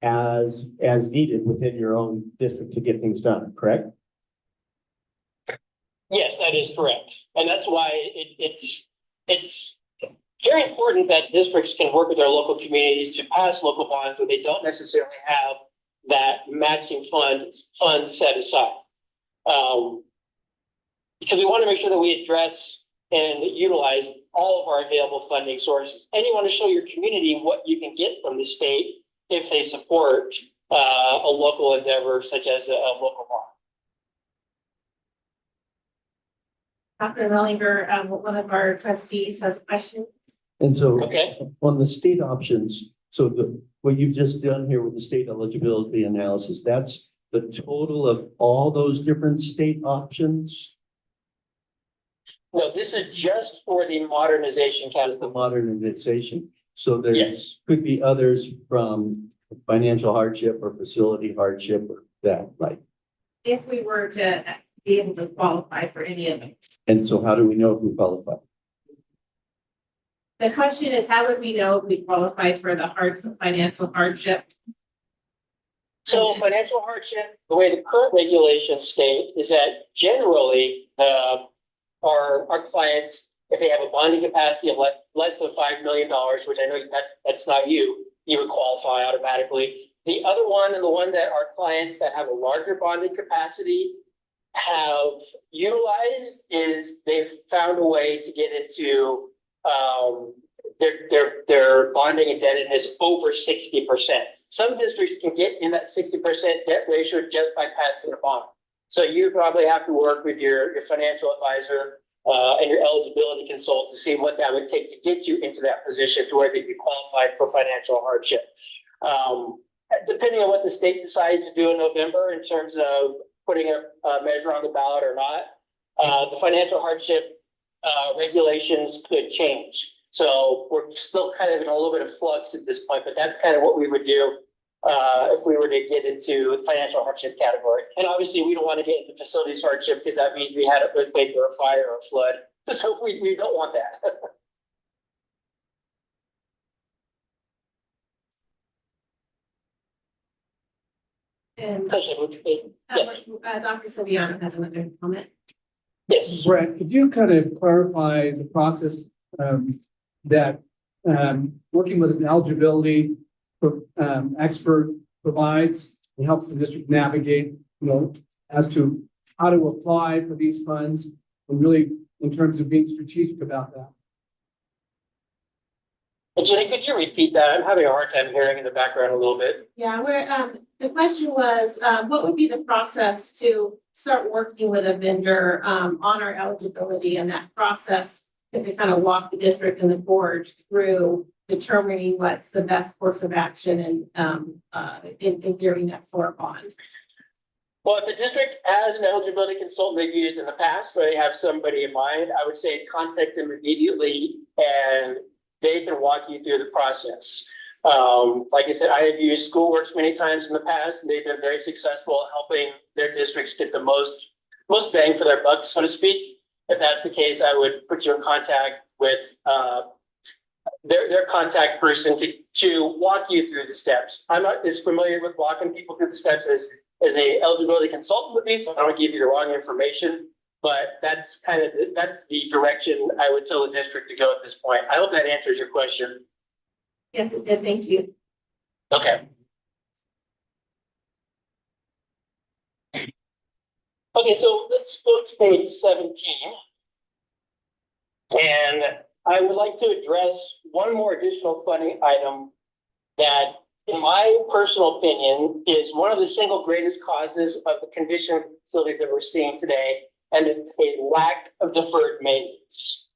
as needed within your own district to get things done, correct? Yes, that is correct. And that's why it's very important that districts can work with their local communities to pass local bonds where they don't necessarily have that matching funds set aside. Because we want to make sure that we address and utilize all of our available funding sources. And you want to show your community what you can get from the state if they support a local endeavor such as a local bond. Dr. Mellinger, one of our trustees has a question. And so Okay. on the state options, so what you've just done here with the state eligibility analysis, that's the total of all those different state options? No, this is just for the modernization As the category. modernization, so there Yes. could be others from financial hardship or facility hardship or that, right? If we were to be able to qualify for any of them. And so how do we know if we qualify? The question is, how would we know if we qualified for the financial hardship? So financial hardship, the way the current regulations state is that generally, our clients, if they have a bonding capacity of less than $5 million, which I know that's not you would qualify automatically. The other one, and the one that our clients that have a larger bonding capacity have utilized, is they've found a way to get into their bonding indebtedness over 60%. Some districts can get in that 60% debt ratio just by passing a bond. So you probably have to work with your financial advisor and your eligibility consultant to see what that would take to get you into that position to where they'd be qualified for financial hardship. Depending on what the state decides to do in November in terms of putting a measure on the ballot or not, the financial hardship regulations could change. So we're still kind of in a little bit of flux at this point, but that's kind of what we would do if we were to get into the financial hardship category. And obviously we don't want to get into facilities hardship because that means we had an earthquake or a fire or a flood. So we don't want that. And Yes. Dr. Silviano has another comment. Yes. Brett, could you kind of clarify the process that working with an eligibility expert provides and helps the district navigate, as to how to apply for these funds, and really in terms of being strategic about that? Jenny, could you repeat that? I'm having a hard time hearing in the background a little bit. Yeah, the question was, what would be the process to start working with a vendor on our eligibility, and that process to kind of walk the district and the board through determining what's the best course of action and in gearing up for a bond? Well, if the district has an eligibility consultant they've used in the past, or they have somebody in mind, I would say contact them immediately and they can walk you through the process. Like I said, I have used SchoolWorks many times in the past, and they've been very successful at helping their districts get the most bang for their buck, so to speak. If that's the case, I would put you in contact with their contact person to walk you through the steps. I'm not as familiar with walking people through the steps as a eligibility consultant would be, so I don't want to give you the wrong information. But that's the direction I would tell the district to go at this point. I hope that answers your question. Yes, it did. Thank you. Okay. Okay, so let's go to page 17. And I would like to address one more additional funding item that, in my personal opinion, is one of the single greatest causes of the condition facilities that we're seeing today, and it's a lack of deferred maintenance.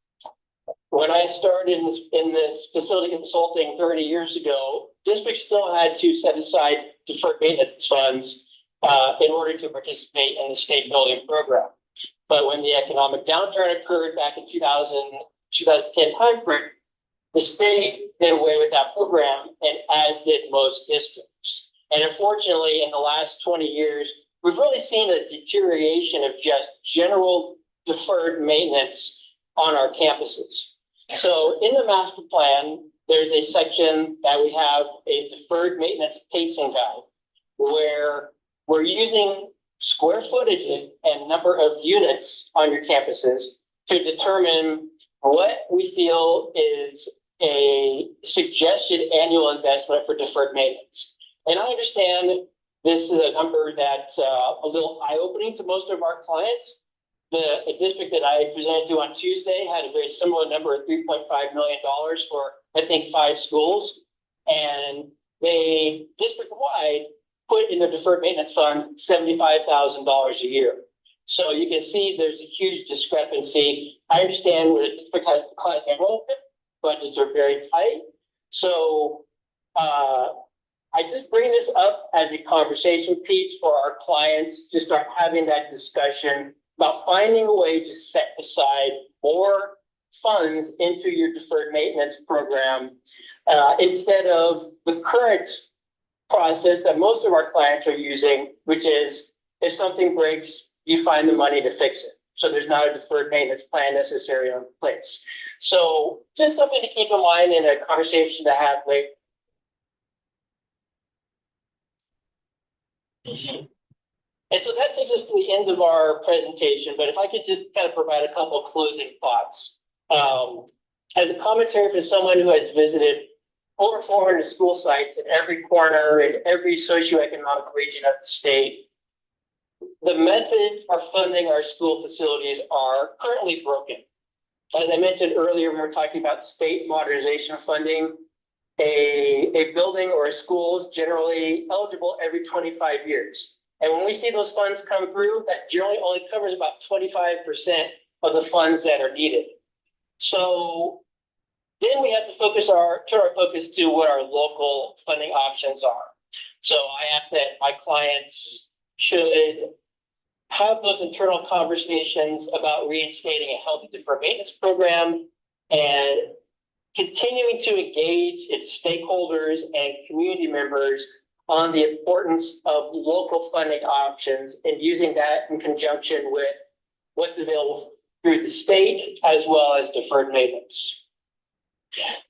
When I started in this facility consulting 30 years ago, districts still had to set aside deferred maintenance funds in order to participate in the state building program. But when the economic downturn occurred back in 2010 timeframe, the state did away with that program, and as did most districts. And unfortunately, in the last 20 years, we've really seen a deterioration of just general deferred maintenance on our campuses. So in the master plan, there's a section that we have a deferred maintenance pacing guide where we're using square footage and number of units on your campuses to determine what we feel is a suggested annual investment for deferred maintenance. And I understand this is a number that's a little eye-opening to most of our clients. The district that I presented to on Tuesday had a very similar number of $3.5 million for, I think, 5 schools. And they district-wide put in their deferred maintenance fund $75,000 a year. So you can see there's a huge discrepancy. I understand where the district has declined enrollment, budgets are very tight. So I just bring this up as a conversation piece for our clients to start having that discussion about finding a way to set aside more funds into your deferred maintenance program instead of the current process that most of our clients are using, which is if something breaks, you find the money to fix it. So there's not a deferred maintenance plan necessarily in place. So just something to keep in mind in a conversation to have later. And so that takes us to the end of our presentation, but if I could just kind of provide a couple of closing thoughts. As a commentary for someone who has visited over 400 school sites in every corner in every socioeconomic region of the state, the methods for funding our school facilities are currently broken. As I mentioned earlier, we were talking about state modernization funding. A building or a school is generally eligible every 25 years. And when we see those funds come through, that generally only covers about 25% of the funds that are needed. So then we have to turn our focus to what our local funding options are. So I ask that my clients should have those internal conversations about reinstating a healthy deferred maintenance program and continuing to engage its stakeholders and community members on the importance of local funding options and using that in conjunction with what's available through the state as well as deferred maintenance.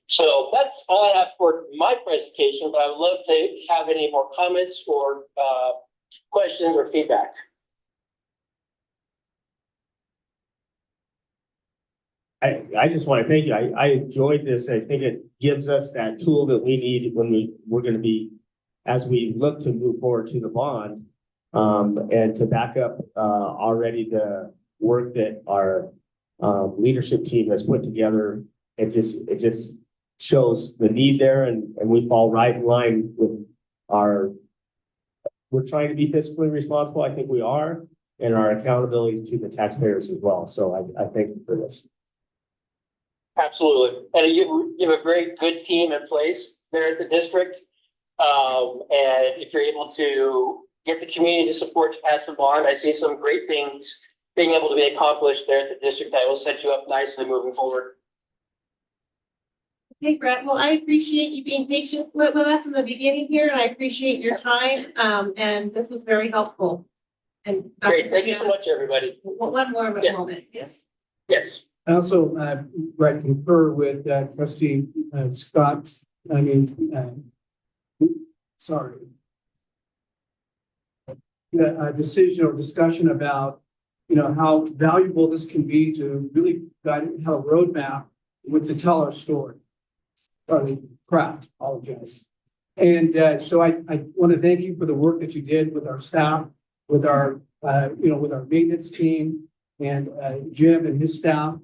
So that's all I have for my presentation, but I would love to have any more comments or questions or feedback. I just want to thank you. I enjoyed this. I think it gives us that tool that we need when we're going to be, as we look to move forward to the bond, and to back up already the work that our leadership team has put together. It just shows the need there, and we fall right in line with we're trying to be fiscally responsible. I think we are, and our accountability to the taxpayers as well. So I thank you for this. Absolutely. And you have a very good team in place there at the district. And if you're able to get the community to support to pass the bond, I see some great things being able to be accomplished there at the district that will set you up nicely moving forward. Okay, Brett. Well, I appreciate you being patient with us in the beginning here, and I appreciate your time. And this was very helpful. And great. Thank you so much, everybody. One more moment. Yes. Yes. I also, Brett, concur with Trustee Scott. A decision or discussion about, how valuable this can be to really guide, have a roadmap to tell our story. Apologize. And so I want to thank you for the work that you did with our staff, with our, with our maintenance team, and Jim and his staff.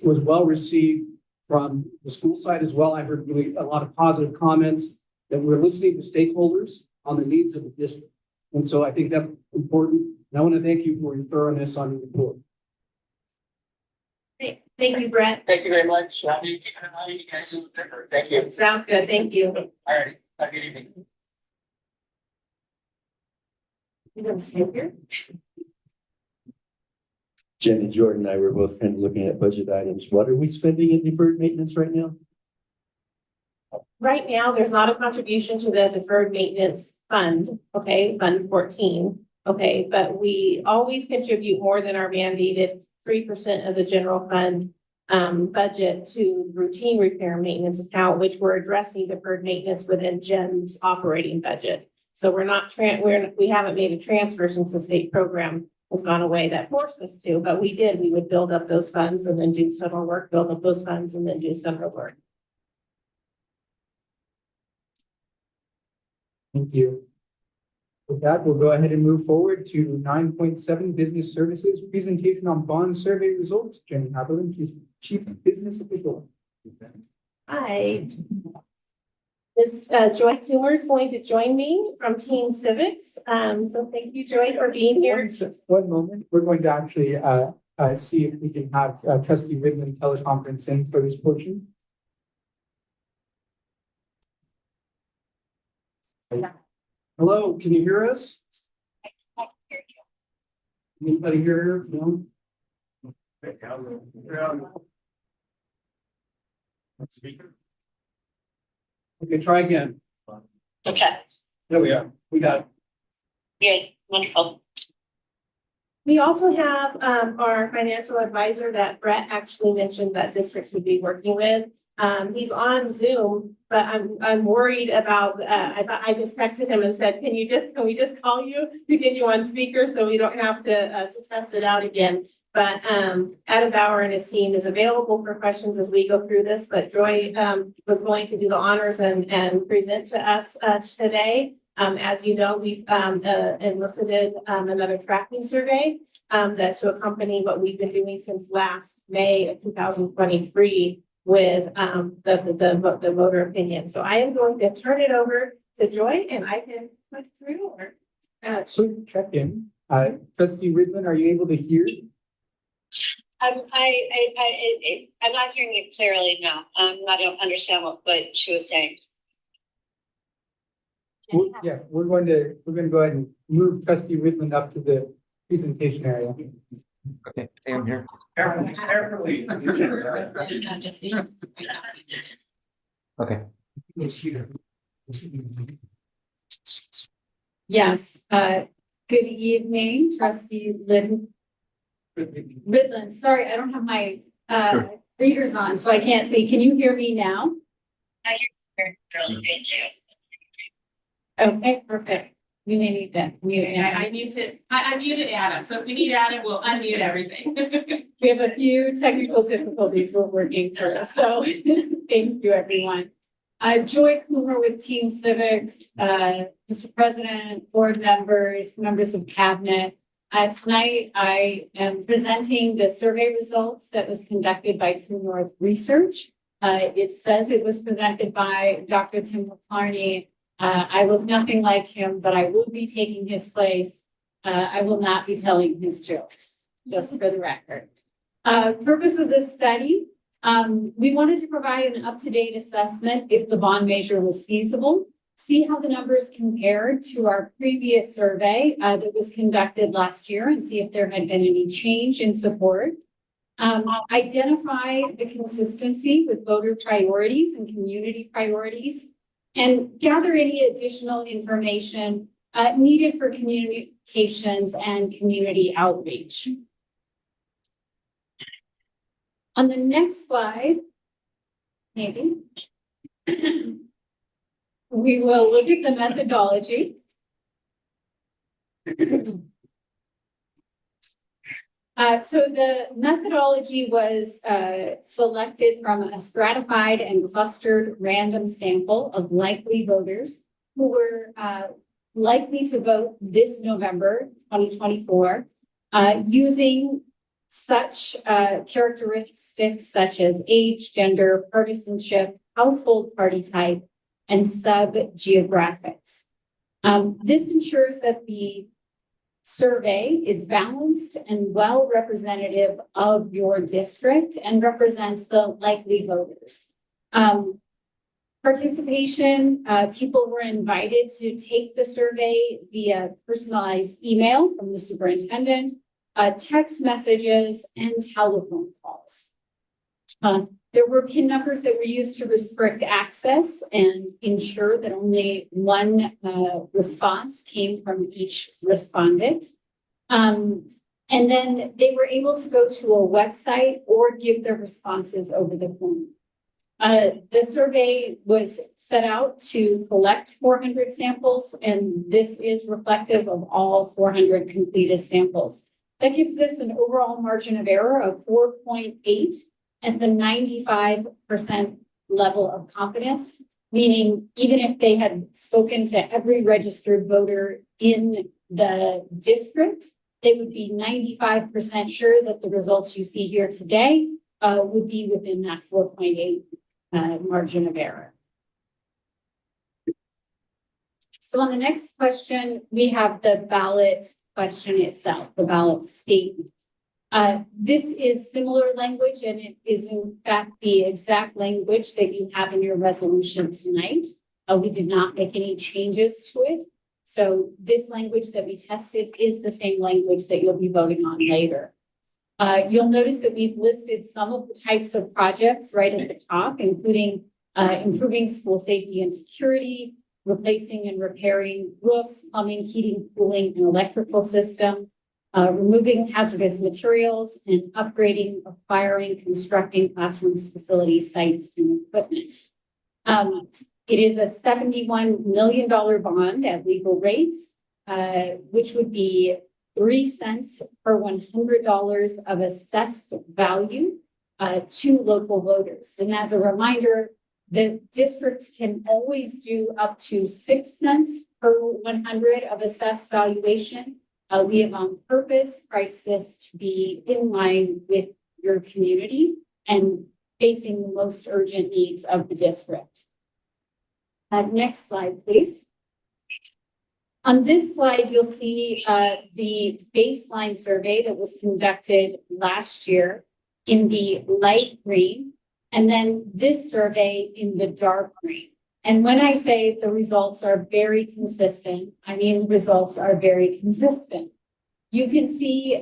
Was well received from the school side as well. I heard really a lot of positive comments that we're listening to stakeholders on the needs of the district. And so I think that's important. And I want to thank you for your thoroughness on your report. Great. Thank you, Brett. Thank you very much. I'll be keeping an eye on you guys in the paper. Thank you. Sounds good. Thank you. All right. Have a good evening. You gonna stay here? Jen and Jordan and I were both kind of looking at budget items. What are we spending in deferred maintenance right now? Right now, there's not a contribution to the deferred maintenance fund, okay, Fund 14. Okay, but we always contribute more than our mandated 3% of the general fund budget to routine repair and maintenance account, which we're addressing deferred maintenance within Jen's operating budget. So we're not, we haven't made a transfer since the state program has gone away that forced us to, but we did. We would build up those funds and then do summer work, build up those funds and then do summer work. Thank you. With that, we'll go ahead and move forward to 9.7 Business Services Presentation on Bond Survey Results. Jenny Haberlin, Chief Business Official. Hi. Ms. Joy Kummer is going to join me from Team Civics. So thank you, Joy, for being here. One moment. We're going to actually see if we can have Trustee Ridley teleconference in for this portion. Hello, can you hear us? Anybody hear her? No? Okay, try again. Okay, There we are. We got it. good, wonderful. We also have our financial advisor that Brett actually mentioned that districts would be working with. He's on Zoom, but I'm worried about, I just texted him and said, can we just call you to get you on speaker so we don't have to test it out again. But Adam Bauer and his team is available for questions as we go through this, but Joy was going to do the honors and present to us today. As you know, we've enlisted another tracking survey that to accompany what we've been doing since last May of 2023 with the voter opinion. So I am going to turn it over to Joy and I can put through or. Quick check in. Trustee Ridlin, are you able to hear? I'm not hearing it clearly now. I don't understand what she was saying. Yeah, we're going to go ahead and move Trustee Ridlin up to the presentation area. Okay, Sam here. Carefully. Okay. Yes, good evening, Trustee Ridlin. Sorry, I don't have my readers on, so I can't see. Can you hear me now? I hear you fairly good too. Okay, perfect. You may need to mute. I muted Adam, so if you need Adam, we'll unmute everything. We have a few technical difficulties we're working through, so thank you, everyone. Joy Kummer with Team Civics, Mr. President, board members, members of cabinet. Tonight, I am presenting the survey results that was conducted by True North Research. It says it was presented by Dr. Tim McClarney. I look nothing like him, but I will be taking his place. I will not be telling his jokes, just for the record. Purpose of this study, we wanted to provide an up-to-date assessment if the bond measure was feasible, see how the numbers compared to our previous survey that was conducted last year and see if there had been any change in support. Identify the consistency with voter priorities and community priorities, and gather any additional information needed for communications and community outreach. On the next slide, maybe, we will look at the methodology. So the methodology was selected from a stratified and clustered random sample of likely voters who were likely to vote this November 2024 using such characteristics such as age, gender, partisanship, household party type, and sub-geographics. This ensures that the survey is balanced and well representative of your district and represents the likely voters. Participation, people were invited to take the survey via personalized email from the superintendent. text messages, and telephone calls. There were PIN numbers that were used to restrict access and ensure that only one response came from each respondent. And then they were able to go to a website or give their responses over the phone. The survey was set out to collect 400 samples, and this is reflective of all 400 completed samples. That gives us an overall margin of error of 4.8 at the 95% level of confidence, meaning even if they had spoken to every registered voter in the district, they would be 95% sure that the results you see here today would be within that 4.8 margin of error. So on the next question, we have the ballot question itself, the ballot statement. This is similar language, and it is in fact the exact language that you have in your resolution tonight. We did not make any changes to it. So this language that we tested is the same language that you'll be voting on later. You'll notice that we've listed some of the types of projects right at the top, including improving school safety and security, replacing and repairing roofs, plumbing, heating, cooling, and electrical system, removing hazardous materials, and upgrading, acquiring, constructing classrooms, facilities, sites, and equipment. It is a $71 million bond at legal rates, which would be 3 cents per $100 of assessed value to local voters. And as a reminder, the district can always do up to 6 cents per 100 of assessed valuation. We have on purpose priced this to be in line with your community and facing the most urgent needs of the district. Next slide, please. On this slide, you'll see the baseline survey that was conducted last year in the light green, and then this survey in the dark green. And when I say the results are very consistent, I mean results are very consistent. You can see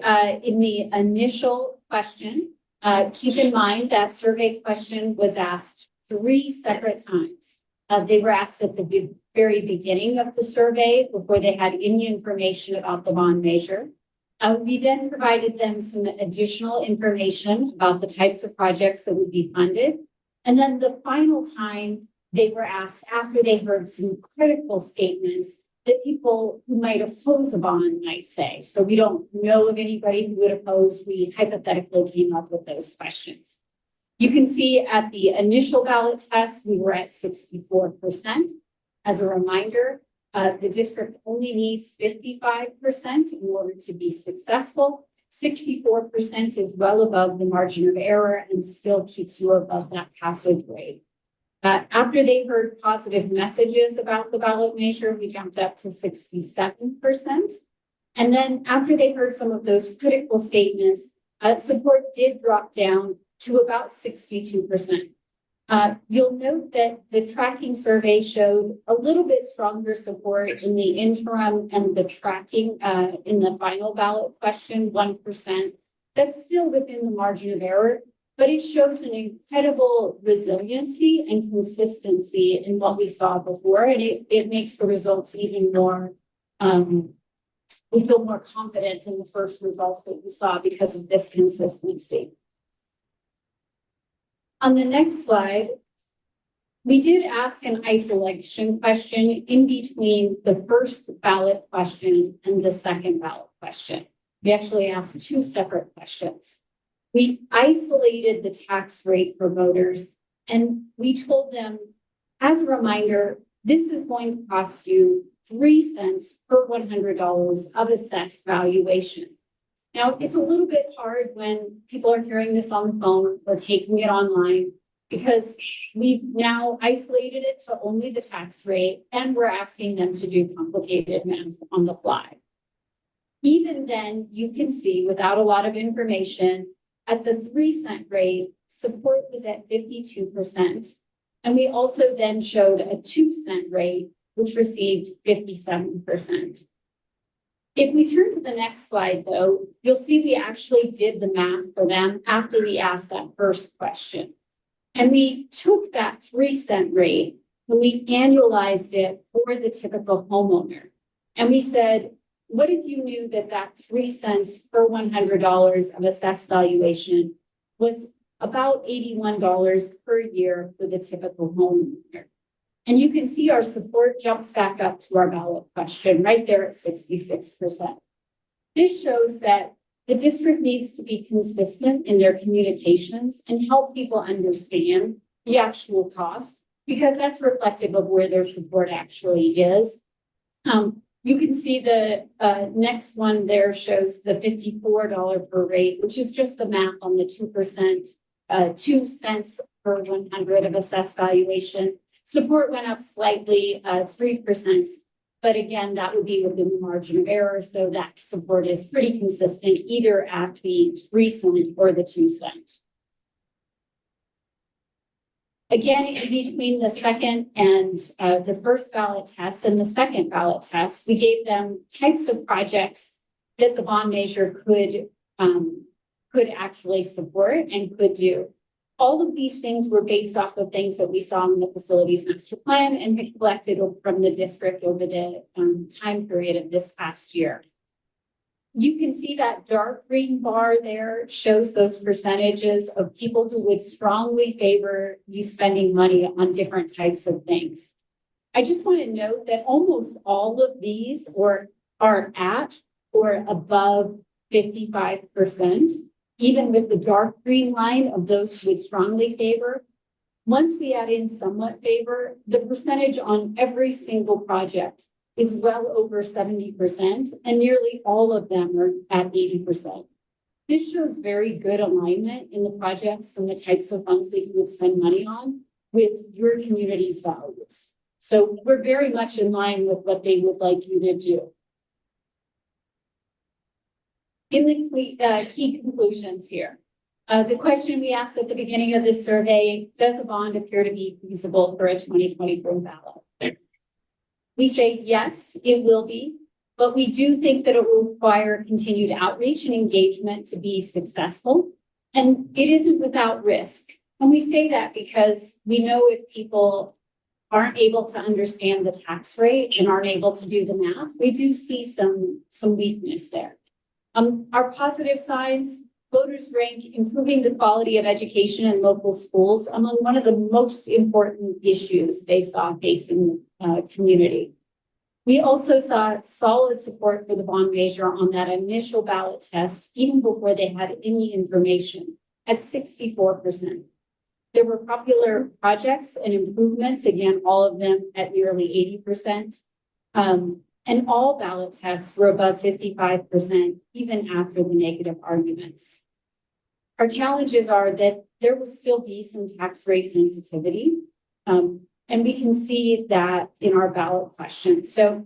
in the initial question, keep in mind that survey question was asked 3 separate times. They were asked at the very beginning of the survey before they had any information about the bond measure. We then provided them some additional information about the types of projects that would be funded. And then the final time they were asked after they heard some critical statements that people who might oppose a bond might say. So we don't know of anybody who would oppose. We hypothetically came up with those questions. You can see at the initial ballot test, we were at 64%. As a reminder, the district only needs 55% in order to be successful. 64% is well above the margin of error and still keeps you above that passage rate. After they heard positive messages about the ballot measure, we jumped up to 67%. And then after they heard some of those critical statements, support did drop down to about 62%. You'll note that the tracking survey showed a little bit stronger support in the interim and the tracking in the final ballot question, 1%. That's still within the margin of error, but it shows an incredible resiliency and consistency in what we saw before, and it makes the results even more, we feel more confident in the first results that we saw because of this consistency. On the next slide, we did ask an isolation question in between the first ballot question and the second ballot question. We actually asked 2 separate questions. We isolated the tax rate for voters, and we told them, as a reminder, this is going to cost you 3 cents per $100 of assessed valuation. Now, it's a little bit hard when people are hearing this on the phone or taking it online because we've now isolated it to only the tax rate and we're asking them to do complicated math on the fly. Even then, you can see without a lot of information, at the 3 cent rate, support was at 52%. And we also then showed a 2 cent rate, which received 57%. If we turn to the next slide, though, you'll see we actually did the math for them after we asked that first question. And we took that 3-cent rate and we annualized it for the typical homeowner. And we said, what if you knew that that 3 cents per $100 of assessed valuation was about $81 per year for the typical homeowner? And you can see our support jumps back up to our ballot question right there at 66%. This shows that the district needs to be consistent in their communications and help people understand the actual cost, because that's reflective of where their support actually is. You can see the next one there shows the $54 per rate, which is just the math on the 2%, 2 cents per 100 of assessed valuation. Support went up slightly, 3%, but again, that would be within the margin of error. So that support is pretty consistent, either at the 3 cent or the 2 cent. Again, in between the second and the first ballot test and the second ballot test, we gave them types of projects that the bond measure could actually support and could do. All of these things were based off of things that we saw in the facilities master plan and had collected from the district over the time period of this past year. You can see that dark green bar there shows those percentages of people who would strongly favor you spending money on different types of things. I just want to note that almost all of these are at or above 55%. Even with the dark green line of those who would strongly favor. Once we add in somewhat favor, the percentage on every single project is well over 70%, and nearly all of them are at 80%. This shows very good alignment in the projects and the types of funds that you would spend money on with your community's values. So we're very much in line with what they would like you to do. In the key conclusions here, the question we asked at the beginning of this survey, does a bond appear to be feasible for a 2024 ballot? We say yes, it will be, but we do think that it will require continued outreach and engagement to be successful, and it isn't without risk. And we say that because we know if people aren't able to understand the tax rate and aren't able to do the math, we do see some weakness there. Our positive signs, voters rank improving the quality of education in local schools among one of the most important issues they saw facing the community. We also saw solid support for the bond measure on that initial ballot test, even before they had any information, at 64%. There were popular projects and improvements, again, all of them at nearly 80%. And all ballot tests were above 55%, even after the negative arguments. Our challenges are that there will still be some tax rate sensitivity, and we can see that in our ballot question. So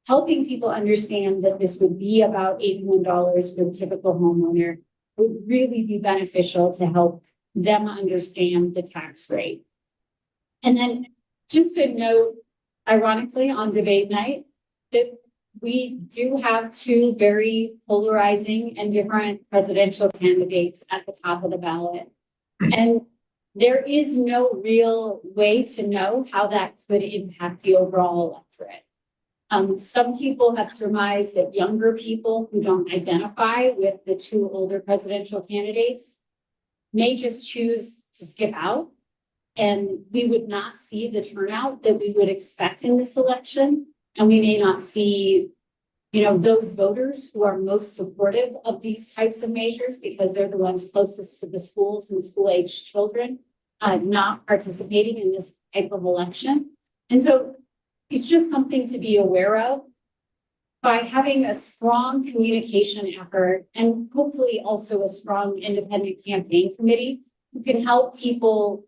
helping people understand that this would be about $81 for the typical homeowner would really be beneficial to help them understand the tax rate. And then just a note, ironically, on debate night, that we do have two very polarizing and different presidential candidates at the top of the ballot. And there is no real way to know how that could impact the overall electorate. Some people have surmised that younger people who don't identify with the two older presidential candidates may just choose to skip out, and we would not see the turnout that we would expect in this election. And we may not see, those voters who are most supportive of these types of measures because they're the ones closest to the schools and school-aged children, not participating in this type of election. And so it's just something to be aware of. By having a strong communication effort and hopefully also a strong independent campaign committee who can help people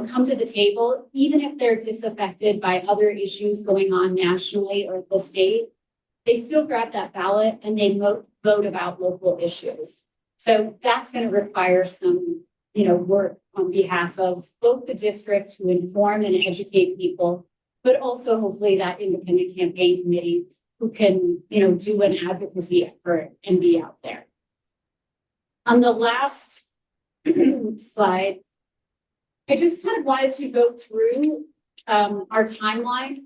come to the table, even if they're disaffected by other issues going on nationally or at the state, they still grab that ballot and they vote about local issues. So that's going to require some, work on behalf of both the district to inform and educate people, but also hopefully that independent campaign committee who can, do an advocacy effort and be out there. On the last slide, I just kind of wanted to go through our timeline.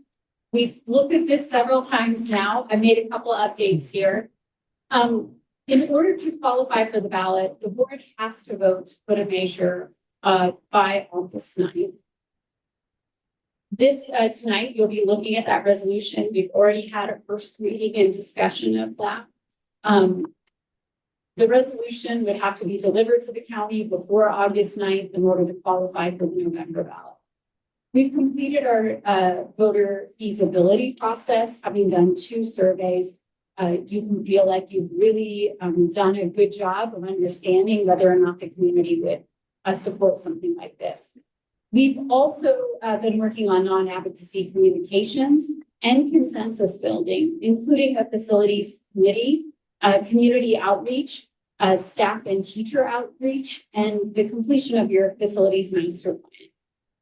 We've looked at this several times now. I made a couple of updates here. In order to qualify for the ballot, the board has to vote to put a measure by August 9th. This tonight, you'll be looking at that resolution. We've already had a first reading and discussion of that. The resolution would have to be delivered to the county before August 9th in order to qualify for the November ballot. We've completed our voter feasibility process, having done 2 surveys. You can feel like you've really done a good job of understanding whether or not the community would support something like this. We've also been working on non-advocacy communications and consensus building, including a facilities committee, community outreach, staff and teacher outreach, and the completion of your facilities master plan.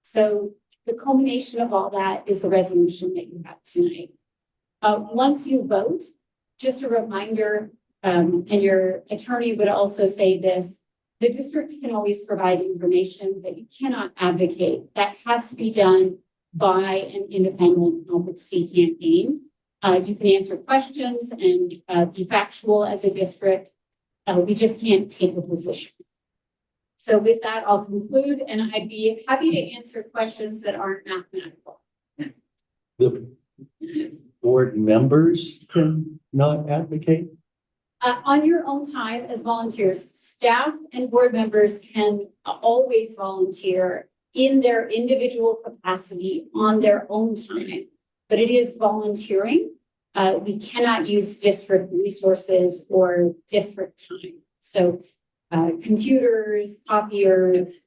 So the culmination of all that is the resolution that you have tonight. Once you vote, just a reminder, and your attorney would also say this, the district can always provide information, but you cannot advocate. That has to be done by an independent advocacy campaign. You can answer questions and be factual as a district. We just can't take a position. So with that, I'll conclude, and I'd be happy to answer questions that aren't mathematical. The board members can not advocate? On your own time as volunteers, staff and board members can always volunteer in their individual capacity on their own time, but it is volunteering. We cannot use district resources or district time. So computers, copiers,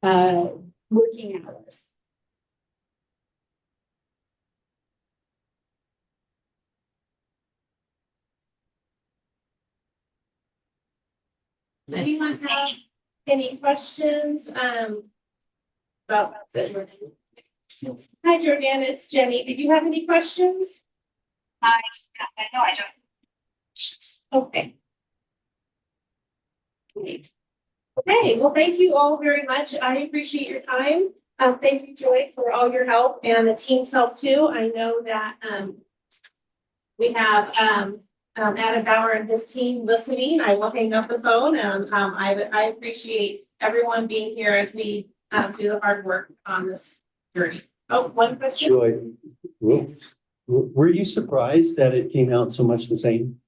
working hours. Does anyone have any questions about this? Hi, Jordana, it's Jenny. Did you have any questions? No, I don't. Okay. Great. Okay, well, thank you all very much. I appreciate your time. Thank you, Joy, for all your help and the team's help too. I know that we have Adam Bauer and his team listening. I will hang up the phone, and I appreciate everyone being here as we do the hard work on this journey. Oh, one question. Joy, were you surprised that it came out so much the same?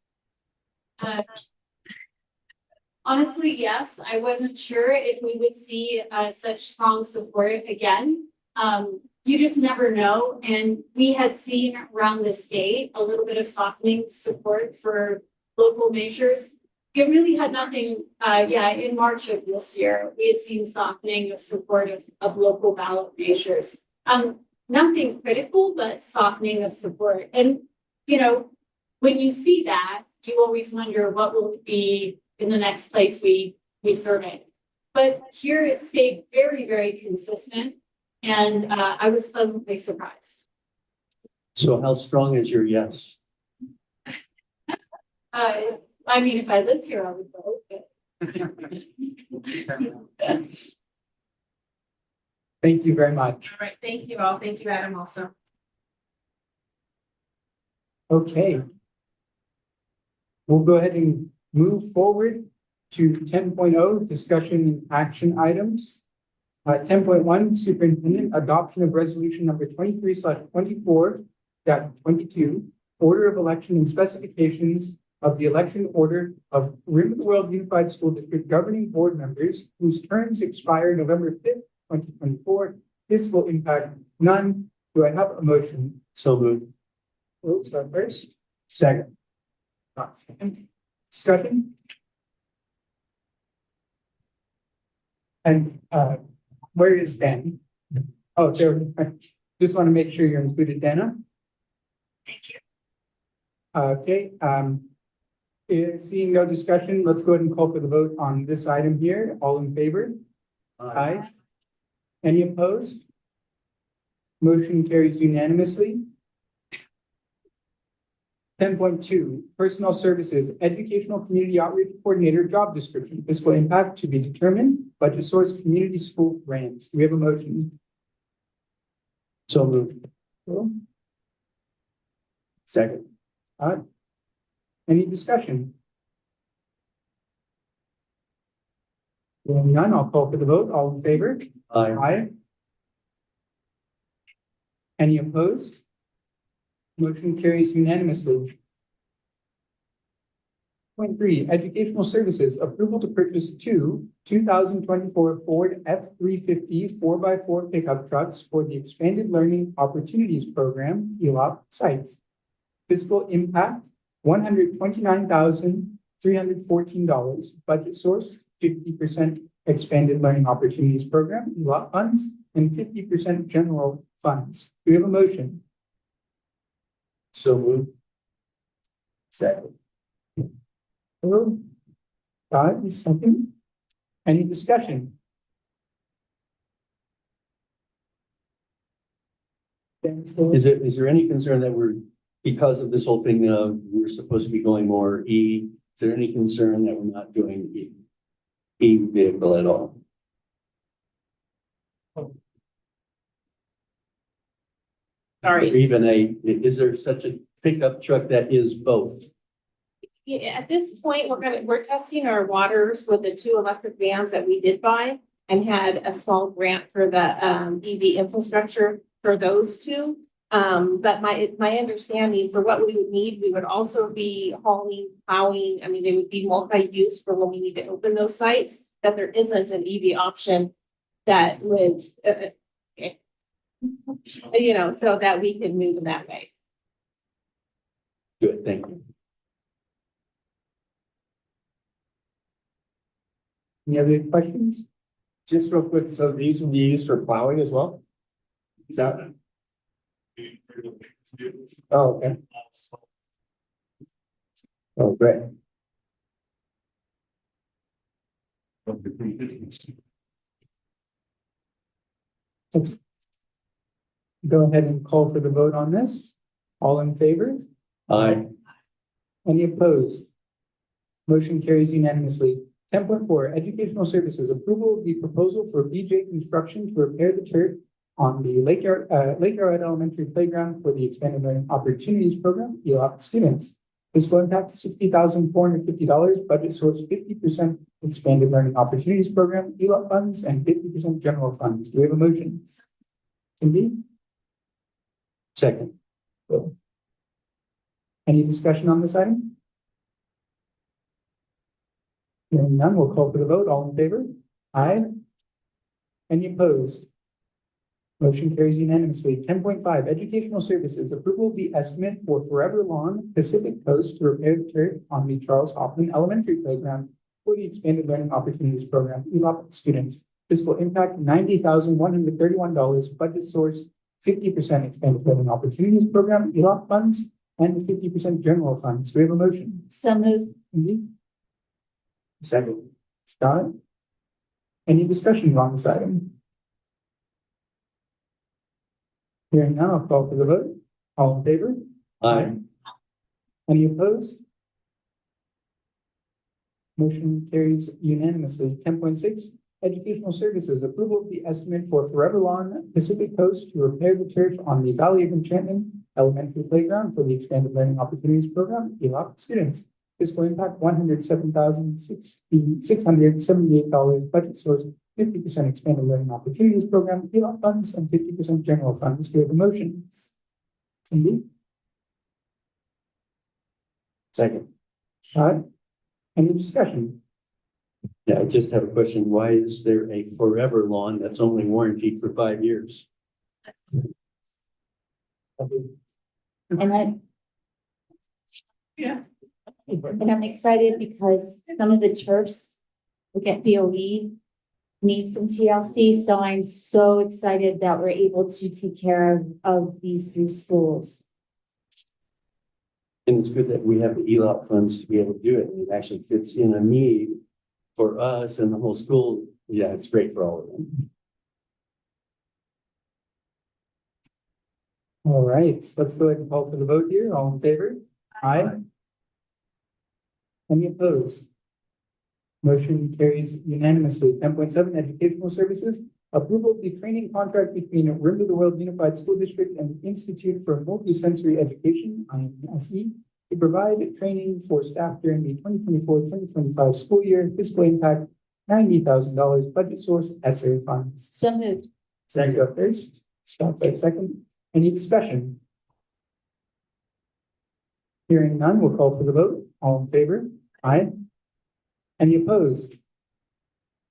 Honestly, yes. I wasn't sure if we would see such strong support again. You just never know. And we had seen around the state a little bit of softening support for local measures. It really had nothing, in March of this year, we had seen softening of support of local ballot measures. Nothing critical, but softening of support. And, when you see that, you always wonder what will it be in the next place we survey. But here it stayed very, very consistent. And I was pleasantly surprised. So how strong is your yes? I mean, if I lived here, I would vote. But... Thank you very much. All right, thank you all. Thank you, Adam, also. Okay. We'll go ahead and move forward to 10.0, discussion and action items. 10.1, Superintendent, adoption of resolution number 23/24-22, order of election and specifications of the election order of Rim of the World Unified School District governing board members whose terms expire November 5th, 2024. This will impact none. Do I have a motion? So moved. We'll start first. Second. Second. Discussion? And where is Dan? Oh, there. Just want to make sure you're included, Dana. Thank you. Okay. Seeing no discussion, let's go ahead and call for the vote on this item here. All in favor? Aye. Any opposed? Motion carries unanimously. 10.2, Personnel Services, Educational Community Outreach Coordinator, job description, fiscal impact to be determined, budget source, community school grants. Do we have a motion? So moved. Bill? Second. Any discussion? Hearing none, I'll call for the vote. All in favor? Aye. Aye. Any opposed? Motion carries unanimously. Point 3, Educational Services, approval to purchase two 2024 Ford F-350 4x4 pickup trucks for the Expanded Learning Opportunities Program, ELOP sites. Fiscal impact, $129,314. Budget source, 50% Expanded Learning Opportunities Program, ELOP funds, and 50% general funds. Do we have a motion? So moved. Second. Hello? Todd, second. Any discussion? Is there any concern that because of this whole thing, we're supposed to be going more E? Is there any concern that we're not doing E vehicle at all? Sorry. Or even is there such a pickup truck that is both? Yeah, at this point, we're testing our waters with the 2 electric vans that we did buy and had a small grant for the EV infrastructure for those 2. But my understanding for what we would need, we would also be hauling, plowing. I mean, they would be multi-use for when we need to open those sites, that there isn't an EV option that would, so that we can move in that way. Good, thank you. Any other questions? Just real quick, so these will be used for plowing as well? Is that? Oh, okay. Oh, great. Go ahead and call for the vote on this. All in favor? Aye. Any opposed? Motion carries unanimously. 10.4, Educational Services, approval of the proposal for BJ Construction to repair the turf on the Lake Arrowhead Elementary Playground for the Expanded Learning Opportunities Program, ELOP students. Fiscal impact, $60,450. Budget source, 50% Expanded Learning Opportunities Program, ELOP funds, and 50% general funds. Do we have a motion? Cindy? Second. Bill? Any discussion on this item? Hearing none, we'll call for the vote. All in favor? Aye. Any opposed? Motion carries unanimously. 10.5, Educational Services, approval of the estimate for Forever Lawn Pacific Coast to repair the turf on the Charles Hoffman Elementary Playground for the Expanded Learning Opportunities Program, ELOP students. Fiscal impact, $90,131. Budget source, 50% Expanded Learning Opportunities Program, ELOP funds, and 50% general funds. Do we have a motion? So moved. Cindy? Second. Scott? Any discussion on this item? Hearing none, I'll call for the vote. All in favor? Aye. Any opposed? Motion carries unanimously. 10.6, Educational Services, approval of the estimate for Forever Lawn Pacific Coast to repair the turf on the Valley of Enchantment Elementary Playground for the Expanded Learning Opportunities Program, ELOP students. Fiscal impact, $107,678. Budget source, 50% Expanded Learning Opportunities Program, ELOP funds, and 50% general funds. Do we have a motion? Cindy? Second. Scott? Any discussion? Yeah, I just have a question. Why is there a Forever Lawn that's only warranted for 5 years? And I'm excited because some of the turfs look at BOE need some TLC, so I'm so excited that we're able to take care of these 3 schools. And it's good that we have the ELOP funds to be able to do it. It actually fits in a need for us and the whole school. Yeah, it's great for all of them. All right, let's go ahead and call for the vote here. All in favor? Aye. Any opposed? Motion carries unanimously. 10.7 educational services. Approval of the training contract between Rim of the World Unified School District and the Institute for Multisensory Education, IMSE, to provide training for staff during the 2024-2025 school year. Fiscal impact, $90,000. Budget source, ESSER funds. So moved. Second up first, Scott by second. Any discussion? Hearing none, we'll call for the vote. All in favor? Aye. Any opposed?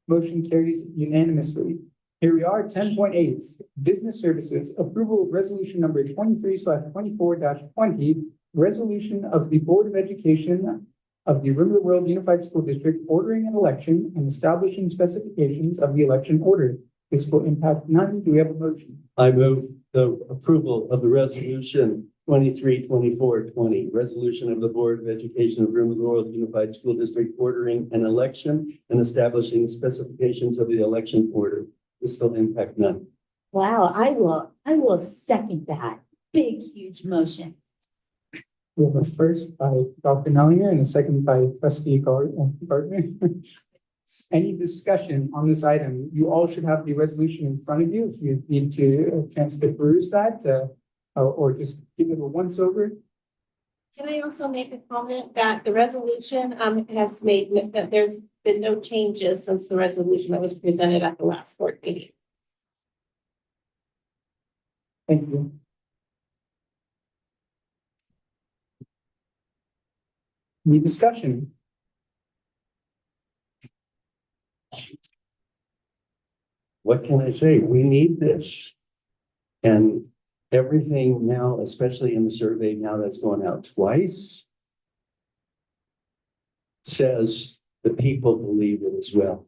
Motion carries unanimously. Here we are, 10.8, business services, approval of resolution number 23/24-20, resolution of the Board of Education of the Rim of the World Unified School District ordering an election and establishing specifications of the election order. Fiscal impact none. Do we have a motion? I move the approval of the resolution 23/24/20, resolution of the Board of Education of Rim of the World Unified School District ordering an election and establishing specifications of the election order. Fiscal impact none. Wow, I will second that. Big, huge motion. We have a first by Dr. Nellinger and a second by Trustee Gardner. Any discussion on this item? You all should have the resolution in front of you if you need to chance to peruse that, or just give it a once over. Can I also make a comment that the resolution has made, that there's been no changes since the resolution that was presented at the last board meeting. Thank you. Any discussion? What can I say? We need this. And everything now, especially in the survey now that's gone out twice, says the people believe it as well.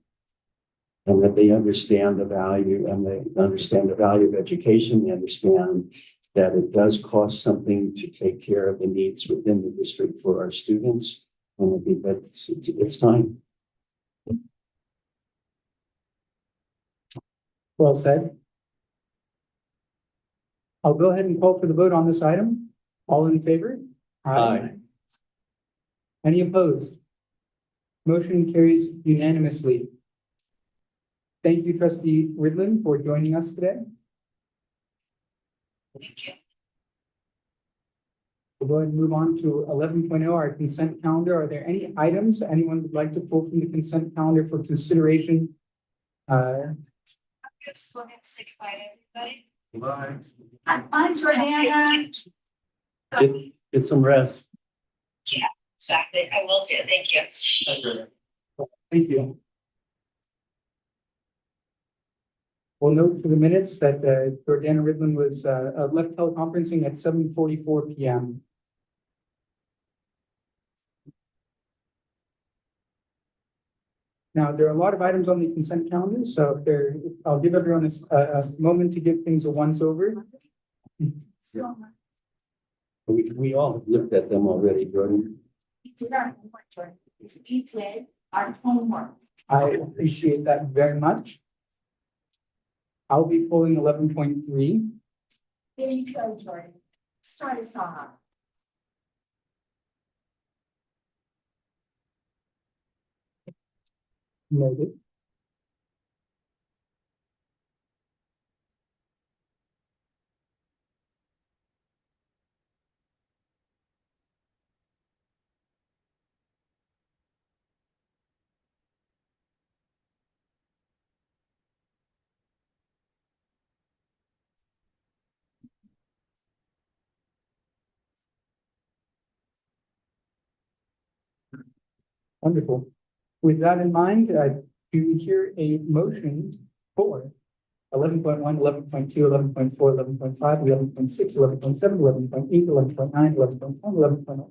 And that they understand the value, and they understand the value of education. They understand that it does cost something to take care of the needs within the district for our students. And I think that it's time. Well said. I'll go ahead and call for the vote on this item. All in favor? Aye. Any opposed? Motion carries unanimously. Thank you, Trustee Ridlin, for joining us today. Thank you. We'll go ahead and move on to 11.0, our consent calendar. Are there any items anyone would like to pull from the consent calendar for consideration? Just want to say goodbye to everybody. Bye. I'm Jordana. Get some rest. Exactly. I will do. Thank you. Thank you. We'll note for the minutes that Jordana Ridlin was left teleconferencing at 7:44 p.m. Now, there are a lot of items on the consent calendar, so I'll give everyone a moment to give things a once over. We all looked at them already, Jordan. We did our homework, Jordan. We did our homework. I appreciate that very much. I'll be pulling 11.3. There you go, Jordan. Start us off. Noted. Wonderful. With that in mind, do we hear a motion for 11.1, 11.2, 11.4, 11.5, 11.6, 11.7, 11.8, 11.9, 11.10,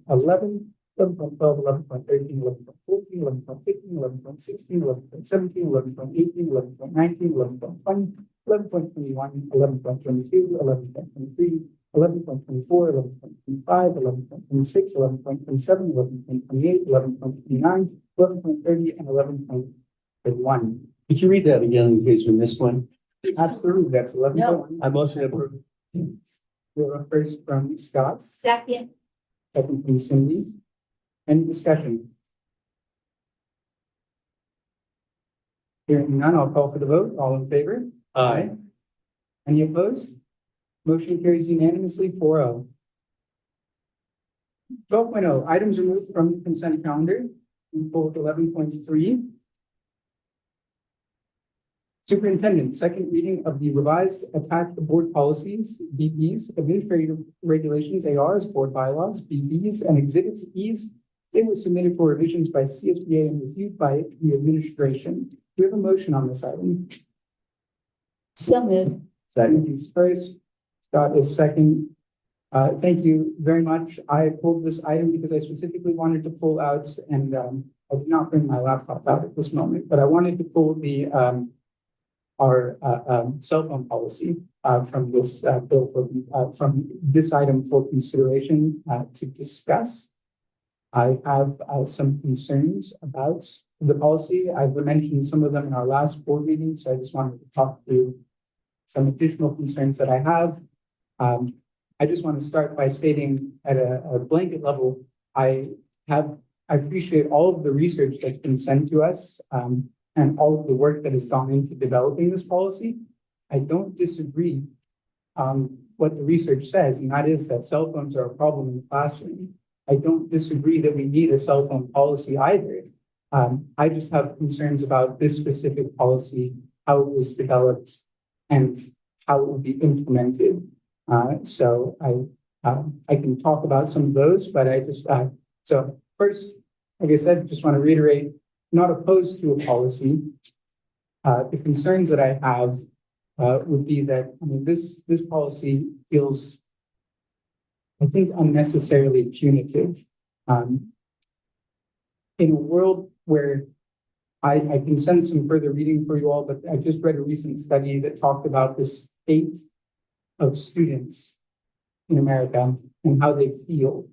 11.11, 11.12, 11.13, 11.14, 11.15, 11.16, 11.17, 11.18, 11.19, 11.20, 11.21, 11.22, 11.23, 11.24, 11.25, 11.26, 11.27, 11.28, 11.29, 11.30, and 11.31. Could you read that again in case we missed one? Absolutely, that's 11.1. I motion to approve. We have a first from Scott, Second. second from Cindy. Any discussion? Hearing none, I'll call for the vote. All in favor? Aye. Any opposed? Motion carries unanimously 4-0. 12.0, items removed from the consent calendar. We pulled 11.3. Superintendent, second reading of the revised attached board policies, BPs, administrative regulations, ARs, board bylaws, BBs, and exhibits Es. They were submitted for revisions by CSBA and reviewed by the administration. Do we have a motion on this item? So moved. Second is first. Scott is second. Thank you very much. I pulled this item because I specifically wanted to pull out, and I did not bring my laptop out at this moment, but I wanted to pull the our cell phone policy from this bill from this item for consideration to discuss. I have some concerns about the policy. I've mentioned some of them in our last board meeting, so I just wanted to talk through some additional concerns that I have. I just want to start by stating at a blanket level, I appreciate all of the research that's been sent to us and all of the work that has gone into developing this policy. I don't disagree what the research says, and that is that cell phones are a problem in the classroom. I don't disagree that we need a cell phone policy either. I just have concerns about this specific policy, how it was developed, and how it will be implemented. So I can talk about some of those, but I just, so first, like I said, just want to reiterate, not opposed to a policy. The concerns that I have would be that, I mean, this policy feels, I think, unnecessarily punitive. In a world where I can send some further reading for you all, but I just read a recent study that talked about the state of students in America and how they feel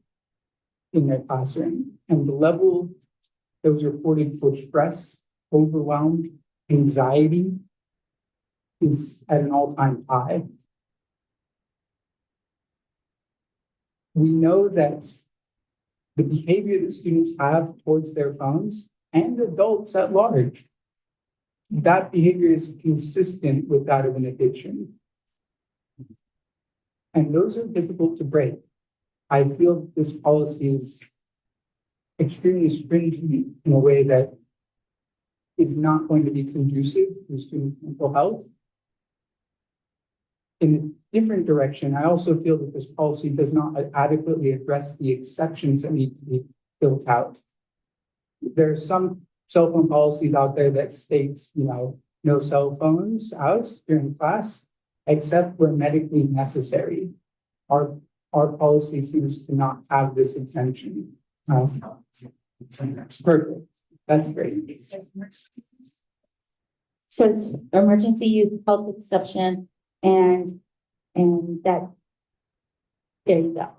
in their classroom, and the level that was reported for stress, overwhelmed, anxiety is at an all-time high. We know that the behavior that students have towards their phones and adults at large, that behavior is consistent with that of an addiction. And those are difficult to break. I feel this policy is extremely stringent in a way that is not going to be conducive to student mental health. In a different direction, I also feel that this policy does not adequately address the exceptions that need to be built out. There are some cell phone policies out there that states, no cell phones out during class, except where medically necessary. Our policy seems to not have this exemption. Perfect. That's great. Says emergency use health exception and that, there you go.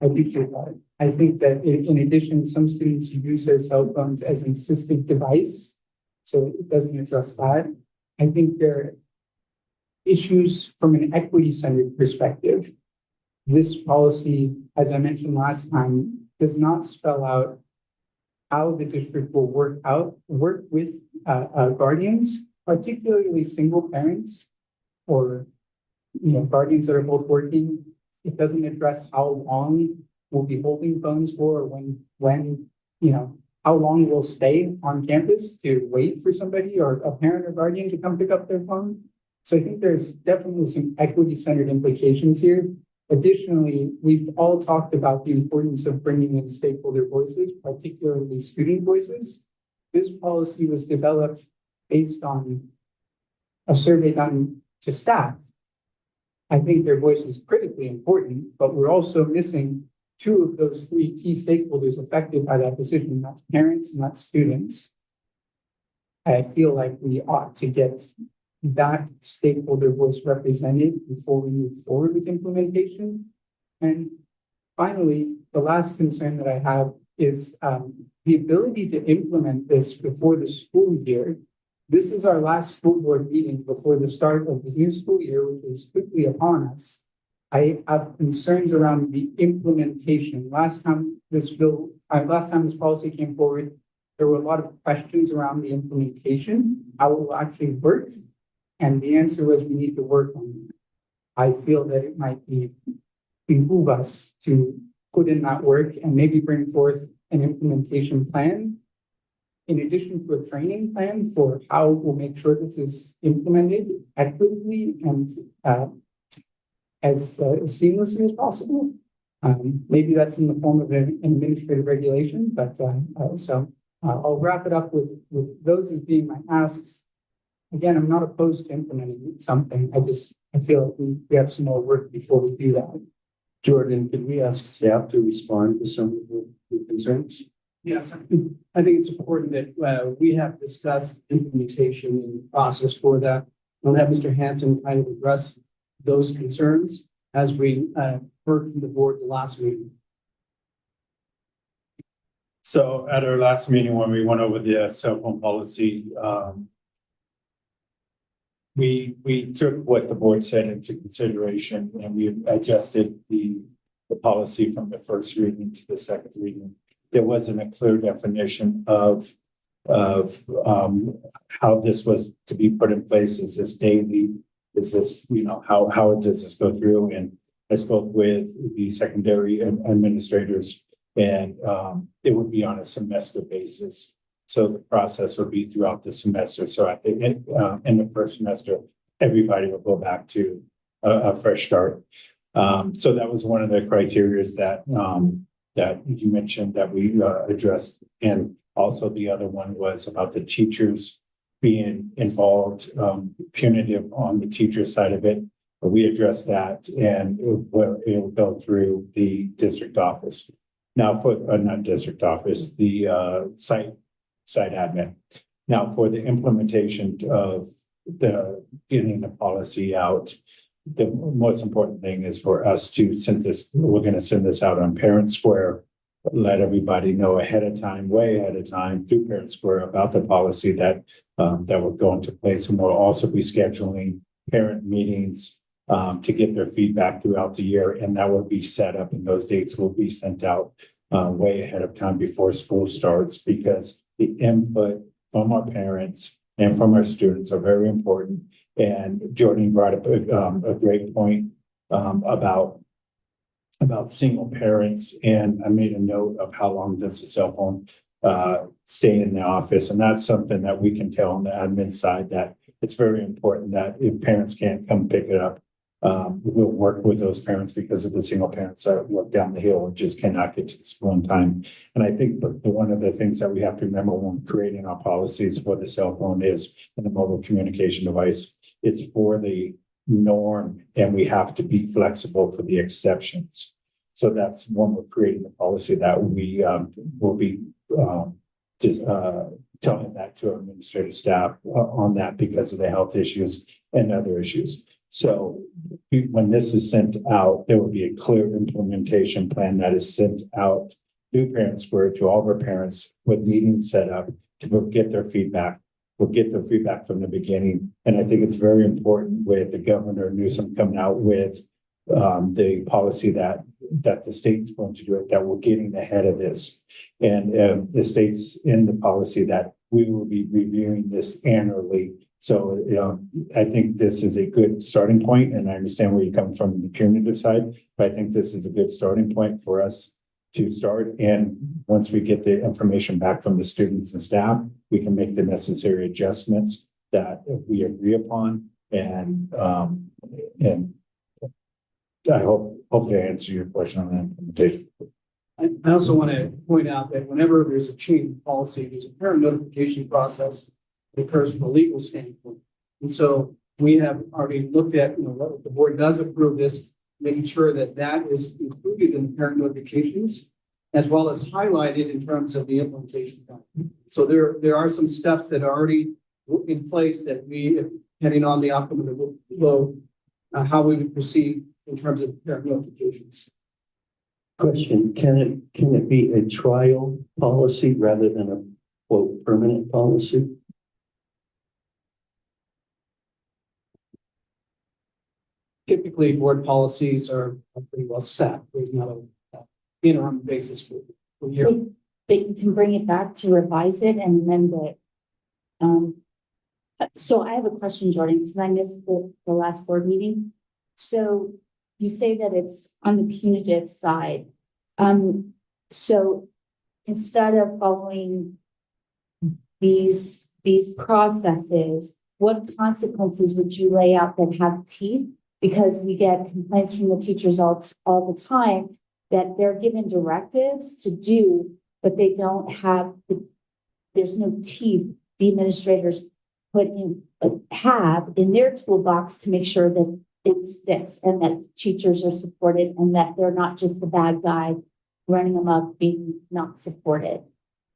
I appreciate that. I think that in addition, some students use their cell phones as an assistive device, so it doesn't address that. I think there are issues from an equity-centered perspective. This policy, as I mentioned last time, does not spell out how the district will work with guardians, particularly single parents or guardians that are both working. It doesn't address how long we'll be holding phones for, or when how long we'll stay on campus to wait for somebody or a parent or guardian to come pick up their phone. So I think there's definitely some equity-centered implications here. Additionally, we've all talked about the importance of bringing in stakeholder voices, particularly student voices. This policy was developed based on a survey done to staff. I think their voice is critically important, but we're also missing two of those three key stakeholders affected by that decision, not parents, not students. I feel like we ought to get that stakeholder voice represented before we move forward with implementation. And finally, the last concern that I have is the ability to implement this before the school year. This is our last school board meeting before the start of this new school year, which is quickly upon us. I have concerns around the implementation. Last time this policy came forward, there were a lot of questions around the implementation, how it will actually work. And the answer was we need to work on it. I feel that it might behoove us to put in that work and maybe bring forth an implementation plan in addition to a training plan for how we'll make sure this is implemented equitably and as seamlessly as possible. Maybe that's in the form of an administrative regulation, but I'll wrap it up with those as being my asks. Again, I'm not opposed to implementing something. I feel like we have some more work before we do that. Jordan, could we ask staff to respond to some of the concerns? Yes, I think it's important that we have discussed implementation and the process for that. We'll have Mr. Hanson kind of address those concerns as we heard from the board the last meeting. So at our last meeting, when we went over the cell phone policy, we took what the board said into consideration and we adjusted the policy from the first reading to the second reading. There wasn't a clear definition of how this was to be put in place. Is this daily? Is this, how does this go through? And I spoke with the secondary administrators and it would be on a semester basis. So the process would be throughout the semester. So at the in the first semester, everybody will go back to a fresh start. So that was one of the criteria that you mentioned that we addressed. And also the other one was about the teachers being involved, punitive on the teacher side of it. But we addressed that and it will go through the district office. Now for, not district office, the site admin. Now for the implementation of getting the policy out, the most important thing is for us to send this, we're going to send this out on Parent Square, let everybody know ahead of time, way ahead of time through Parent Square about the policy that will go into place. And we'll also be scheduling parent meetings to get their feedback throughout the year. And that will be set up and those dates will be sent out way ahead of time before school starts, because the input from our parents and from our students are very important. And Jordan brought up a great point about single parents. And I made a note of how long does the cell phone stay in the office. And that's something that we can tell on the admin side, that it's very important that if parents can't come pick it up, we'll work with those parents, because of the single parents that work down the hill and just cannot get to school in time. And I think one of the things that we have to remember when creating our policies for the cell phone is, and the mobile communication device, it's for the norm, and we have to be flexible for the exceptions. So that's when we're creating the policy that we will be telling that to our administrative staff on that, because of the health issues and other issues. So when this is sent out, there will be a clear implementation plan that is sent out to Parent Square, to all of our parents, with meetings set up to get their feedback. We'll get their feedback from the beginning. And I think it's very important with the Governor Newsom coming out with the policy that the state's going to do it, that we're getting ahead of this. And the state's in the policy that we will be reviewing this annually. So I think this is a good starting point, and I understand where you come from the punitive side, but I think this is a good starting point for us to start. And once we get the information back from the students and staff, we can make the necessary adjustments that we agree upon. And I hopefully I answer your question on the implementation. I also want to point out that whenever there's a change in policy, there's a parent notification process that occurs from a legal standpoint. And so we have already looked at, what the board does approve this, making sure that that is included in parent notifications, as well as highlighted in terms of the implementation plan. So there are some steps that are already in place that we, depending on the outcome of the vote, how we would proceed in terms of parent notifications. Question, can it be a trial policy rather than a quote permanent policy? typically board policies are pretty well set. There's not a interim basis for year. But you can bring it back to revise it and amend it. So I have a question, Jordan, because I missed the last board meeting. So you say that it's on the punitive side. So instead of following these processes, what consequences would you lay out that have teeth? Because we get complaints from the teachers all the time that they're given directives to do, but they don't have there's no teeth the administrators have in their toolbox to make sure that it sticks and that teachers are supported and that they're not just the bad guy running amok being not supported.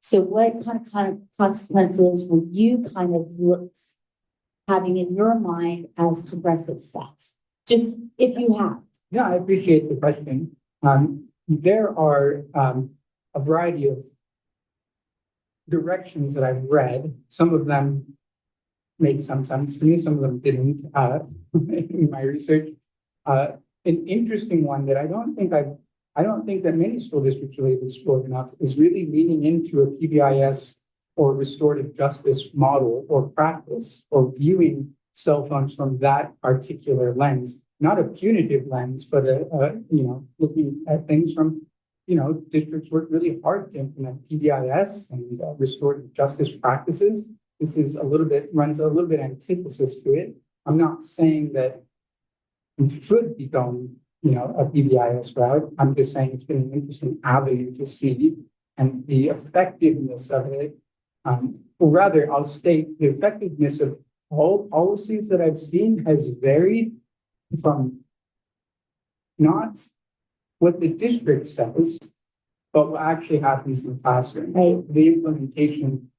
So what kind of consequences would you kind of look having in your mind as progressive steps? Just if you have. Yeah, I appreciate the question. There are a variety of directions that I've read. Some of them make some sense to me, some of them didn't in my research. An interesting one that I don't think that many school districts really have explored enough is really leaning into a PBIS or restorative justice model or practice or viewing cell phones from that particular lens, not a punitive lens, but looking at things from, districts work really hard to implement PBIS and restorative justice practices. This is runs a little bit antithesis to it. I'm not saying that we should be going, a PBIS route. I'm just saying it's been an interesting avenue to see, and the effectiveness of it, or rather, I'll state the effectiveness of all policies that I've seen has varied from not what the district says, but what actually happens in the classroom. Right. The implementation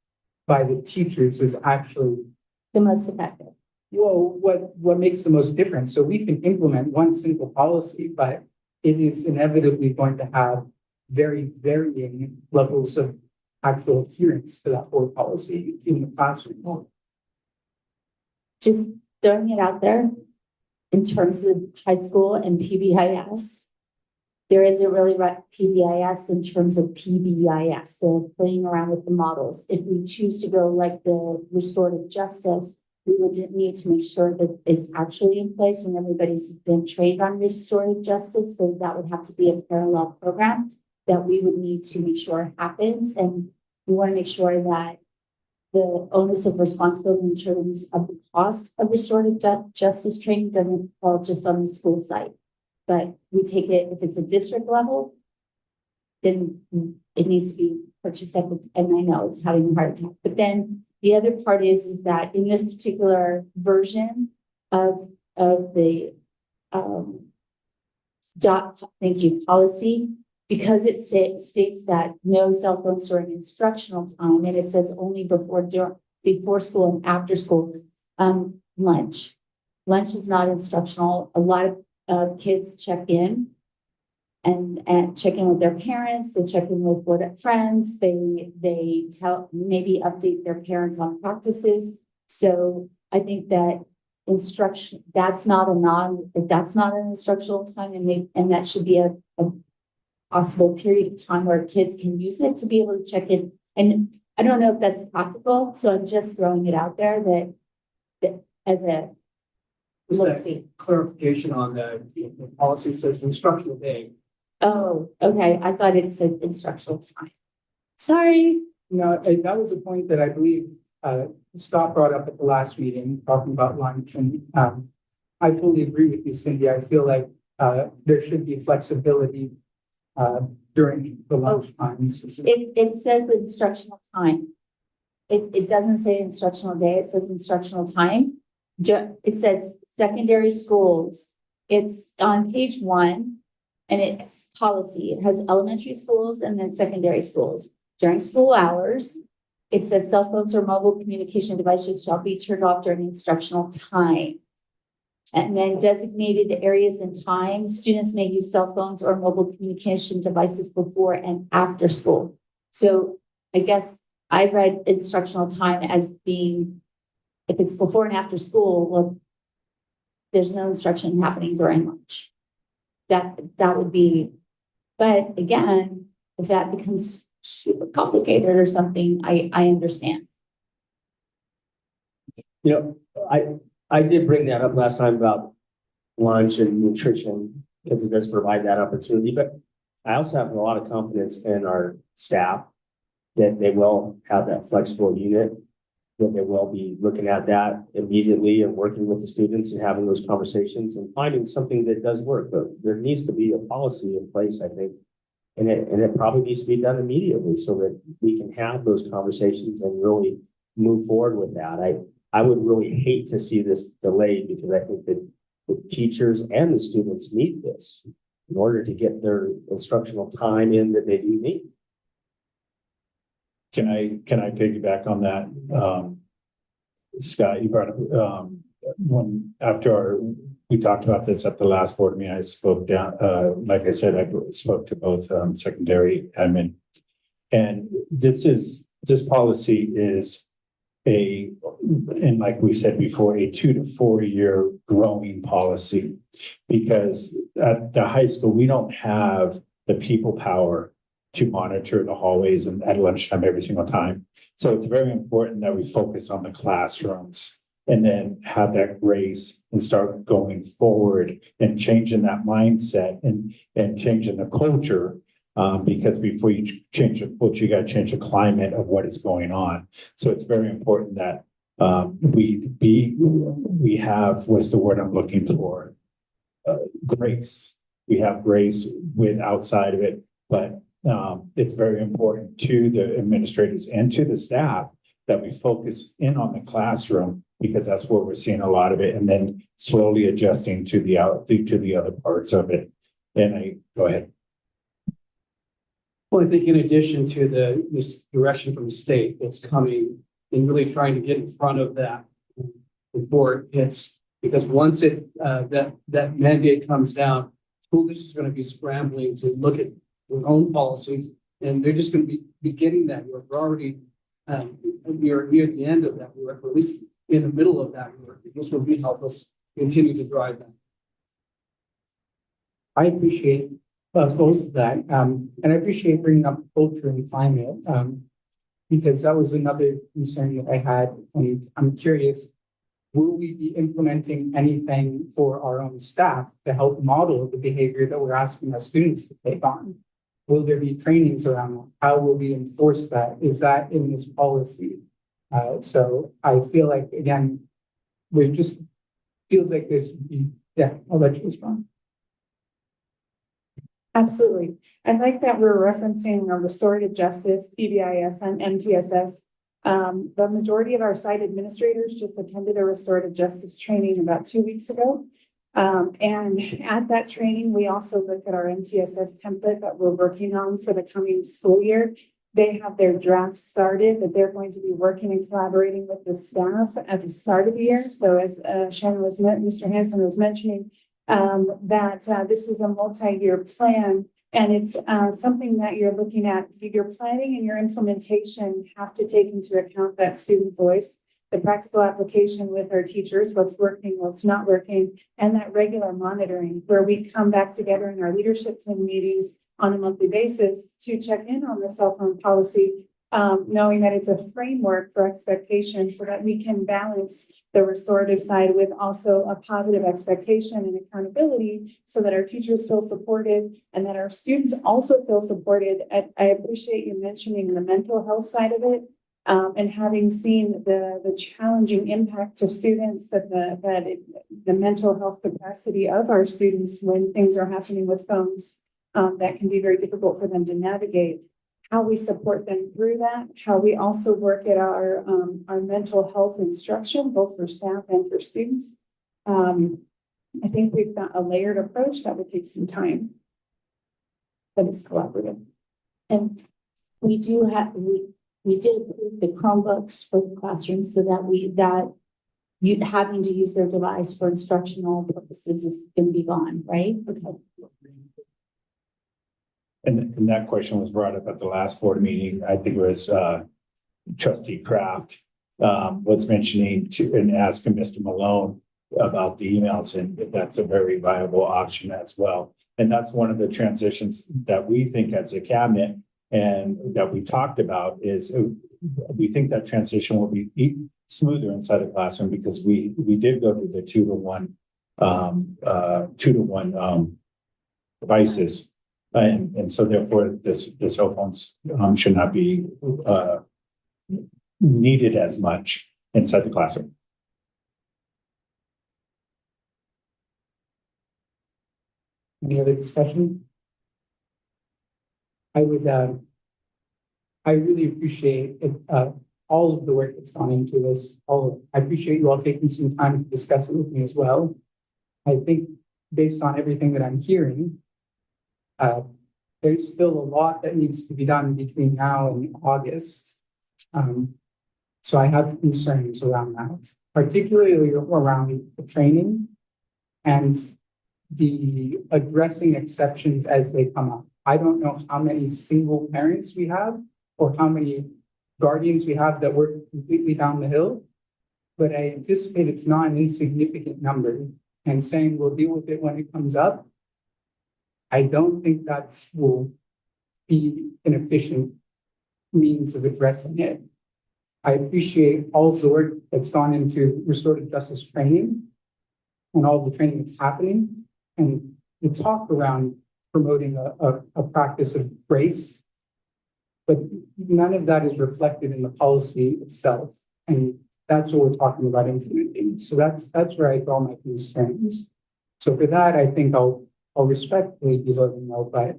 by the teachers is actually The most effective. well, what makes the most difference? So we can implement one single policy, but it is inevitably going to have very varying levels of actual adherence to that whole policy in the classroom. Just throwing it out there in terms of high school and PBIS. There isn't really PBIS in terms of PBIS. They're playing around with the models. If we choose to go like the restorative justice, we would need to make sure that it's actually in place and everybody's been trained on restorative justice. So that would have to be a parallel program that we would need to make sure happens. And we want to make sure that the onus of responsibility in terms of the cost of restorative justice training doesn't fall just on the school site. But we take it, if it's a district level, then it needs to be purchased up. And I know it's having a heart attack. But then the other part is that in this particular version of the policy, because it states that no cell phones during instructional time, and it says only before school and after school, lunch. Lunch is not instructional. A lot of kids check in and check in with their parents. They check in with friends. They maybe update their parents on practices. So I think that instruction, that's not an instructional time, and that should be a possible period of time where kids can use it to be able to check in. And I don't know if that's practical, so I'm just throwing it out there that as a Just clarification on the policy says instructional day. Oh, okay. I thought it said instructional time. Sorry. No, that was a point that I believe Scott brought up at the last meeting, talking about lunch. And I fully agree with you, Cindy. I feel like there should be flexibility during the lunch times. It says instructional time. It doesn't say instructional day. It says instructional time. It says secondary schools. It's on page 1 and it's policy. It has elementary schools and then secondary schools. During school hours, it says cell phones or mobile communication devices shall be turned off during instructional time. And then designated areas and times, students may use cell phones or mobile communication devices before and after school. So I guess I read instructional time as being, if it's before and after school, well, there's no instruction happening during lunch. That would be, but again, if that becomes super complicated or something, I understand. You know, I did bring that up last time about lunch and nutrition because it does provide that opportunity, but I also have a lot of confidence in our staff that they will have that flexible unit, that they will be looking at that immediately and working with the students and having those conversations and finding something that does work. But there needs to be a policy in place, I think. And it probably needs to be done immediately so that we can have those conversations and really move forward with that. I would really hate to see this delayed because I think that the teachers and the students need this in order to get their instructional time in that they do need. Can I piggyback on that? Scott, you brought up, we talked about this at the last board meeting. I spoke down, like I said, I spoke to both, secondary admin. And this policy is and like we said before, a 2 to 4 year growing policy, because at the high school, we don't have the people power to monitor the hallways and at lunchtime every single time. So it's very important that we focus on the classrooms and then have that grace and start going forward and changing that mindset and changing the culture. Because before you change the culture, you got to change the climate of what is going on. So it's very important that we have, what's the word I'm looking for? Grace. We have grace with outside of it, but it's very important to the administrators and to the staff that we focus in on the classroom, because that's where we're seeing a lot of it, and then slowly adjusting to the other parts of it. And go ahead. Well, I think in addition to this direction from the state that's coming and really trying to get in front of that before it hits, because once that mandate comes down, school districts are going to be scrambling to look at their own policies, and they're just going to be getting that work. We're already near the end of that work, or at least in the middle of that work. This will help us continue to drive that. I appreciate both of that. And I appreciate bringing up culture and climate, because that was another concern that I had. And I'm curious, will we be implementing anything for our own staff to help model the behavior that we're asking our students to take on? Will there be trainings around that? How will we enforce that? Is that in this policy? So I feel like, again, it just feels like there's, yeah, I'll let you respond. Absolutely. I like that we're referencing restorative justice, PBIS, and MTSS. The majority of our site administrators just attended a restorative justice training about 2 weeks ago. And at that training, we also looked at our MTSS template that we're working on for the coming school year. They have their draft started that they're going to be working and collaborating with the staff at the start of the year. So as Mr. Hansen was mentioning, that this is a multi-year plan, and it's something that you're looking at. Your planning and your implementation have to take into account that student voice, the practical application with our teachers, what's working, what's not working, and that regular monitoring where we come back together in our leadership team meetings on a monthly basis to check in on the cell phone policy, knowing that it's a framework for expectation so that we can balance the restorative side with also a positive expectation and accountability so that our teachers feel supported and that our students also feel supported. I appreciate you mentioning the mental health side of it, and having seen the challenging impact to students that the mental health capacity of our students when things are happening with phones, that can be very difficult for them to navigate. How we support them through that, how we also work at our mental health instruction, both for staff and for students. I think we've got a layered approach that would take some time, but it's collaborative. And we did approve the Chromebooks for the classrooms so that having to use their device for instructional purposes is going to be gone, right? Okay. And that question was brought up at the last board meeting. I think it was Trustee Kraft was mentioning and asking Mr. Malone about the emails, and that's a very viable option as well. And that's one of the transitions that we think as a cabinet and that we talked about is we think that transition will be smoother inside the classroom because we did go to the 2-to-1 devices. And so therefore the cell phones should not be needed as much inside the classroom. Any other discussion? I really appreciate it, all of the work that's gone into this. I appreciate you all taking some time to discuss it with me as well. I think based on everything that I'm hearing, there's still a lot that needs to be done between now and August. So I have concerns around that, particularly around the training and the addressing exceptions as they come up. I don't know how many single parents we have or how many guardians we have that work completely down the hill, but I anticipate it's not an insignificant number, and saying we'll deal with it when it comes up, I don't think that will be an efficient means of addressing it. I appreciate all of the work that's gone into restorative justice training and all the training that's happening, and the talk around promoting a practice of grace, but none of that is reflected in the policy itself. And that's what we're talking about implementing. So that's where I draw my concerns. So for that, I think I'll respectfully be voting no, but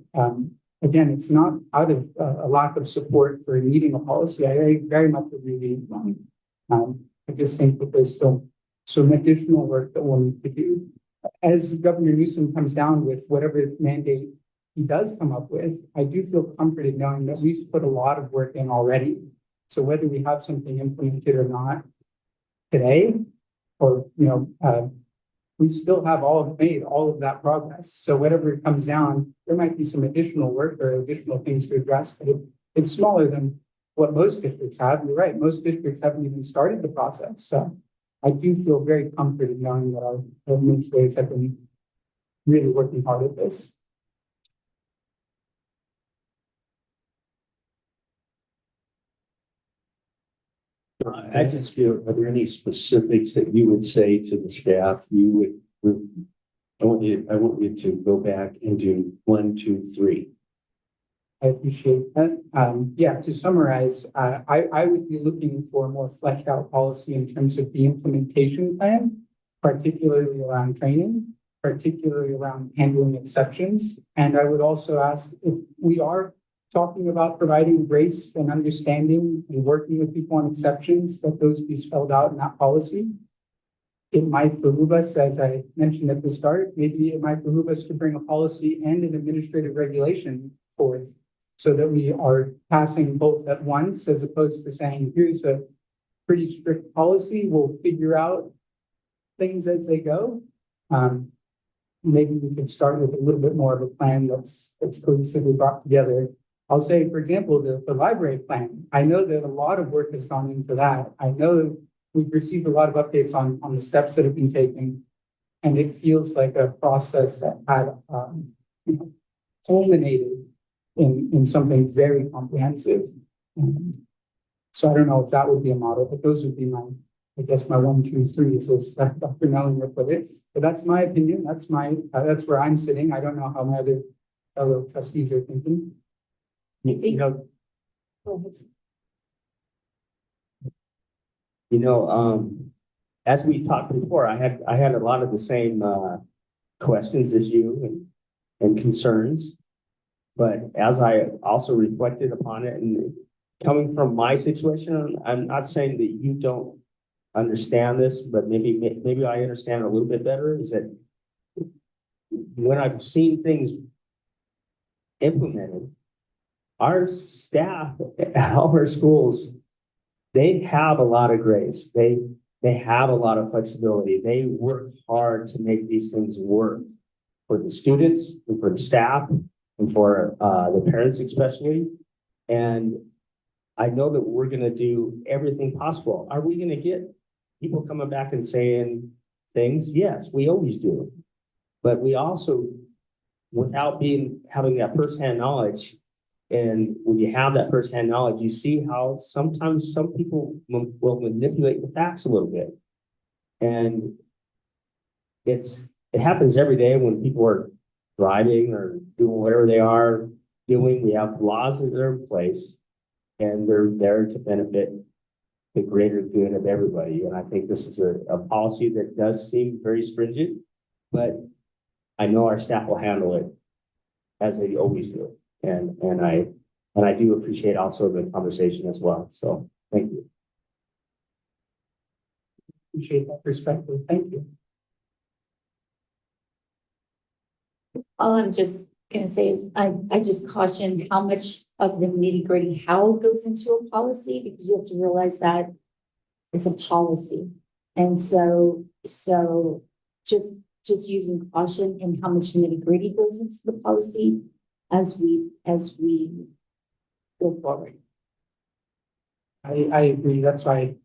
again, it's not out of a lack of support for needing a policy. I very much agree with you. I just think that there's still some additional work that we'll need to do. As Governor Newsom comes down with whatever mandate he does come up with, I do feel comforted knowing that we've put a lot of work in already. So whether we have something implemented or not today, or we still have made all of that progress. So whatever it comes down, there might be some additional work or additional things to address, but it's smaller than what most districts have. You're right, most districts haven't even started the process. So I do feel very comforted knowing that our administrators have been really working hard at this. I just feel, are there any specifics that you would say to the staff? I want you to go back and do 1, 2, 3. I appreciate that. Yeah, to summarize, I would be looking for a more fleshed out policy in terms of the implementation plan, particularly around training, particularly around handling exceptions. And I would also ask if we are talking about providing grace and understanding and working with people on exceptions, that those be spelled out in that policy. It might behoove us, as I mentioned at the start, maybe it might behoove us to bring a policy and an administrative regulation forth so that we are passing both at once, as opposed to saying, here's a pretty strict policy, we'll figure out things as they go. Maybe we could start with a little bit more of a plan that's cohesively brought together. I'll say, for example, the library plan. I know that a lot of work has gone into that. I know we've received a lot of updates on the steps that have been taken, and it feels like a process that had culminated in something very comprehensive. So I don't know if that would be a model, but those would be my 1, 2, 3 is that Dr. Mellinger put it. But that's my opinion. That's where I'm sitting. I don't know how my other fellow trustees are thinking. As we talked before, I had a lot of the same questions as you and concerns. But as I also reflected upon it, and coming from my situation, I'm not saying that you don't understand this, but maybe I understand a little bit better, is that when I've seen things implemented, our staff at all our schools, they have a lot of grace. They have a lot of flexibility. They work hard to make these things work for the students and for the staff and for the parents especially. And I know that we're going to do everything possible. Are we going to get people coming back and saying things, yes, we always do. But we also, without having that firsthand knowledge, and when you have that firsthand knowledge, you see how sometimes some people will manipulate the facts a little bit. And it happens every day when people are driving or doing whatever they are doing. We have laws that are in place, and they're there to benefit the greater good of everybody. And I think this is a policy that does seem very stringent, but I know our staff will handle it as they always do. And I do appreciate also the conversation as well. So thank you. Appreciate that perspective. Thank you. All I'm just gonna say is I just caution how much of the nitty gritty how goes into a policy, because you have to realize that it's a policy. And so just using caution in how much nitty gritty goes into the policy as we go forward. I agree. That's why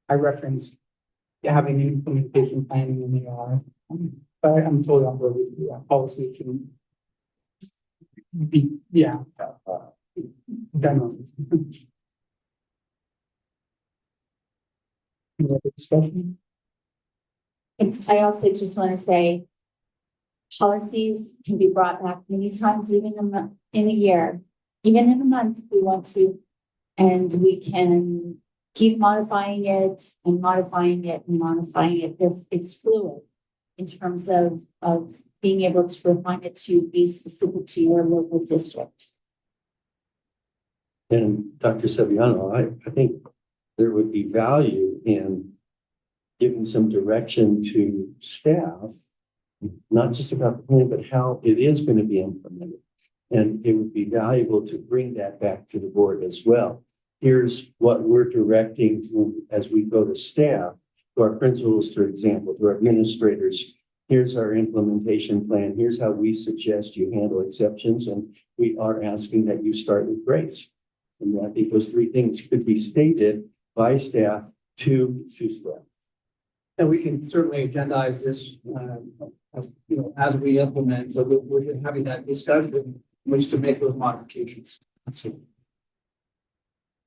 I referenced having an implementation plan in the ER. But I'm totally on board with you. Policy should be, done on. Any other discussion? And I also just want to say, policies can be brought back many times, even in a year, even in a month, if we want to. And we can keep modifying it and modifying it and modifying it. It's fluid in terms of being able to refine it to be specific to your local district. And Dr. Sevillano, I think there would be value in giving some direction to staff, not just about the plan, but how it is going to be implemented. And it would be valuable to bring that back to the board as well. Here's what we're directing to as we go to staff, to our principals, for example, to our administrators. Here's our implementation plan. Here's how we suggest you handle exceptions. And we are asking that you start with grace. And I think those three things could be stated by staff to staff. And we can certainly agendize this, as we implement, so we're having that discussion, in which to make those modifications. Absolutely.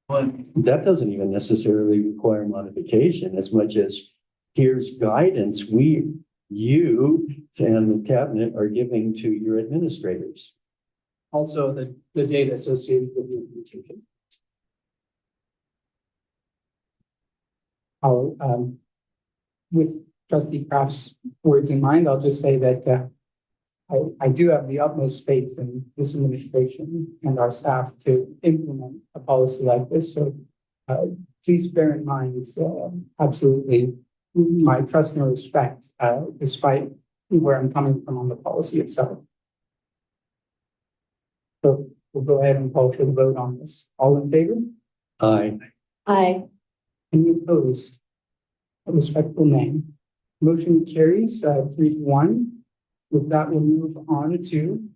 But that doesn't even necessarily require modification as much as here's guidance you and the cabinet are giving to your administrators. Also, the data associated with the implementation. I'll, with Trustee Kraft's words in mind, I'll just say that I do have the utmost faith in this administration and our staff to implement a policy like this. So please bear in mind, absolutely, my trust and respect, despite where I'm coming from on the policy itself. So we'll go ahead and call for the vote on this. All in favor? Aye. Aye. Any opposed? A respectful name. Motion carries 3-1. With that, we'll move on to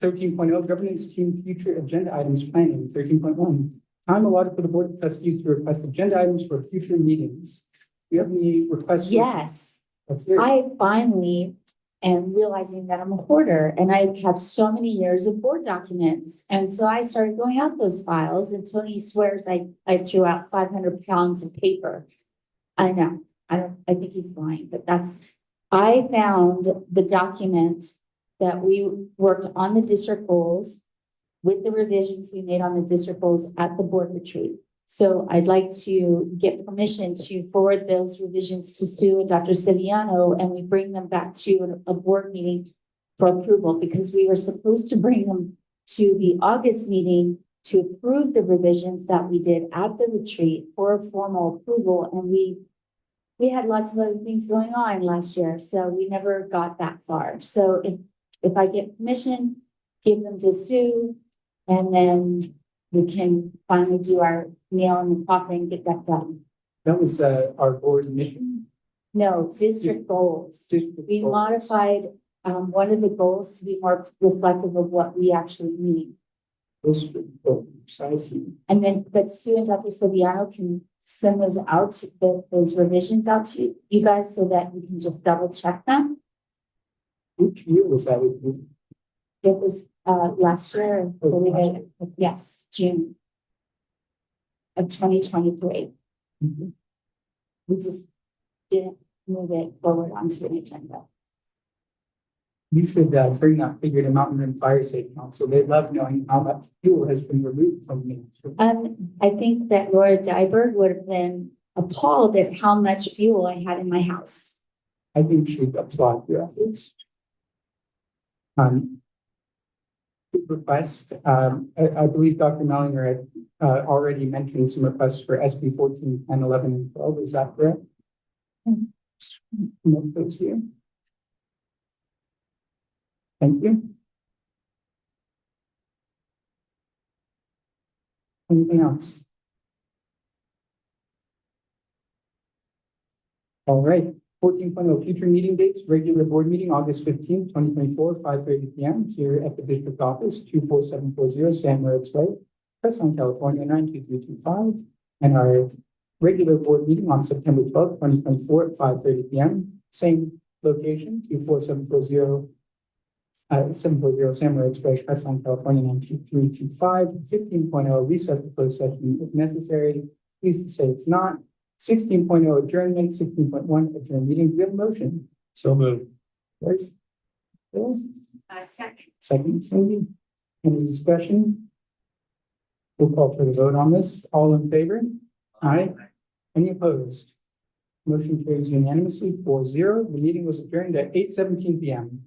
13.0 Governance Team Future Agenda Items Planning. 13.1 Time allotted for the Board of Trustees to request agenda items for future meetings. Do you have any requests? Yes, Let's hear it. I finally am realizing that I'm a hoarder and I kept so many years of board documents. And so I started going out those files, and Tony swears I threw out 500 pounds of paper. I know, I think he's lying, but I found the document that we worked on the district goals with the revisions we made on the district goals at the board retreat. So I'd like to get permission to forward those revisions to Sue and Dr. Sevillano, and we bring them back to a board meeting for approval, because we were supposed to bring them to the August meeting to approve the revisions that we did at the retreat for formal approval. And we had lots of other things going on last year, so we never got that far. So if I get permission, give them to Sue, and then we can finally do our nail in the coffin and get that done. That was our board mission. No, district goals. District We goals. modified one of the goals to be more reflective of what we actually need. District goals, I see. And then, but Sue and Dr. Silviano can send those out, those revisions out to you guys so that you can just double check them. Which year was that? with you? It was, last year, I believe it, yes, June of 2023. Mhm. We just didn't move it forward onto an agenda. You should bring that figure to Mountain Rim Fire Safety Council. They love knowing how much fuel has been removed from me. I think that Laura Dyberg would have been appalled at how much fuel I had in my house. I think you should applaud your efforts. Request, I believe Dr. Mellinger had already mentioned some requests for SB 14, 10, 11, and 12. Is that correct? Note those here. Thank you. Anything else? All right, 14.0 future meeting dates, regular board meeting, August 15th, 2024, 5:30 p.m. here at the district office, 24740 San Moritz Way, Crestline, California, 92325. And our regular board meeting on September 12th, 2024 at 5:30 p.m. Same location, 24740 740 San Moritz Way, Crestline, California, 92325. 15.0 recess to closed session if necessary. Please say it's not. 16.0 adjournment, 16.1 adjourn meeting. Do we have a motion? So moved. First, Bill, Second. second, Cindy. Any discussion? We'll call for the vote on this. All in favor? Aye. Any opposed? Motion carries unanimously 4-0. The meeting was adjourned at 8:17 p.m.